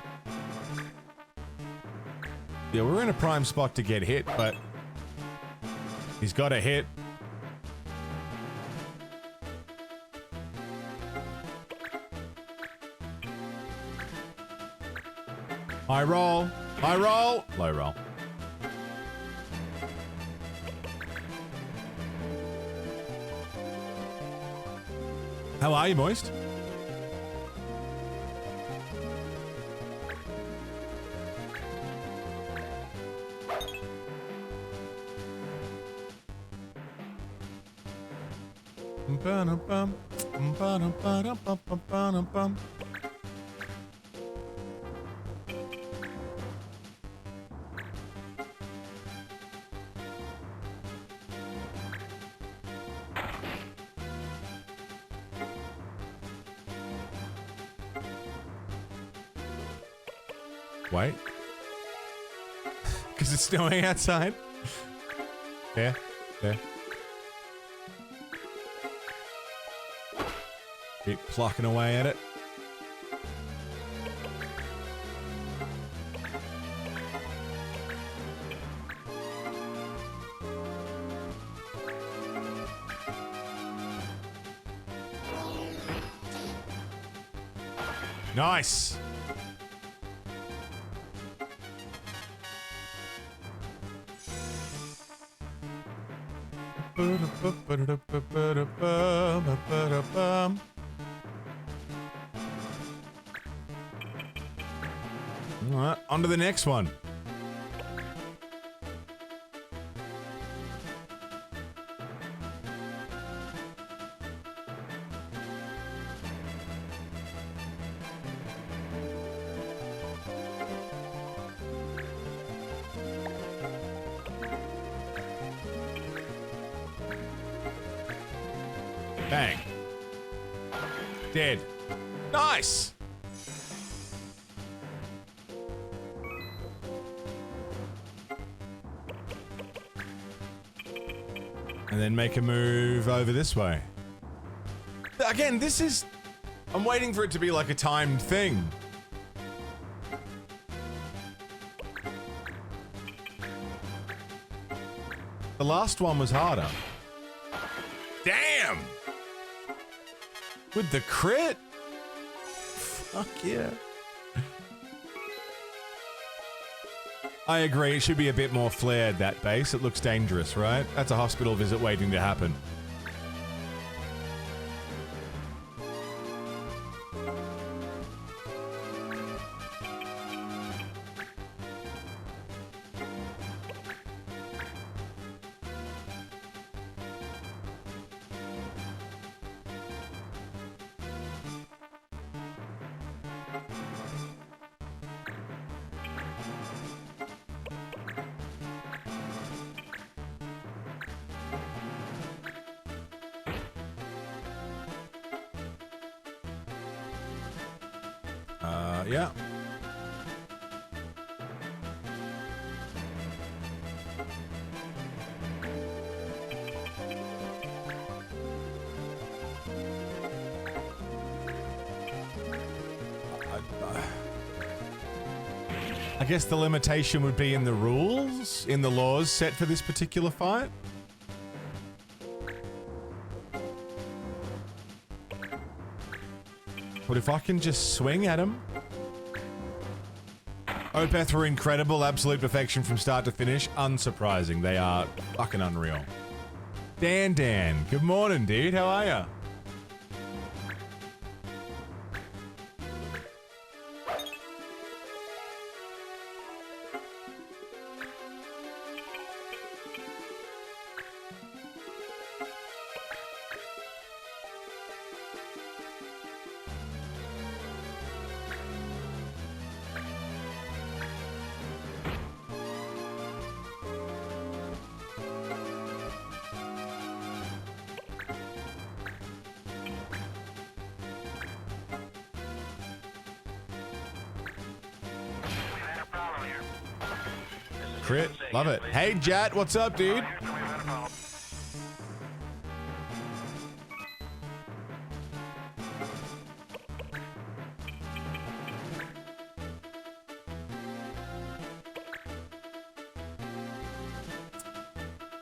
Yeah, we're in a prime spot to get hit, but he's got a hit. High roll, high roll, low roll. How are you, Moist? Wait. Because it's snowing outside. There. There. Keep plucking away at it. Nice. All right, on to the next one. Bang. Dead. Nice! And then make a move over this way. Again, this is... I'm waiting for it to be like a timed thing. The last one was harder. Damn! With the crit? Fuck yeah. I agree, it should be a bit more flared, that base. It looks dangerous, right? That's a hospital visit waiting to happen. Yeah. I guess the limitation would be in the rules, in the laws set for this particular fight. But if I can just swing at him... Opeth were incredible, absolute perfection from start to finish. Unsurprising, they are fucking unreal. Dan, good morning, dude. How are ya? Crit, love it. Hey, Jat, what's up, dude?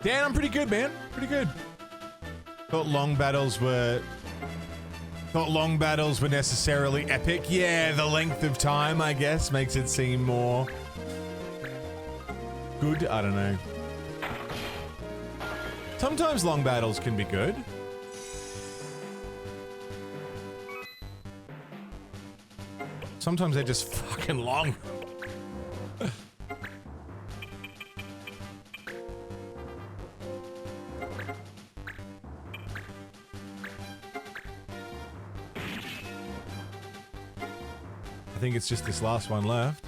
Dan, I'm pretty good, man. Pretty good. Thought long battles were necessarily epic. Yeah, the length of time, I guess, makes it seem more good. I don't know. Sometimes long battles can be good. Sometimes they're just fucking long. I think it's just this last one left.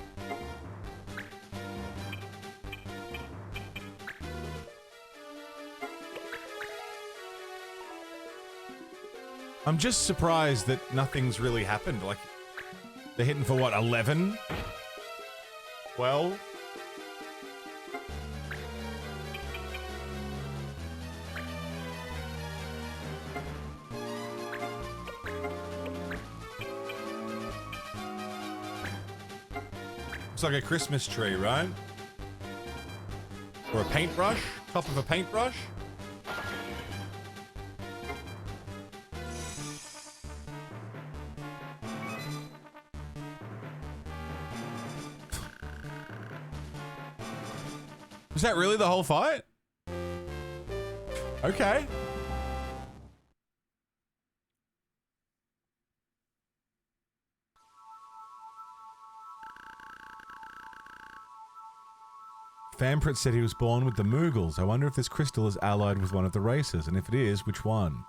I'm just surprised that nothing's really happened. Like, they're hitting for what, 11? 12. It's like a Christmas tree, right? Or a paintbrush? Top of a paintbrush? Is that really the whole fight? Okay. Famprit said he was born with the Moogles. I wonder if this crystal is allied with one of the races, and if it is, which one?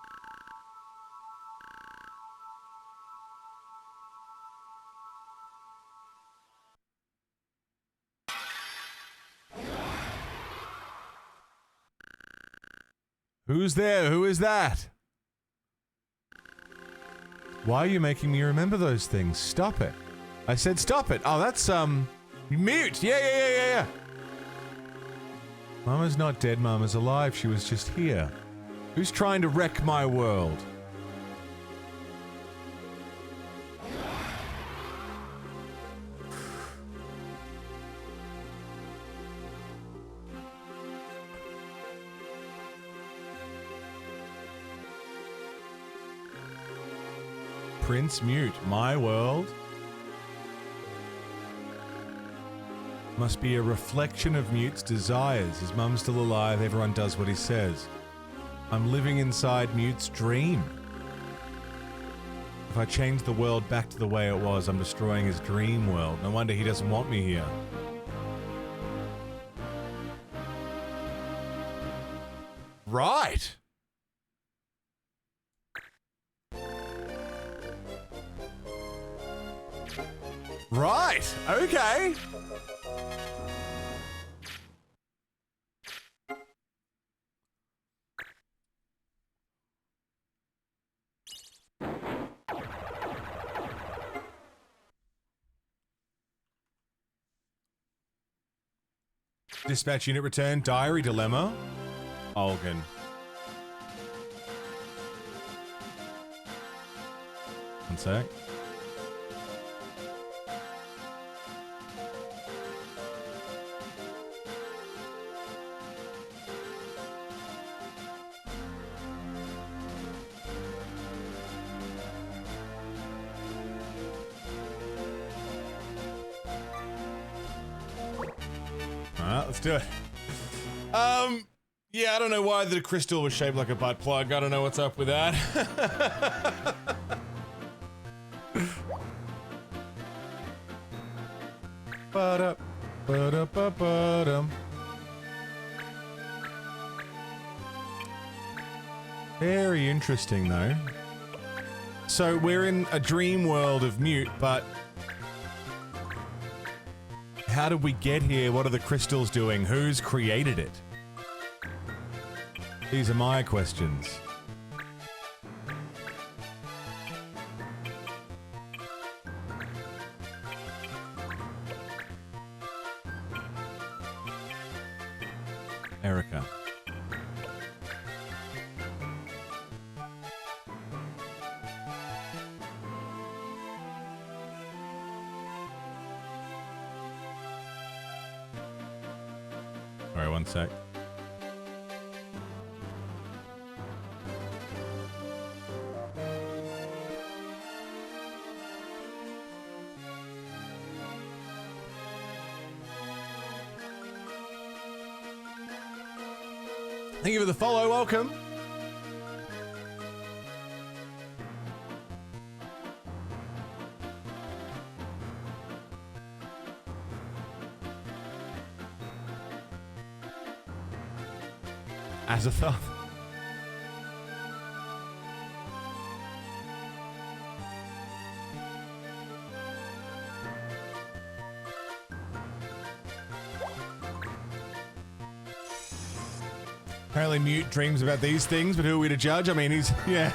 Who's there? Who is that? Why are you making me remember those things? Stop it. I said stop it. Oh, that's, mute. Yeah. Mama's not dead, Mama's alive. She was just here. Who's trying to wreck my world? Prince Mute, my world. Must be a reflection of Mute's desires. His mum's still alive, everyone does what he says. I'm living inside Mute's dream. If I change the world back to the way it was, I'm destroying his dream world. No wonder he doesn't want me here. Right! Right! Okay! Dispatch unit return. Diary dilemma. Olgan. One sec. Let's do it. Yeah, I don't know why the crystal was shaped like a butt plug. I don't know what's up with that. Ba-da, ba-da, ba-ba-dum. Very interesting, though. So we're in a dream world of Mute, but how did we get here? What are the crystals doing? Who's created it? These are my questions. Erica. Alright, one sec. Thank you for the follow, welcome. Azathoth. Apparently Mute dreams about these things, but who are we to judge? I mean, he's... yeah.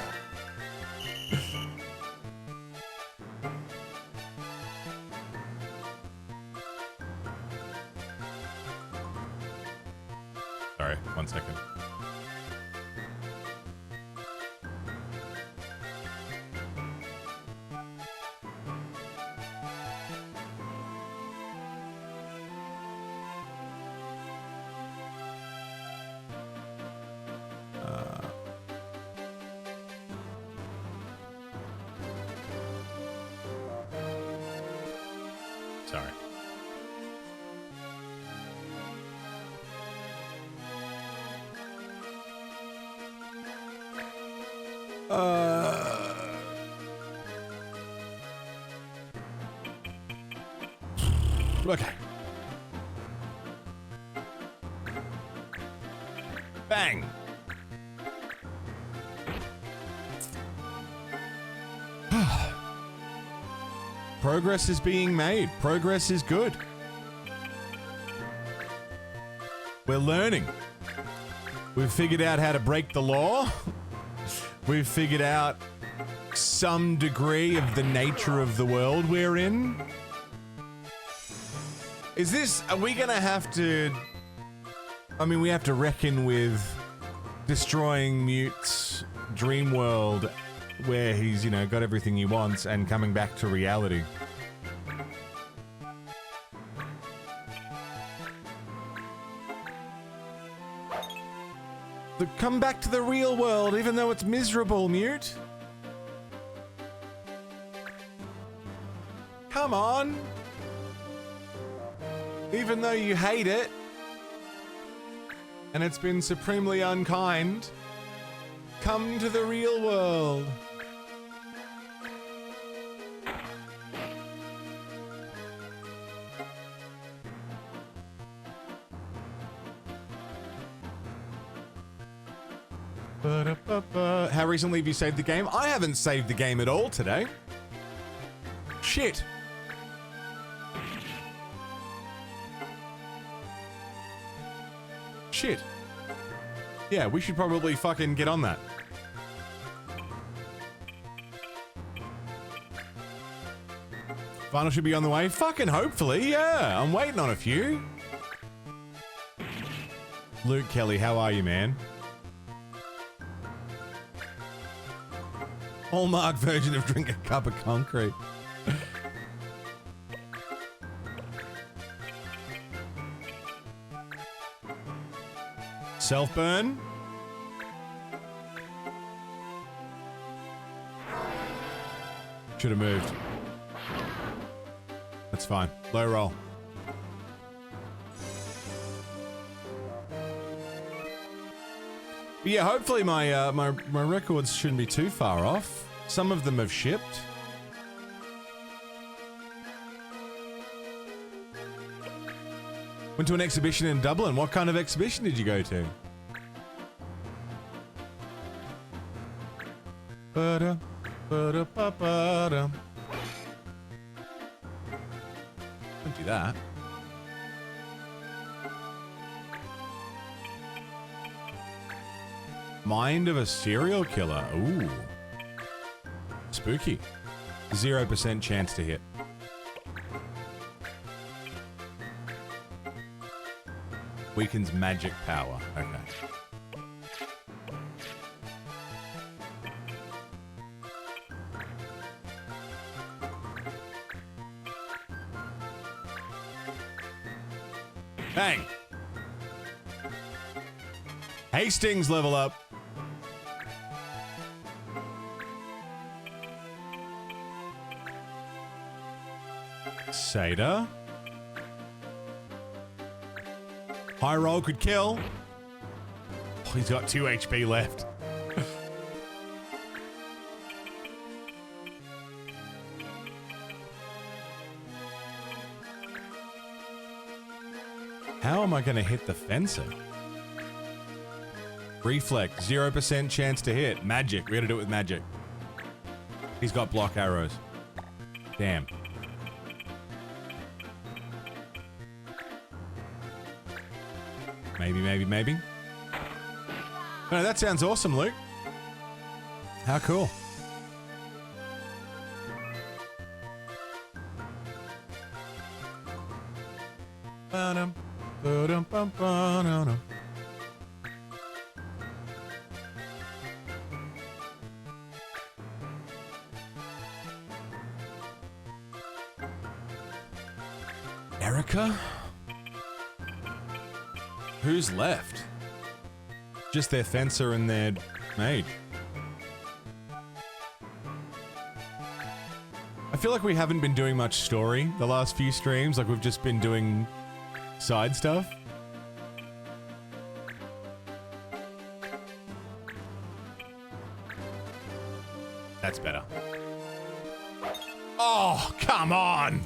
1 second. Sorry. Okay. Bang. Progress is being made. Progress is good. We're learning. We've figured out how to break the law. We've figured out some degree of the nature of the world we're in. Are we gonna have to, I mean, we have to reckon with destroying Mute's dream world where he's, you know, got everything he wants and coming back to reality. Come back to the real world, even though it's miserable, Mute. Come on. Even though you hate it, and it's been supremely unkind, come to the real world. How recently have you saved the game? I haven't saved the game at all today. Shit. Shit. Yeah, we should probably fucking get on that. Final should be on the way. Fucking hopefully, yeah. I'm waiting on a few. Luke Kelly, how are you, man? Hallmark version of drink a cup of concrete. Self-burn. Should have moved. That's fine. Low roll. But yeah, hopefully my my records shouldn't be too far off. Some of them have shipped. Went to an exhibition in Dublin. What kind of exhibition did you go to? Ba-da, ba-da, ba-ba-da. Don't do that. Mind of a serial killer. Ooh. Spooky. 0% chance to hit. Weakens magic power. Okay. Bang! Hastings level up. Seda. High roll could kill. Oh, he's got 2 HP left. How am I going to hit the fencer? Reflect, 0% chance to hit. Magic, we gotta do it with magic. He's got block arrows. Damn. Maybe. No, that sounds awesome, Luke. How cool. Erica? Who's left? Just their fencer and their mage. I feel like we haven't been doing much story the last few streams. Like, we've just been doing side stuff. That's better. Oh, come on!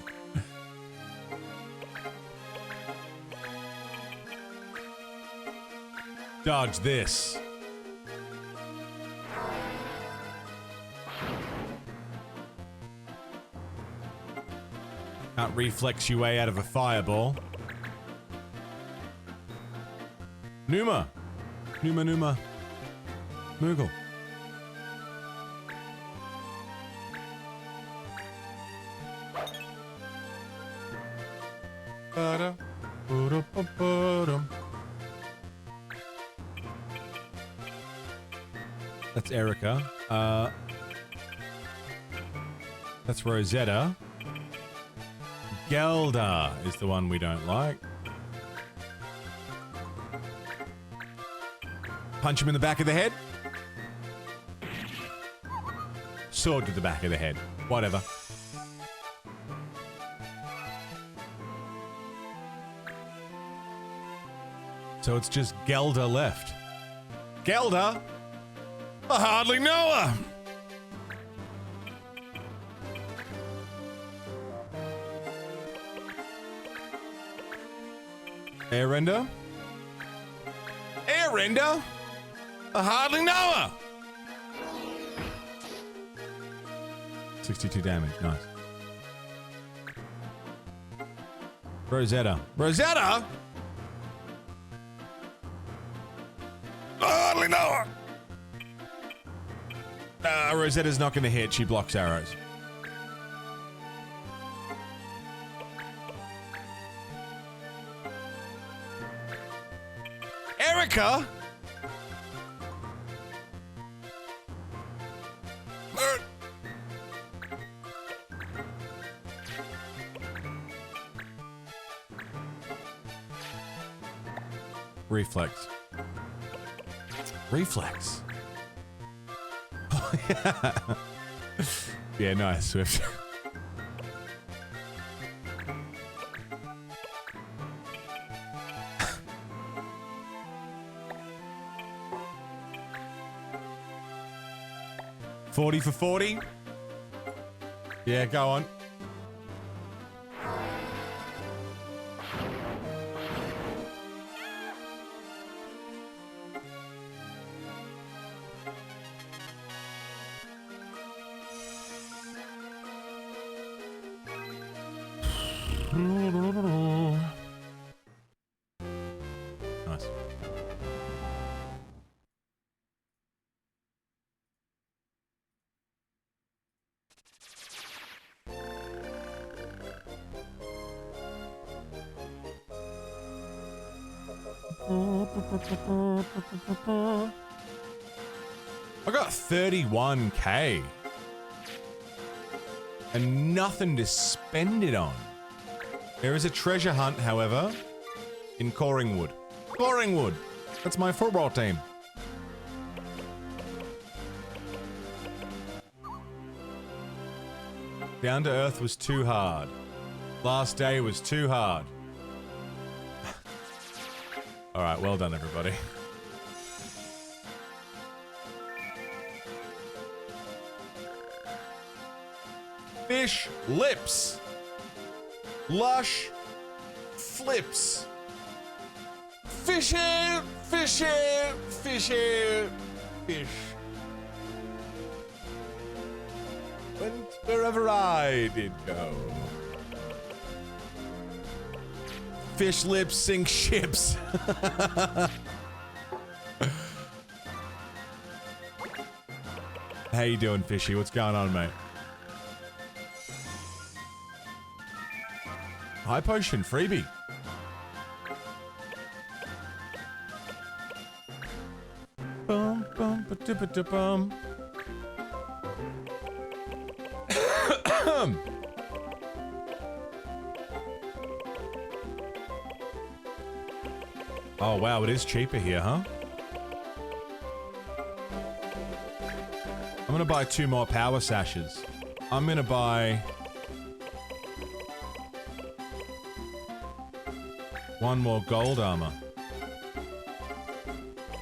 Dodge this. Can't reflex your way out of a fireball. Numa. Numa. Moogle. That's Erica. That's Rosetta. Gelda is the one we don't like. Punch him in the back of the head. Sword to the back of the head. Whatever. So it's just Gelda left. Gelda? I hardly know her! Airrender? Airrender? I hardly know her! 62 damage, nice. Rosetta. Rosetta?! I hardly know her! Rosetta's not gonna hit, she blocks arrows. Erica? Reflex. Reflex. Oh, yeah. Yeah, nice, Swift. $40 for 40? Yeah, go on. Nice. I got 31k and nothing to spend it on. There is a treasure hunt, however, in Coringwood. Coringwood! That's my football team. Down to Earth was too hard. Last day was too hard. Alright, well done, everybody. Fish lips. Lush flips. Fish it, fish it, fish it, fish. Went wherever I did go. Fish lips sink ships. How you doing, Fishy? What's going on, mate? High potion freebie. Bum bum ba da ba da bum. Oh, wow, it is cheaper here, huh? I'm gonna buy 2 more power sashes. I'm gonna buy 1 more gold armor.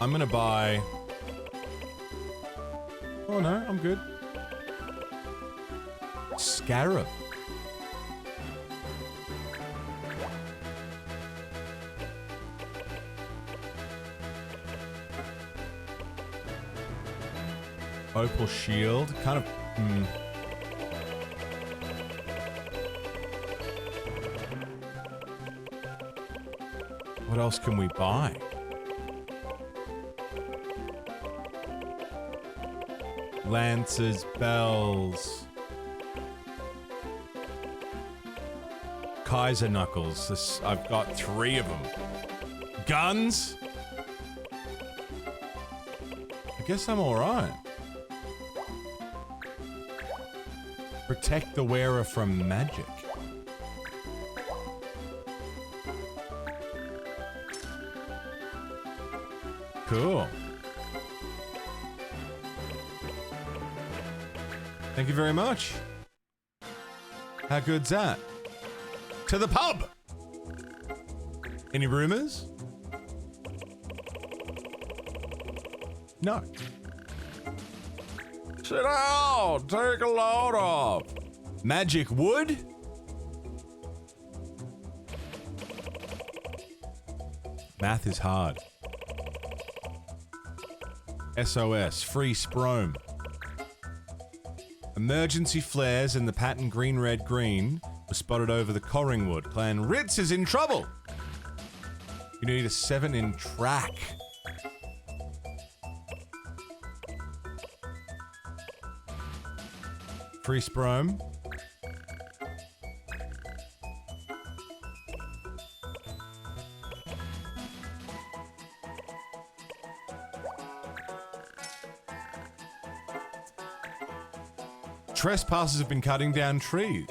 I'm gonna buy... Oh no, I'm good. Scarab. Opal shield, kind of, What else can we buy? Lances, bells. Kaiser knuckles, I've got 3 of them. Guns? I guess I'm alright. Protect the wearer from magic. Cool. Thank you very much. How good's that? To the pub! Any rumors? No. Sit down! Take a load off! Magic wood? Math is hard. SOS, free sprome. Emergency flares in the pattern green, red, green were spotted over the Corringwood. Clan Ritz is in trouble! You need a 7 in track. Free sprome. Trespassers have been cutting down trees.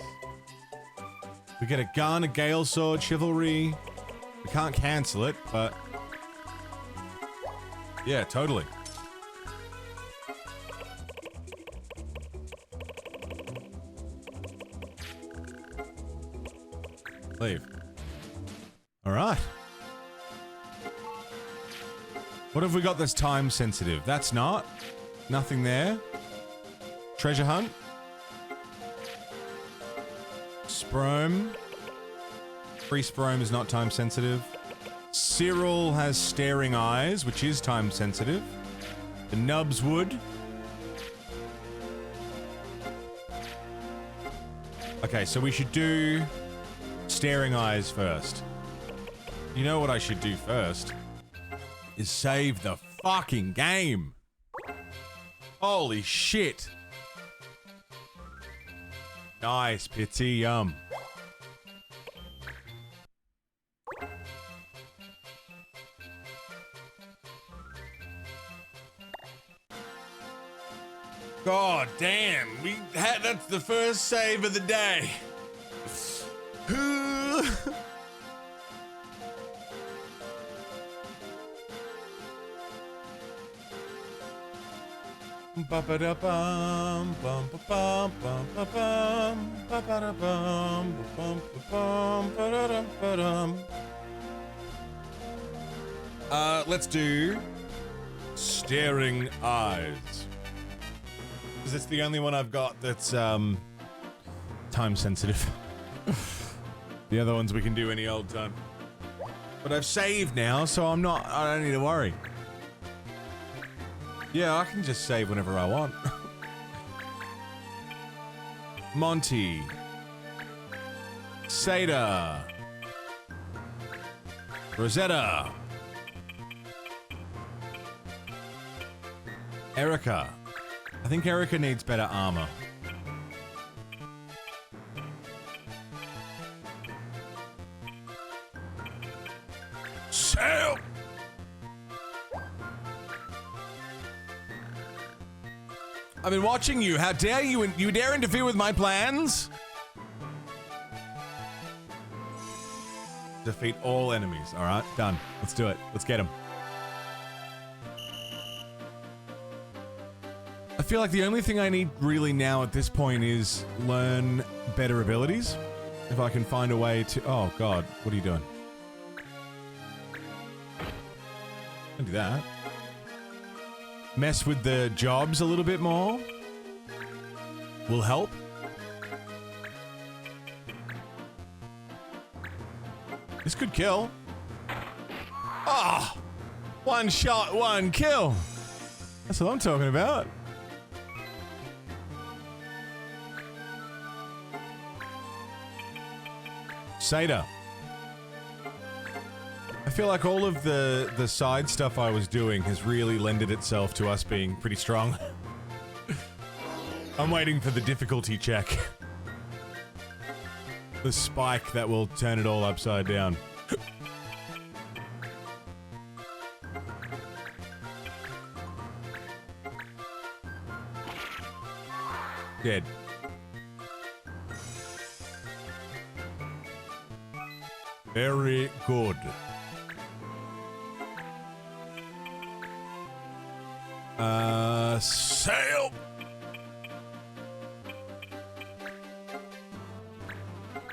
We get a gun, a gale sword, chivalry. We can't cancel it, but... yeah, totally. Leave. Alright. What have we got that's time sensitive? That's not. Nothing there. Treasure hunt. Sprome. Free sprome is not time sensitive. Cyril has staring eyes, which is time sensitive. The nubs wood. Okay, so we should do staring eyes first. You know what I should do first? Is save the fucking game. Holy shit. Nice, pity, yum. God damn, that's the first save of the day. Let's do staring eyes. Because it's the only one I've got that's time sensitive. The other ones we can do any old time. But I've saved now, so I don't need to worry. Yeah, I can just save whenever I want. Monty. Seda. Rosetta. Erica. I think Erica needs better armor. Sail! I've been watching you. How dare you? You dare interfere with my plans? Defeat all enemies. All right, done. Let's do it. Let's get them. I feel like the only thing I need really now at this point is learn better abilities. If I can find a way to... Oh, God. What are you doing? Don't do that. Mess with the jobs a little bit more. Will help. This could kill. Ah! Oh, one shot, one kill. That's what I'm talking about. Seder. I feel like all of the side stuff I was doing has really lended itself to us being pretty strong. I'm waiting for the difficulty check. The spike that will turn it all upside down. Dead. Very good. Sail!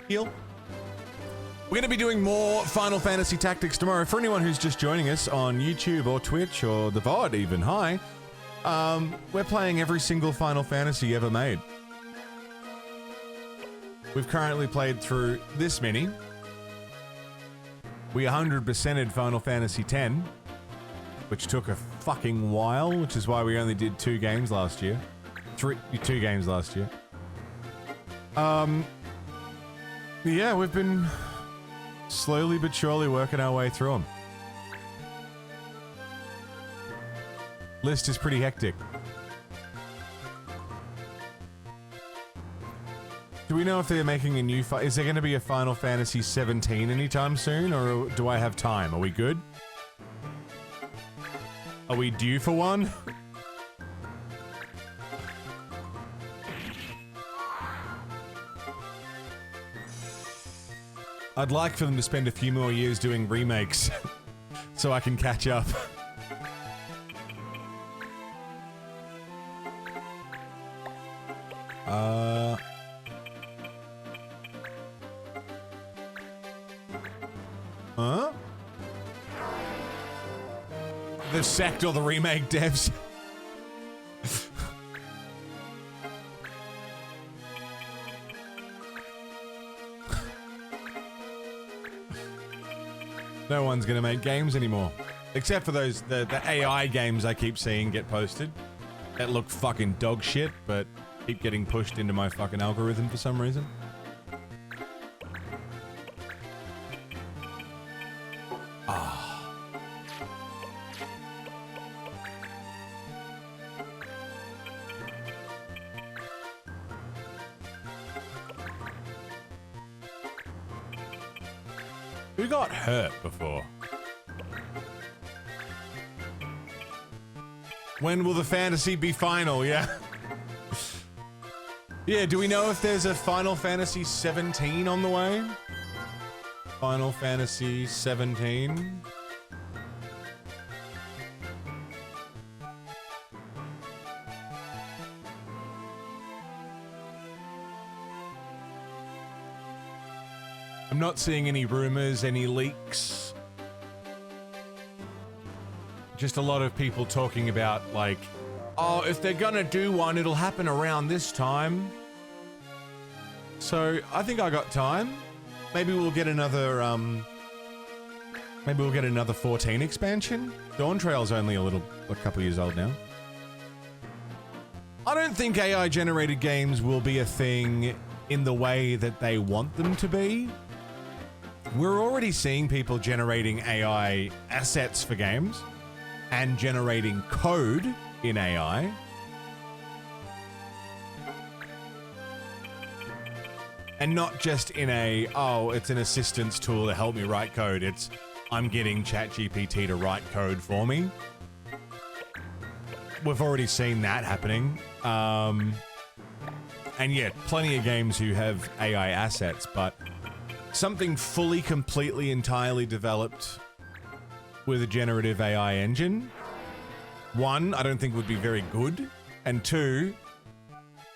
Heal. We're going to be doing more Final Fantasy Tactics tomorrow. For anyone who's just joining us on YouTube or Twitch or the VOD even, hi. We're playing every single Final Fantasy ever made. We've currently played through this many. We 100%ed Final Fantasy X, which took a fucking while, which is why we only did 2 games last year. 2 games last year. Yeah, we've been slowly but surely working our way through them. List is pretty hectic. Do we know if they're making a new is there going to be a Final Fantasy 17 anytime soon, or do I have time? Are we good? Are we due for one? I'd like for them to spend a few more years doing remakes so I can catch up. Huh? They've sacked all the remake devs. No one's gonna make games anymore. Except for those, the AI games I keep seeing get posted. That look fucking dog shit, but keep getting pushed into my fucking algorithm for some reason. Who got hurt before? When will the fantasy be final? Yeah. Yeah, do we know if there's a Final Fantasy 17 on the way? Final Fantasy 17. I'm not seeing any rumors, any leaks. Just a lot of people talking about, like, oh, if they're gonna do one, it'll happen around this time. So, I think I got time. Maybe we'll get another, maybe we'll get another 14 expansion. Dawn Trail's only a couple years old now. I don't think AI-generated games will be a thing in the way that they want them to be. We're already seeing people generating AI assets for games and generating code in AI. And not just in a, oh, it's an assistance tool to help me write code. It's, I'm getting ChatGPT to write code for me. We've already seen that happening. And yeah, plenty of games who have AI assets, but something fully, completely, entirely developed with a generative AI engine, one, I don't think would be very good, and two,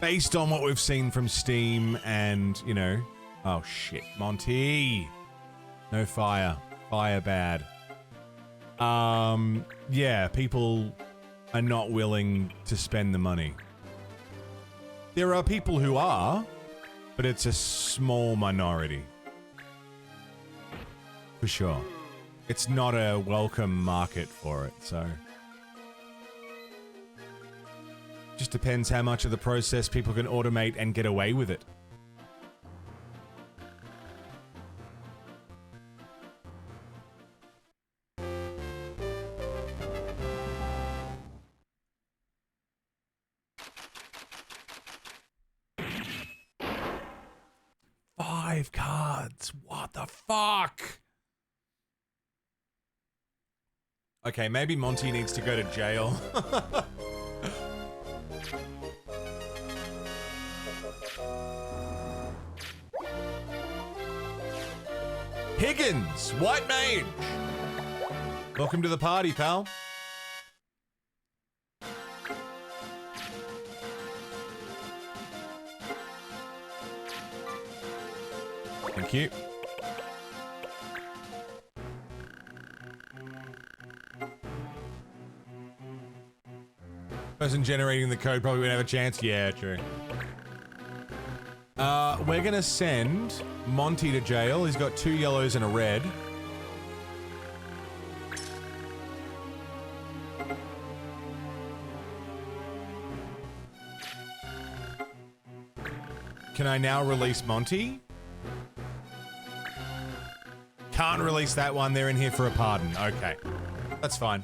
based on what we've seen from Steam and, you know, oh shit, Monty, no fire, fire bad. Yeah, people are not willing to spend the money. There are people who are, but it's a small minority. For sure. It's not a welcome market for it, so. Just depends how much of the process people can automate and get away with it. Five cards. What the fuck? Okay, maybe Monty needs to go to jail. Higgins, White Mage. Welcome to the party, pal. Thank you. Person generating the code probably won't have a chance. Yeah, true. We're gonna send Monty to jail. He's got 2 yellows and a red. Can I now release Monty? Can't release that one. They're in here for a pardon. Okay. That's fine.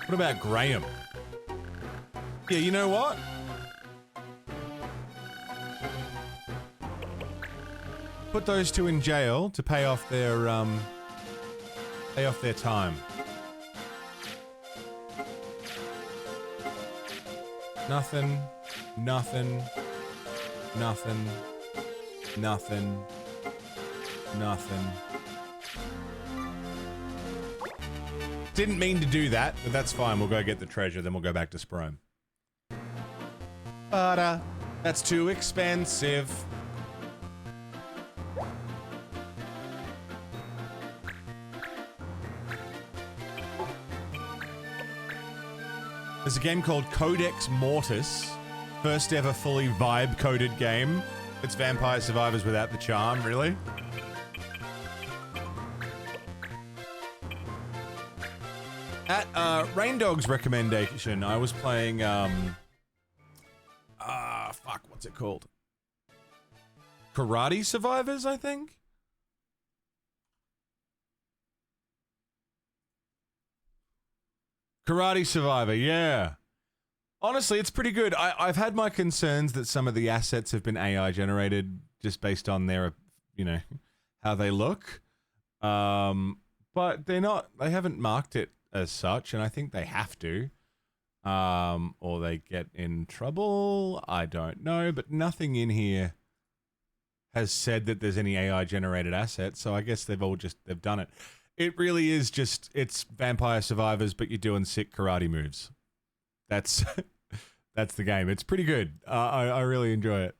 What about Graham? Yeah, you know what? Put those two in jail to pay off their time. Nothing, nothing, nothing, nothing, nothing. Didn't mean to do that, but that's fine. We'll go get the treasure, then we'll go back to Sprome. But, that's too expensive. There's a game called Codex Mortis. First ever fully vibe-coded game. It's Vampire Survivors without the charm, really. At Rain Dog's recommendation, I was playing, fuck, what's it called? Karate Survivors, I think? Karate Survivor, yeah. Honestly, it's pretty good. I've had my concerns that some of the assets have been AI generated just based on their, you know, how they look. But they're not, they haven't marked it as such, and I think they have to. Or they get in trouble. I don't know, but nothing in here has said that there's any AI generated assets, so I guess they've done it. It really is just, it's Vampire Survivors, but you're doing sick karate moves. That's that's the game. It's pretty good. I really enjoy it.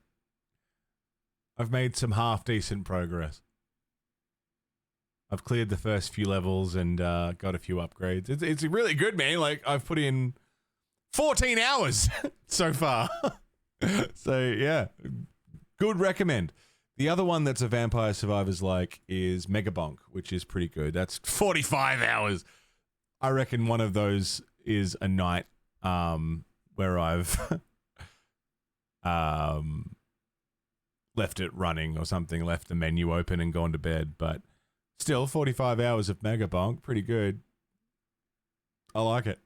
I've made some half decent progress. I've cleared the first few levels and got a few upgrades. It's really good, man. Like, I've put in 14 hours so far. So yeah, good recommend. The other one that's a Vampire Survivors like is Megabonk, which is pretty good. That's 45 hours. I reckon one of those is a night where I've left it running or something, left the menu open and gone to bed. But still, 45 hours of Megabonk, pretty good. I like it.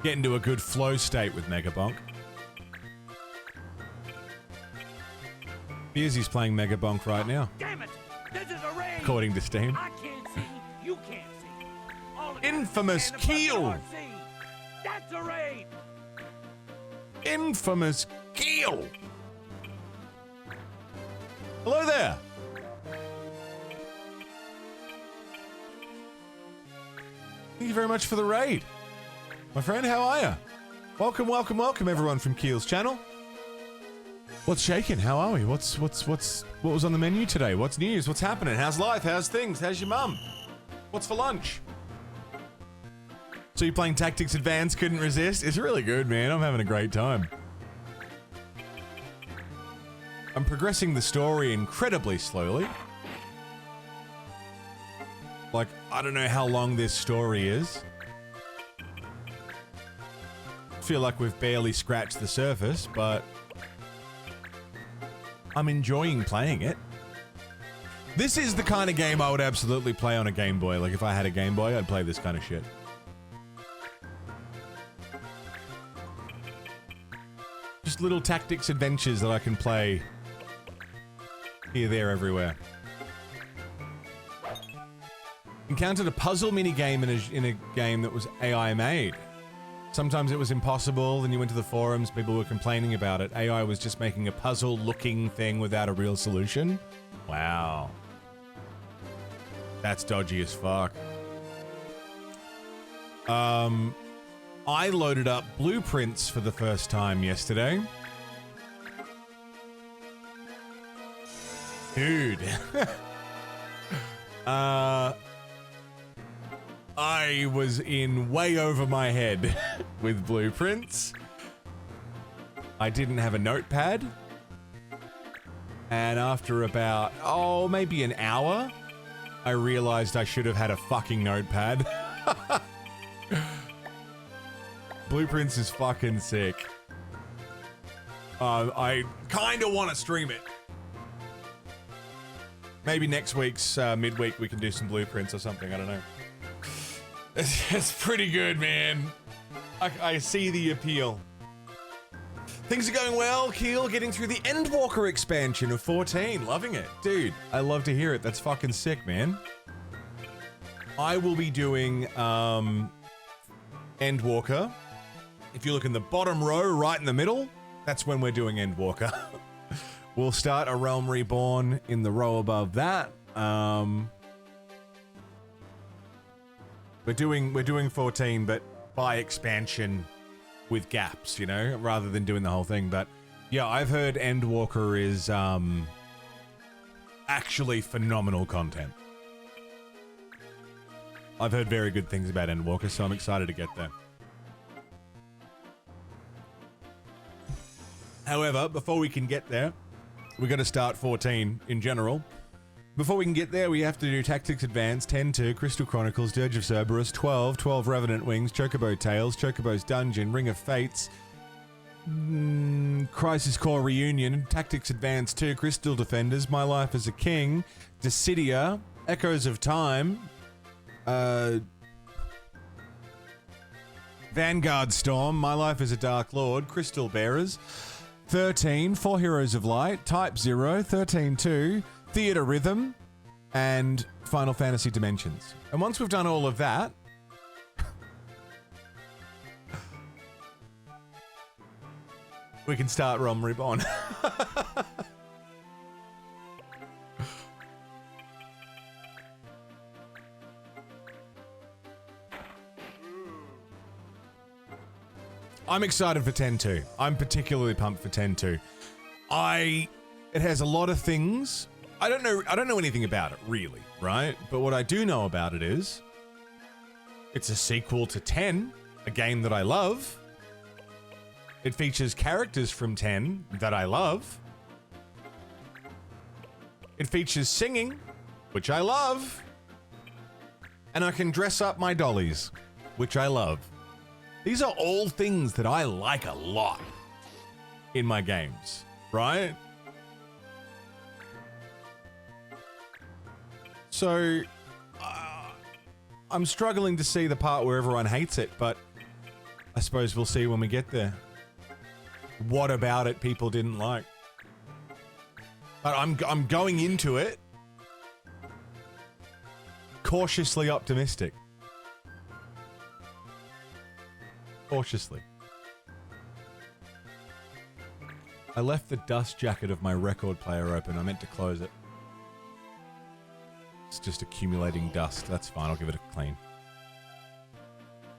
Get into a good flow state with Megabonk. Bearsy's playing Megabonk right now. Damn it! This is a raid! According to Steam. I can't see, you can't see. All Infamous kill! That's a raid! Infamous Keel! Hello there! Thank you very much for the raid. My friend, how are ya? Welcome, welcome, welcome everyone from Keel's channel. What's shaking? How are we? What was on the menu today? What's news? What's happening? How's life? How's things? How's your mum? What's for lunch? So you're playing Tactics Advance, couldn't resist? It's really good, man. I'm having a great time. I'm progressing the story incredibly slowly. Like, I don't know how long this story is. I feel like we've barely scratched the surface, but I'm enjoying playing it. This is the kind of game I would absolutely play on a Game Boy. Like, if I had a Game Boy, I'd play this kind of shit. Just little tactics adventures that I can play here, there, everywhere. Encountered a puzzle minigame in a game that was AI made. Sometimes it was impossible, then you went to the forums, people were complaining about it. AI was just making a puzzle-looking thing without a real solution. Wow. That's dodgy as fuck. I loaded up Blueprints for the first time yesterday. Dude. I was in way over my head with Blueprints. I didn't have a notepad. And after about, maybe an hour, I realized I should have had a fucking notepad. Blueprints is fucking sick. I kinda want to stream it. Maybe next week's midweek we can do some Blueprints or something, I don't know. It's pretty good, man. I see the appeal. Things are going well, Keel. Getting through the Endwalker expansion of 14. Loving it. Dude, I love to hear it. That's fucking sick, man. I will be doing Endwalker. If you look in the bottom row, right in the middle, that's when we're doing Endwalker. We'll start A Realm Reborn in the row above that. We're doing 14, but by expansion with gaps, you know, rather than doing the whole thing. But yeah, I've heard Endwalker is actually phenomenal content. I've heard very good things about Endwalker, so I'm excited to get there. However, before we can get there, we're going to start 14 in general. Before we can get there, we have to do Tactics Advance, 10-2, Crystal Chronicles, Dirge of Cerberus, 12 Revenant Wings, Chocobo Tales, Chocobo's Dungeon, Ring of Fates, Crisis Core Reunion, Tactics Advance 2, Crystal Defenders, My Life as a King, Dissidia, Echoes of Time, Vanguard Storm, My Life as a Dark Lord, Crystal Bearers, 13, 4 Heroes of Light, Type 0, 13-2, Theater Rhythm, and Final Fantasy Dimensions. And once we've done all of that, we can start Realm Reborn. I'm excited for 10-2. I'm particularly pumped for 10-2. It has a lot of things. I don't know anything about it, really, right? But what I do know about it is it's a sequel to 10, a game that I love. It features characters from 10 that I love. It features singing, which I love. And I can dress up my dollies, which I love. These are all things that I like a lot in my games, right? So, I'm struggling to see the part where everyone hates it, but I suppose we'll see when we get there. What about it people didn't like? But I'm going into it cautiously optimistic. Cautiously. I left the dust jacket of my record player open. I meant to close it. It's just accumulating dust. That's fine. I'll give it a clean.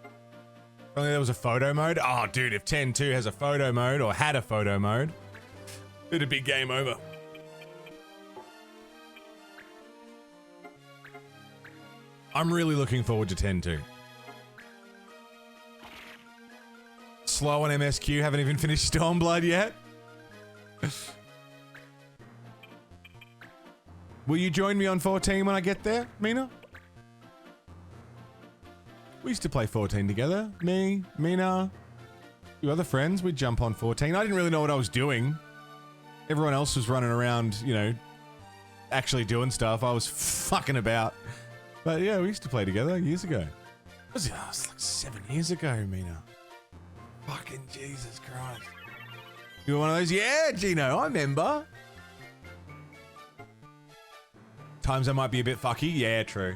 If only there was a photo mode. Oh, dude, if 10.2 has a photo mode or had a photo mode, it'd be game over. I'm really looking forward to 10.2. Slow on MSQ. Haven't even finished Stormblood yet. Will you join me on 14 when I get there, Mina? We used to play 14 together. Me, Mina, a few other friends. We'd jump on 14. I didn't really know what I was doing. Everyone else was running around, you know, actually doing stuff. I was fucking about. But yeah, we used to play together years ago. It was like 7 years ago, Mina. Fucking Jesus Christ. You were one of those? Yeah, Gino, I remember. Times I might be a bit fucky. Yeah, true.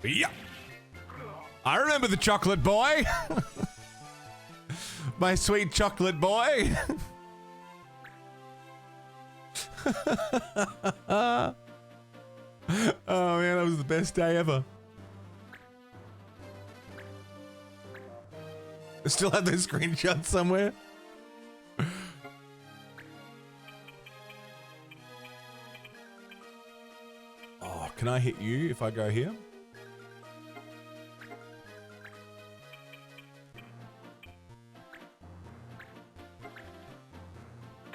Yeah. I remember the chocolate boy. My sweet chocolate boy. Oh man, that was the best day ever. I still have those screenshots somewhere. Oh, can I hit you if I go here?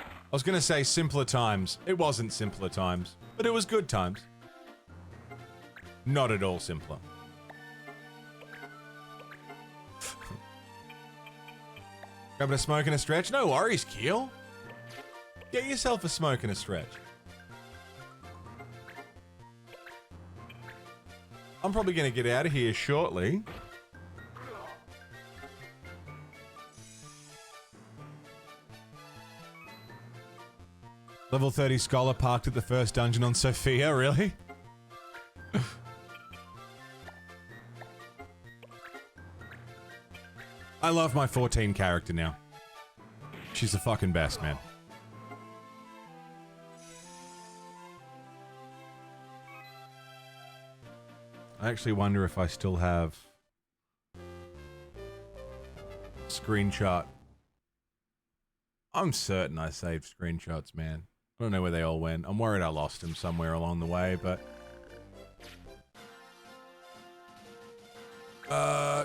I was gonna say simpler times. It wasn't simpler times, but it was good times. Not at all simpler. Grabbing a smoke and a stretch? No worries, Keel. Get yourself a smoke and a stretch. I'm probably gonna get out of here shortly. Level 30 Scholar parked at the first dungeon on Sophia, really? I love my 14 character now. She's the fucking best, man. I actually wonder if I still have screenshot. I'm certain I saved screenshots, man. I don't know where they all went. I'm worried I lost them somewhere along the way, but...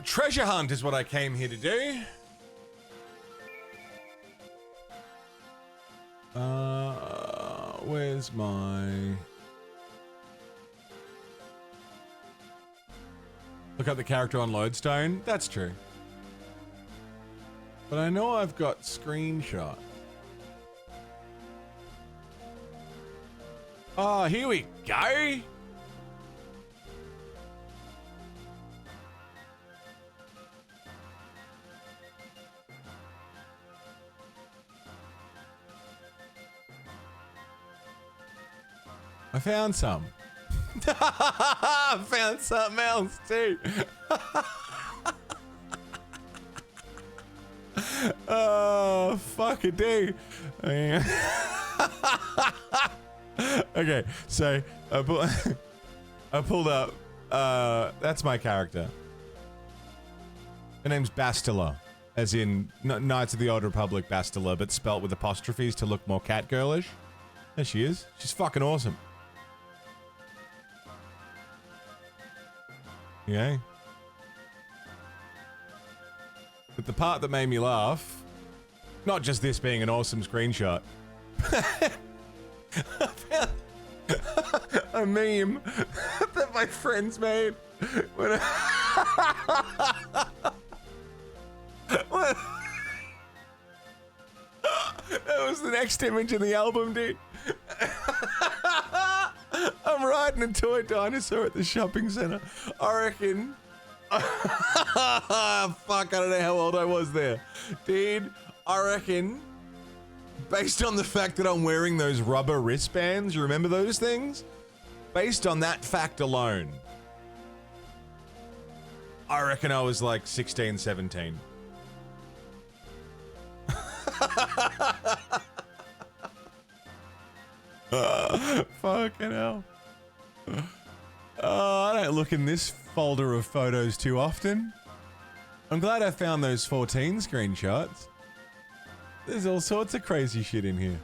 treasure hunt is what I came here to do. Where's my... Look up the character on Lodestone? That's true. But I know I've got screenshot. Oh, here we go. I found some. I found something else too. Oh, fuck a do. Okay, so I pulled up. That's my character. Her name's Bastila, as in Knights of the Old Republic Bastila, but spelt with apostrophes to look more catgirlish. There she is. She's fucking awesome. Yeah. But the part that made me laugh, not just this being an awesome screenshot, I found a meme that my friends made when that was the next image in the album, dude. I'm riding a toy dinosaur at the shopping center. I reckon. Fuck, I don't know how old I was there. Dude, I reckon Based on the fact that I'm wearing those rubber wristbands, you remember those things? Based on that fact alone, I reckon I was like 16, 17. Fucking hell. I don't look in this folder of photos too often. I'm glad I found those 14 screenshots. There's all sorts of crazy shit in here.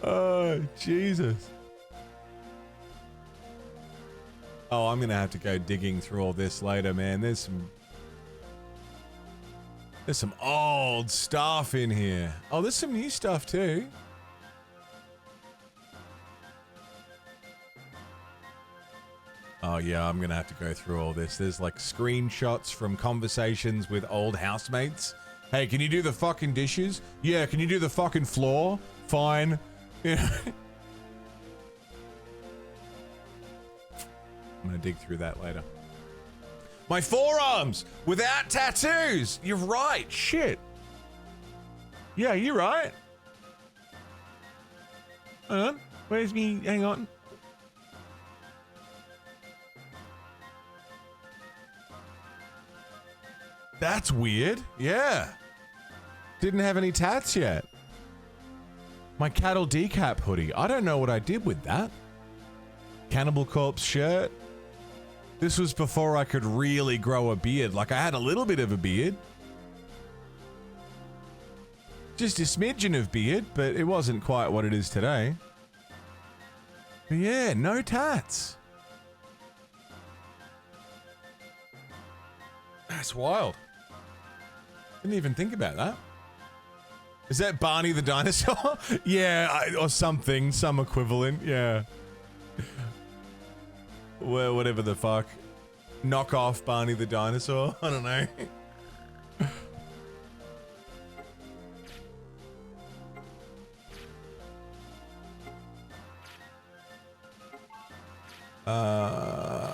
Oh, Jesus. Oh, I'm gonna have to go digging through all this later, man. There's some old stuff in here. Oh, there's some new stuff too. Oh yeah, I'm gonna have to go through all this. There's like screenshots from conversations with old housemates. Hey, can you do the fucking dishes? Yeah, can you do the fucking floor? Fine. Yeah. I'm gonna dig through that later. My forearms without tattoos. You're right. Shit. Yeah, you're right. Hang on. Where's me? Hang on. That's weird. Yeah. Didn't have any tats yet. My cattle decap hoodie. I don't know what I did with that. Cannibal Corpse shirt. This was before I could really grow a beard. Like, I had a little bit of a beard. Just a smidgen of beard, but it wasn't quite what it is today. But yeah, no tats. That's wild. Didn't even think about that. Is that Barney the dinosaur? Yeah, or something, some equivalent, yeah. Well, whatever the fuck. Knock off Barney the dinosaur? I don't know.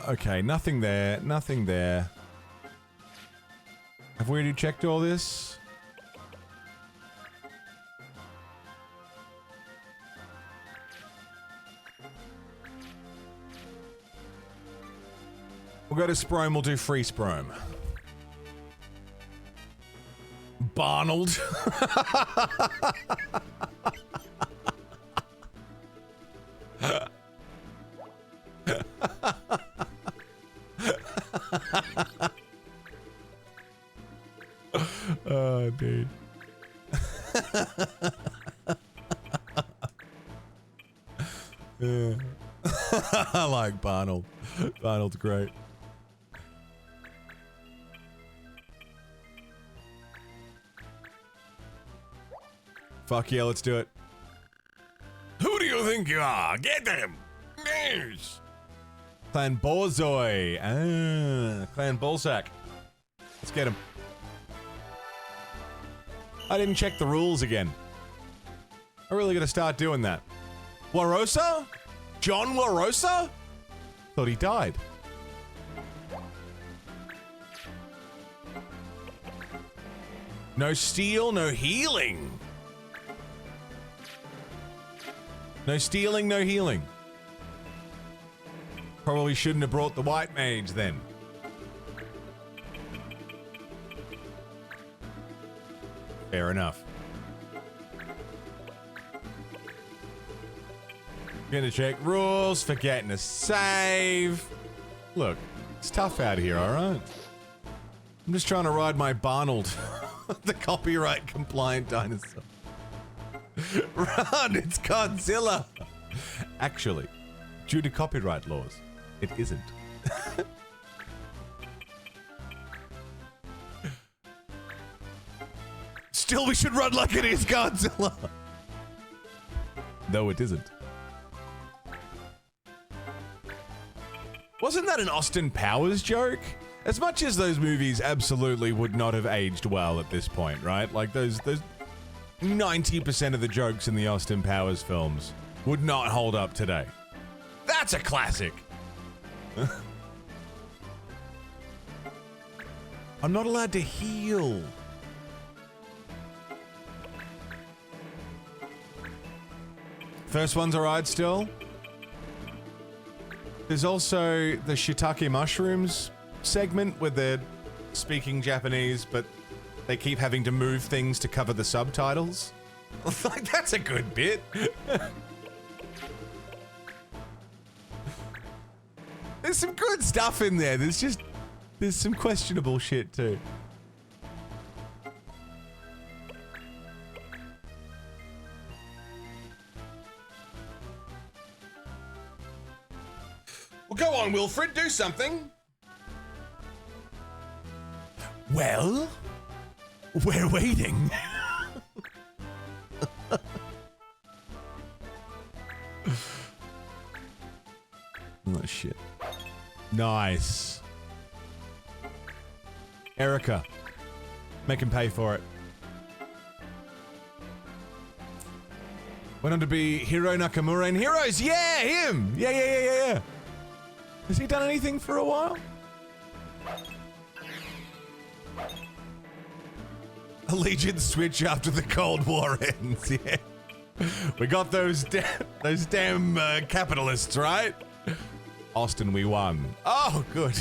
Okay, nothing there, nothing there. Have we already checked all this? We'll go to Sprome, we'll do free Sprome. Barnold. Oh, dude. Yeah. I like Barnold. Barnold's great. Fuck yeah, let's do it. Who do you think you are? Get them! Yes! Clan Borzoi. Ah, Clan Ballsack. Let's get him. I didn't check the rules again. I really gotta start doing that. Warosa? John Warosa? Thought he died. No steal, no healing. No stealing, no healing. Probably shouldn't have brought the white mage then. Fair enough. Gonna check rules, forgetting to save. Look, it's tough out here, alright? I'm just trying to ride my Barnold, the copyright compliant dinosaur. Run, it's Godzilla! Actually, due to copyright laws, it isn't. Still, we should run like it is Godzilla! Though it isn't. Wasn't that an Austin Powers joke? As much as those movies absolutely would not have aged well at this point, right? Like those 90% of the jokes in the Austin Powers films would not hold up today. That's a classic. I'm not allowed to heal. First one's alright still. There's also the shiitake mushrooms segment where they're speaking Japanese, but they keep having to move things to cover the subtitles. Like, that's a good bit. There's some good stuff in there. There's some questionable shit too. Well, go on, Wilfred, do something. Well, we're waiting. Oh, shit. Nice. Erica. Make him pay for it. Went on to be Hiro Nakamura in Heroes. Yeah, him. Yeah. Has he done anything for a while? Allegiance switch after the Cold War ends. Yeah. We got those damn capitalists, right? Austin, we won. Oh, good.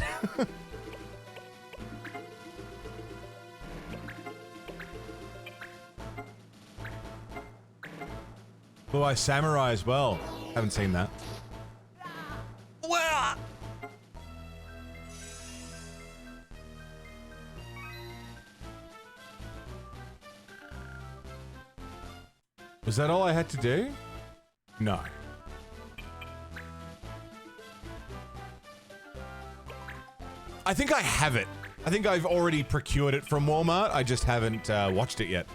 Blue Eye Samurai as well. Haven't seen that. Well. Was that all I had to do? No. I think I have it. I think I've already procured it from Walmart. I just haven't watched it yet.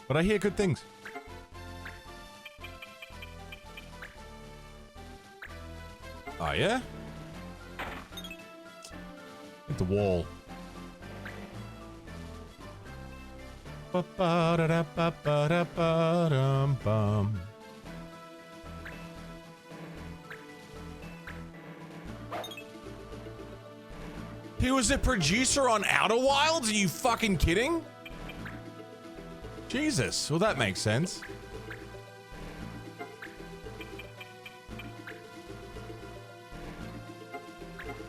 But I hear good things. Oh, yeah? Hit the wall. He was a producer on Outer Wilds? Are you fucking kidding? Jesus. Well, that makes sense.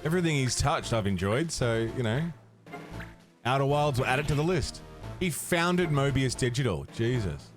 Everything he's touched, I've enjoyed, so, you know. Outer Wilds will add it to the list. He founded Mobius Digital. Jesus.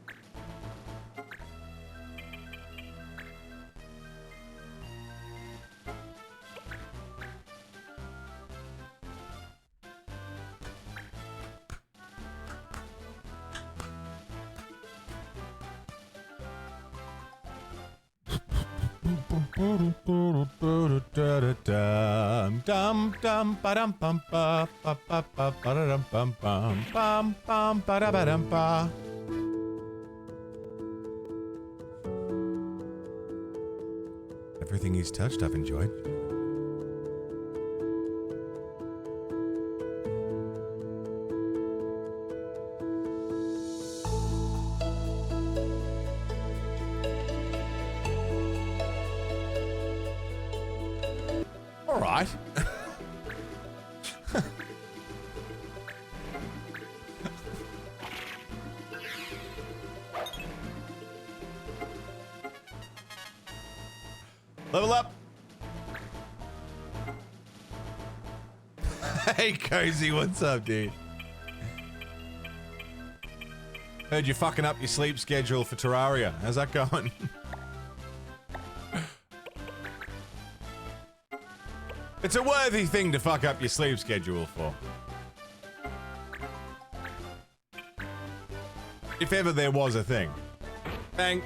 Everything he's touched, I've enjoyed. All right. Level up. Hey, Cozy, what's up, dude? Heard you fucking up your sleep schedule for Terraria. How's that going? It's a worthy thing to fuck up your sleep schedule for. If ever there was a thing. Bang.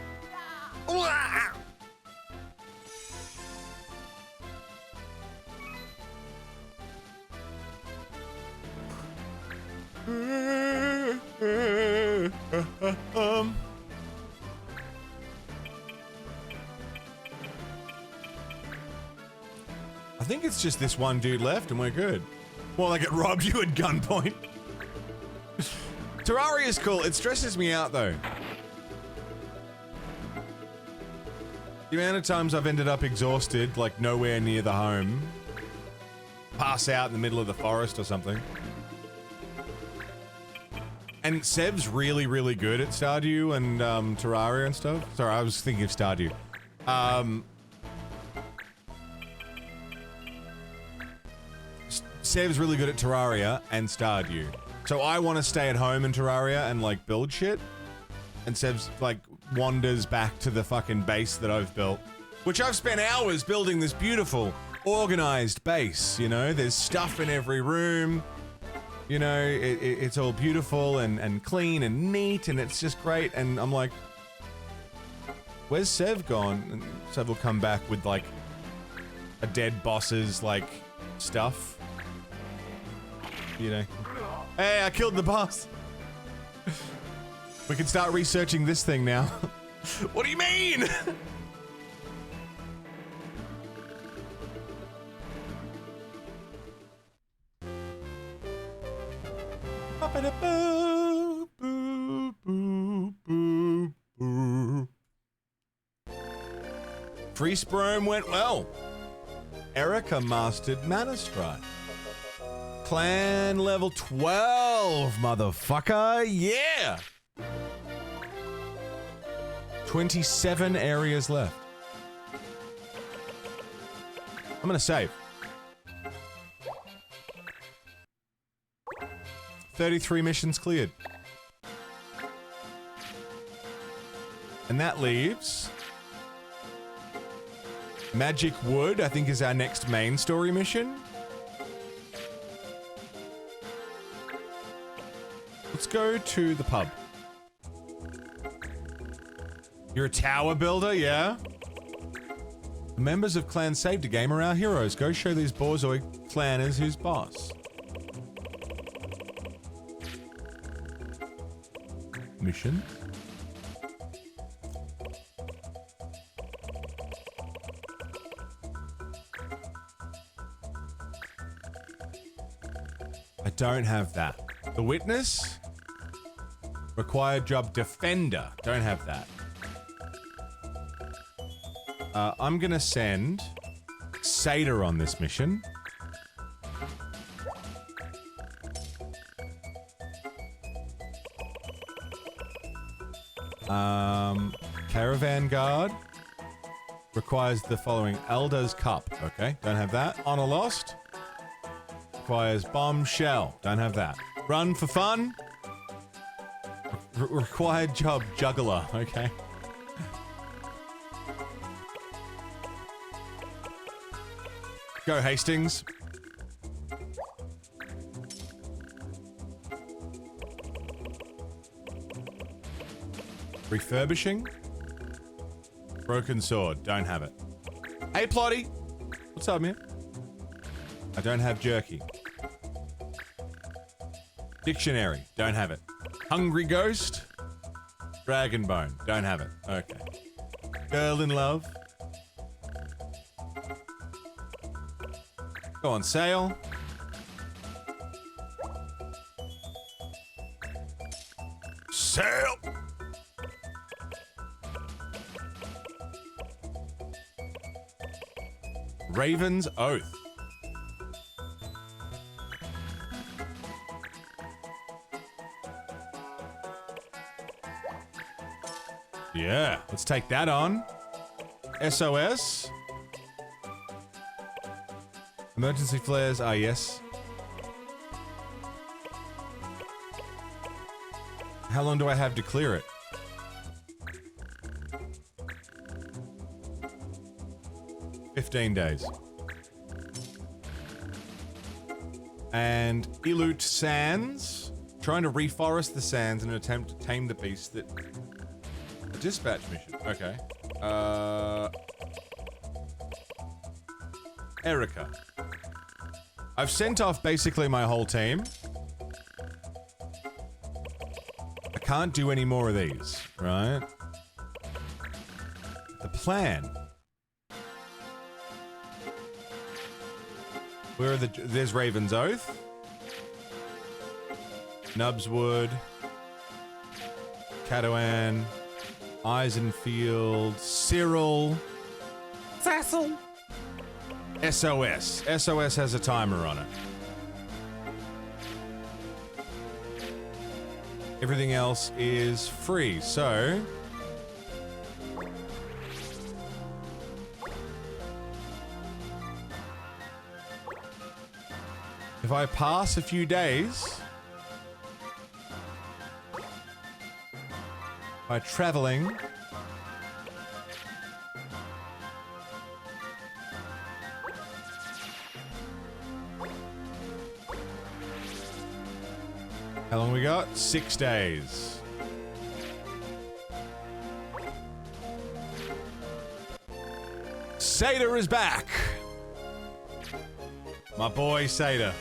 I think it's just this one dude left and we're good. More like it robbed you at gunpoint. Terraria is cool. It stresses me out though. The amount of times I've ended up exhausted, like nowhere near the home. Pass out in the middle of the forest or something. And Sev's really, really good at Stardew and Terraria and stuff. Sorry, I was thinking of Stardew. Sev's really good at Terraria and Stardew. So I want to stay at home in Terraria and like build shit. And Sev's like wanders back to the fucking base that I've built. Which I've spent hours building this beautiful, organized base, you know? There's stuff in every room. You know, it's all beautiful and clean and neat, and it's just great. And I'm like, where's Sev gone? And Sev will come back with like a dead boss's like stuff. You know, hey, I killed the boss. We can start researching this thing now. What do you mean? Free Sprome went well. Erica mastered Mana Strike. Clan level 12, motherfucker. Yeah! 27 areas left. I'm gonna save. 33 missions cleared. And that leaves Magic Wood, I think, is our next main story mission. Let's go to the pub. You're a tower builder, yeah? The members of Clan Saved a Game are our heroes. Go show these Borzoi clanners who's boss. Mission. I don't have that. The Witness. Required job Defender. Don't have that. I'm gonna send Seder on this mission. Caravan Guard requires the following: Elder's Cup. Okay, don't have that. Honor Lost requires Bombshell. Don't have that. Run for Fun required job Juggler. Okay. Go Hastings. Refurbishing. Broken Sword. Don't have it. Hey, Plotty. What's up, man? I don't have Jerky. Dictionary. Don't have it. Hungry Ghost. Dragon Bone. Don't have it. Okay. Girl in Love. Go on sale. Sale. Raven's Oath. Yeah, let's take that on. SOS. Emergency flares, yes. How long do I have to clear it? $15 days. And Elut Sands. Trying to reforest the sands in an attempt to tame the beast that... A dispatch mission. Okay. Erica. I've sent off basically my whole team. I can't do any more of these, right? The plan. Where are the... There's Raven's Oath. Nubswood. Cadouan. Eisenfield. Cyril. Sassel. SOS. SOS has a timer on it. Everything else is free, so... if I pass a few days... by traveling... how long we got? 6 days. Seder is back! My boy Seder.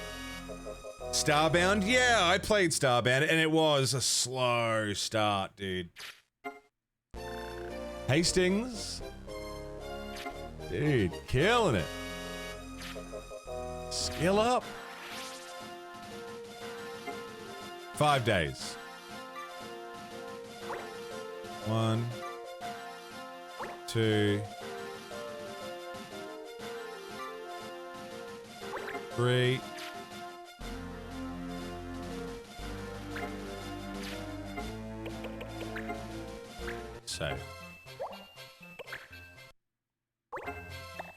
Starbound? Yeah, I played Starbound, and it was a slow start, dude. Hastings? Dude, killing it. Skill up? 5 days. 1, 2, 3. So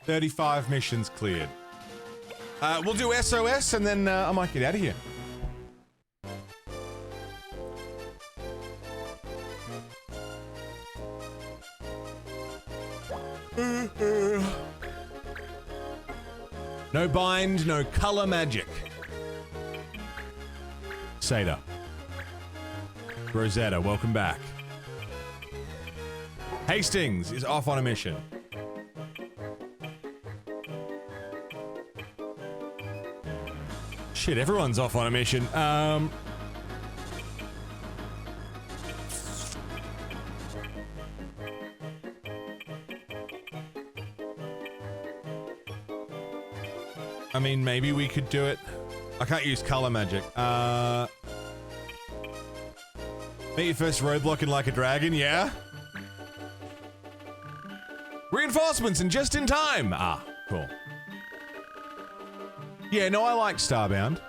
35 missions cleared. We'll do SOS and then I might get out of here. No bind, no color magic. Seder. Rosetta, welcome back. Hastings is off on a mission. Shit, everyone's off on a mission. I mean, maybe we could do it. I can't use color magic. Meet your first roadblock in like a dragon, yeah? Reinforcements and just in time! Ah, cool. Yeah, no, I like Starbound.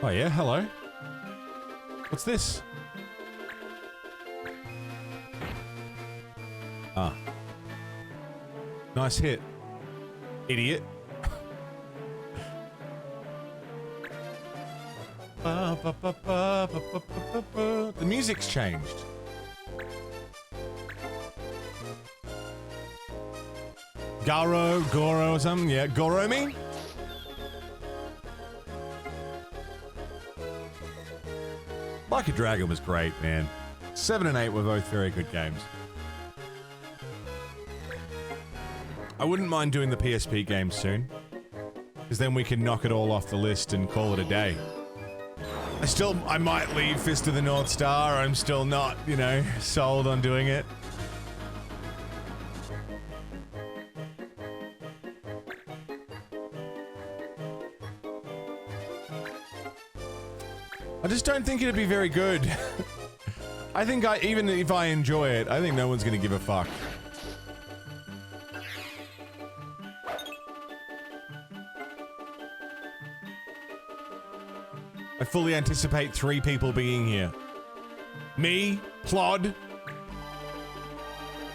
Oh yeah, hello. What's this? Ah. Nice hit. Idiot. The music's changed. Goro or something? Yeah, Goromi? Like a Dragon was great, man. 7 and 8 were both very good games. I wouldn't mind doing the PSP games soon, because then we can knock it all off the list and call it a day. I might leave Fist of the North Star. I'm still not, you know, sold on doing it. I just don't think it'd be very good. I think even if I enjoy it, I think no one's gonna give a fuck. I fully anticipate 3 people being here. Me, Plod,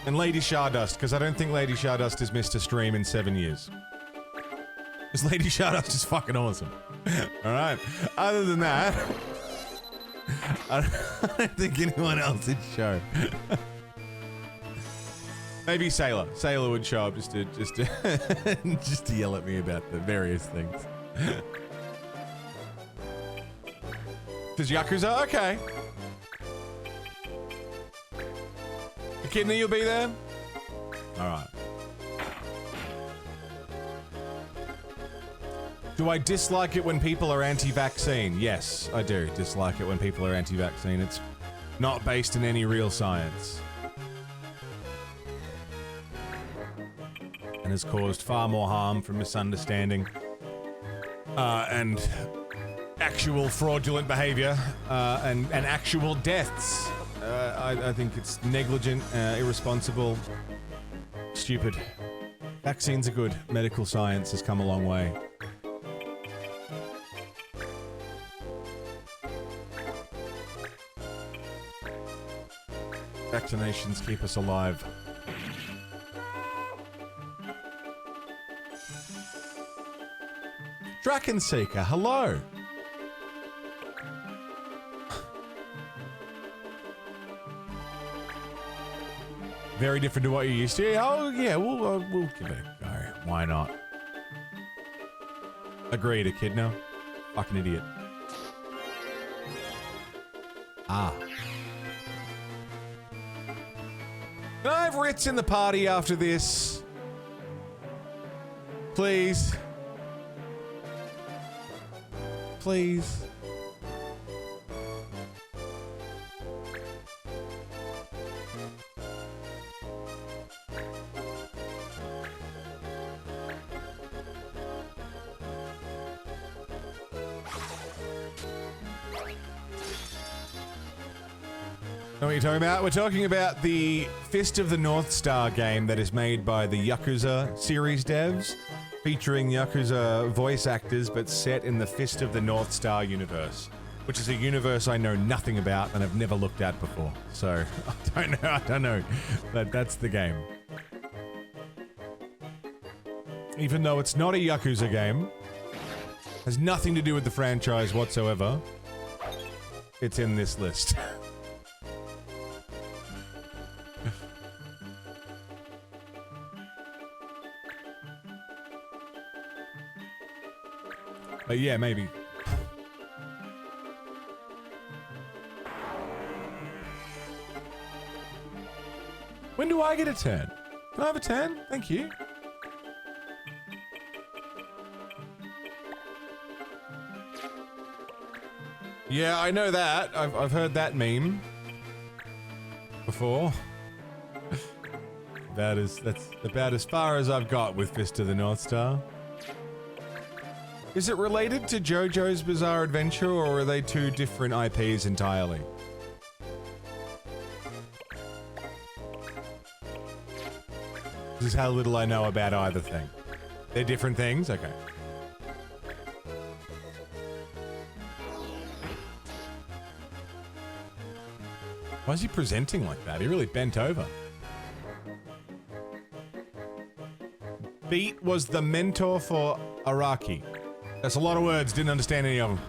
and Lady Stardust, because I don't think Lady Stardust has missed a stream in 7 years. Because Lady Stardust is fucking awesome. Alright, other than that, I don't think anyone else would show. Maybe Sailor. Sailor would show up just to just to yell at me about the various things. Does Yakuza? Okay. Echidna, you'll be there? Alright. Do I dislike it when people are anti-vaccine? Yes, I do dislike it when people are anti-vaccine. It's not based in any real science. And has caused far more harm from misunderstanding and actual fraudulent behavior and actual deaths I think it's negligent, irresponsible, stupid. Vaccines are good. Medical science has come a long way. Vaccinations keep us alive. Drakenseeker, hello! Very different to what you used to. Oh yeah, we'll give it a go. Why not? Agreed, Echidna. Fucking idiot. Ah. Can I have Ritz in the party after this? Please. Please. Know what you're talking about? We're talking about the Fist of the North Star game that is made by the Yakuza series devs, featuring Yakuza voice actors but set in the Fist of the North Star universe, which is a universe I know nothing about and have never looked at before. So, I don't know, but that's the game. Even though it's not a Yakuza game, has nothing to do with the franchise whatsoever, it's in this list. But yeah, maybe. When do I get a turn? Can I have a turn? Thank you. Yeah, I know that. I've heard that meme before. That's about as far as I've got with Fist of the North Star. Is it related to JoJo's Bizarre Adventure, or are they two different IPs entirely? This is how little I know about either thing. They're different things? Okay. Why is he presenting like that? He really bent over. Beat was the mentor for Araki. That's a lot of words, didn't understand any of them.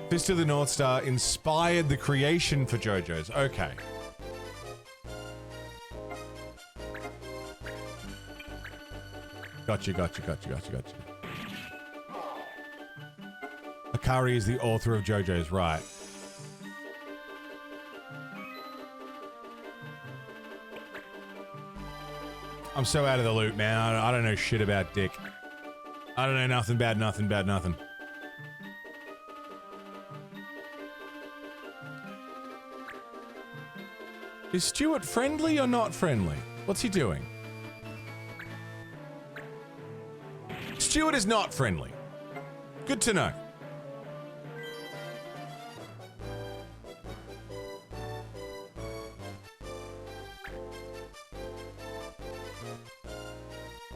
Fist of the North Star inspired the creation for JoJo's. Okay. Gotcha. Akari is the author of JoJo's, right. I'm so out of the loop, man. I don't know shit about Dick. I don't know nothing about nothing. Is Stuart friendly or not friendly? What's he doing? Stuart is not friendly. Good to know.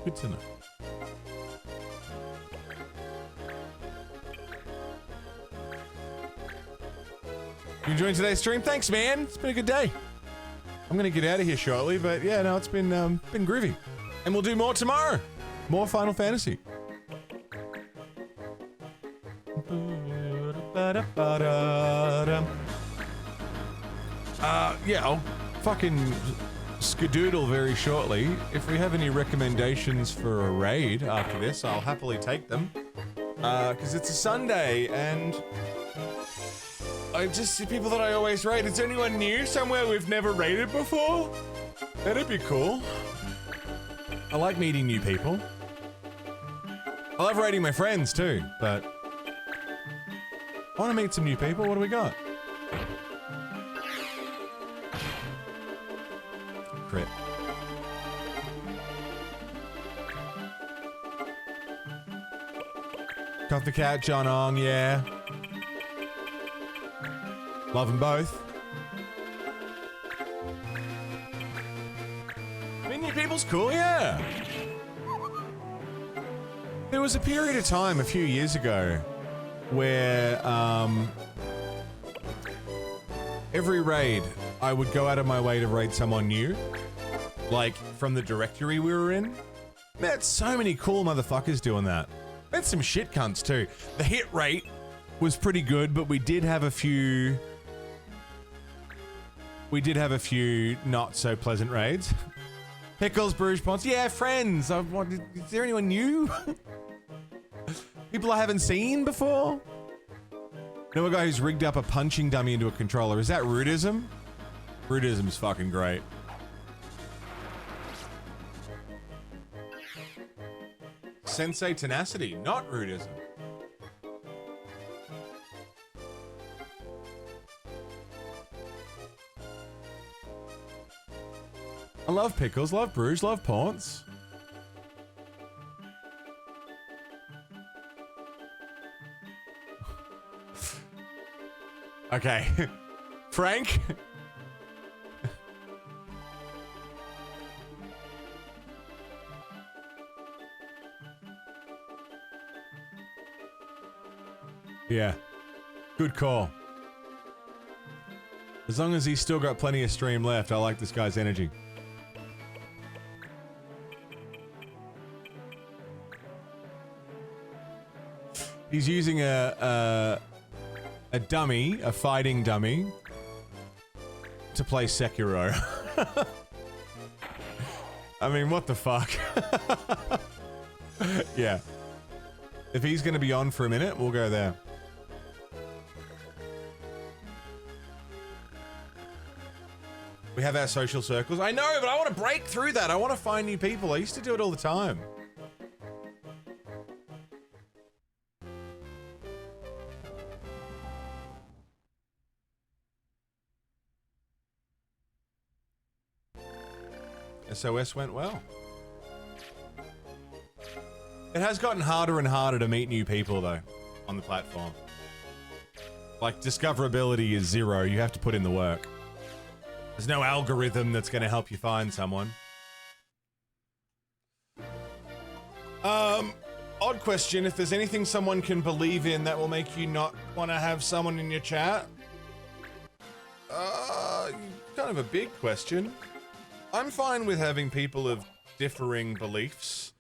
Good to know. You enjoying today's stream? Thanks, man. It's been a good day. I'm gonna get out of here shortly, but yeah, no, it's been groovy. And we'll do more tomorrow. More Final Fantasy. Yeah, I'll fucking skedoodle very shortly. If we have any recommendations for a raid after this, I'll happily take them. Because it's a Sunday, and I just see people that I always raid. Is there anyone new somewhere we've never raided before? That'd be cool. I like meeting new people. I love raiding my friends too, but I want to meet some new people. What do we got? Crit. Cough the Cat, John Ong, yeah. Love them both. New people's cool, yeah. There was a period of time a few years ago where every raid I would go out of my way to raid someone new, like from the directory we were in. Met so many cool motherfuckers doing that. Met some shit cunts too. The hit rate was pretty good, but we did have a few not so pleasant raids. Pickles, Bruges Ponce. Yeah, friends. Is there anyone new? People I haven't seen before? Know a guy who's rigged up a punching dummy into a controller. Is that Rudism? Rudism's fucking great. Sensei Tenacity, not Rudism. I love Pickles, love Bruges, love Ponce. Okay. Frank? Yeah. Good call. As long as he's still got plenty of stream left, I like this guy's energy. He's using a dummy, a fighting dummy, to play Sekiro. I mean, what the fuck? Yeah. If he's gonna be on for a minute, we'll go there. We have our social circles. I know, but I want to break through that. I want to find new people. I used to do it all the time. SOS went well. It has gotten harder and harder to meet new people, though, on the platform. Like, discoverability is 0. You have to put in the work. There's no algorithm that's going to help you find someone. Odd question. If there's anything someone can believe in that will make you not want to have someone in your chat? Kind of a big question. I'm fine with having people of differing beliefs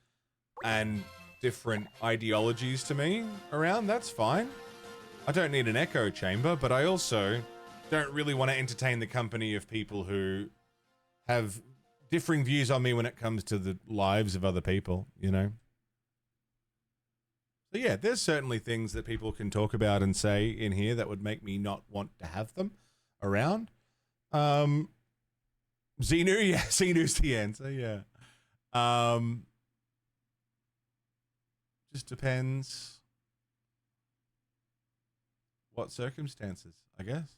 and different ideologies to me around. That's fine. I don't need an echo chamber, but I also don't really want to entertain the company of people who have differing views on me when it comes to the lives of other people, you know? So yeah, there's certainly things that people can talk about and say in here that would make me not want to have them around. Xenu, yeah, Xenu's the answer, yeah. Just depends what circumstances, I guess.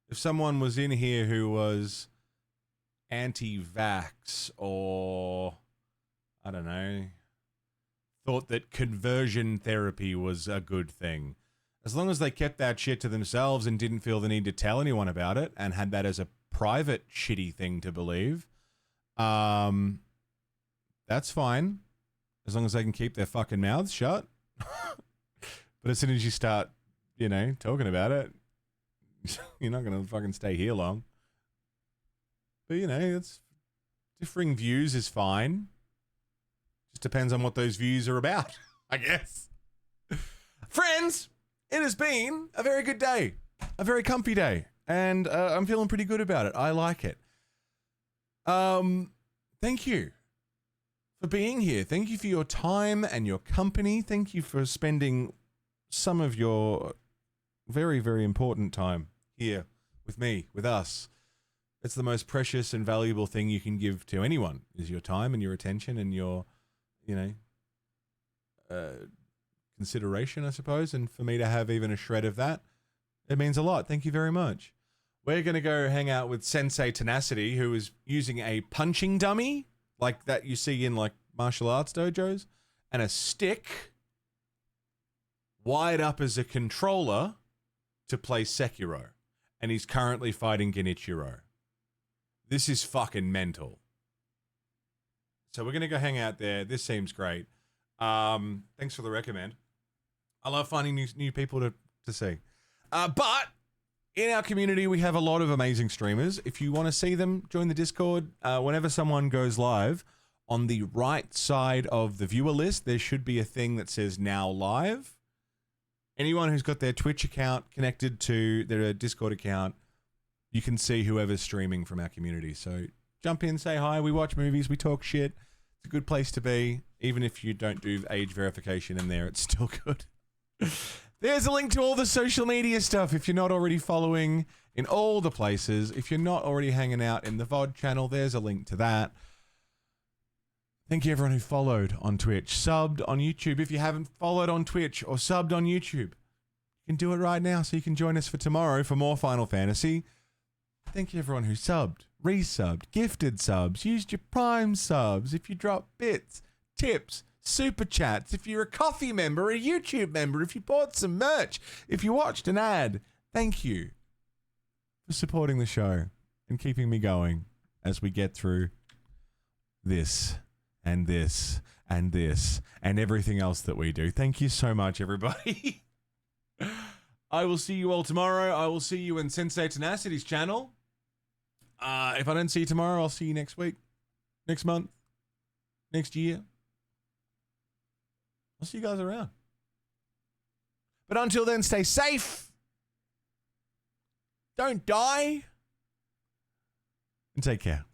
If someone was in here who was anti-vax or, I don't know, thought that conversion therapy was a good thing, as long as they kept that shit to themselves and didn't feel the need to tell anyone about it and had that as a private shitty thing to believe, that's fine. As long as they can keep their fucking mouths shut. But as soon as you start, you know, talking about it, you're not going to fucking stay here long. But, you know, it's differing views is fine. Just depends on what those views are about, I guess. Friends, it has been a very good day. A very comfy day. And I'm feeling pretty good about it. I like it. Thank you for being here. Thank you for your time and your company. Thank you for spending some of your very, very important time here with me, with us. It's the most precious and valuable thing you can give to anyone, is your time and your attention and your, you know, consideration, I suppose. And for me to have even a shred of that, it means a lot. Thank you very much. We're going to go hang out with Sensei Tenacity, who is using a punching dummy, like that you see in, like, martial arts dojos, and a stick wired up as a controller to play Sekiro. And he's currently fighting Genichiro. This is fucking mental. So we're going to go hang out there. This seems great. Thanks for the recommend. I love finding new people to see. But in our community, we have a lot of amazing streamers. If you want to see them, join the Discord. Whenever someone goes live, on the right side of the viewer list, there should be a thing that says now live. Anyone who's got their Twitch account connected to their Discord account, you can see whoever's streaming from our community. So jump in, say hi. We watch movies. We talk shit. It's a good place to be. Even if you don't do age verification in there, it's still good. There's a link to all the social media stuff if you're not already following in all the places. If you're not already hanging out in the VOD channel, there's a link to that. Thank you everyone who followed on Twitch, subbed on YouTube. If you haven't followed on Twitch or subbed on YouTube, you can do it right now so you can join us for tomorrow for more Final Fantasy. Thank you everyone who subbed, resubbed, gifted subs, used your Prime subs, if you drop bits, tips, super chats, if you're a coffee member, a YouTube member, if you bought some merch, if you watched an ad. Thank you for supporting the show and keeping me going as we get through this and this and this and everything else that we do. Thank you so much, everybody. I will see you all tomorrow. I will see you in Sensei Tenacity's channel. If I don't see you tomorrow, I'll see you next week, next month, next year. I'll see you guys around. But until then, stay safe. Don't die. And take care.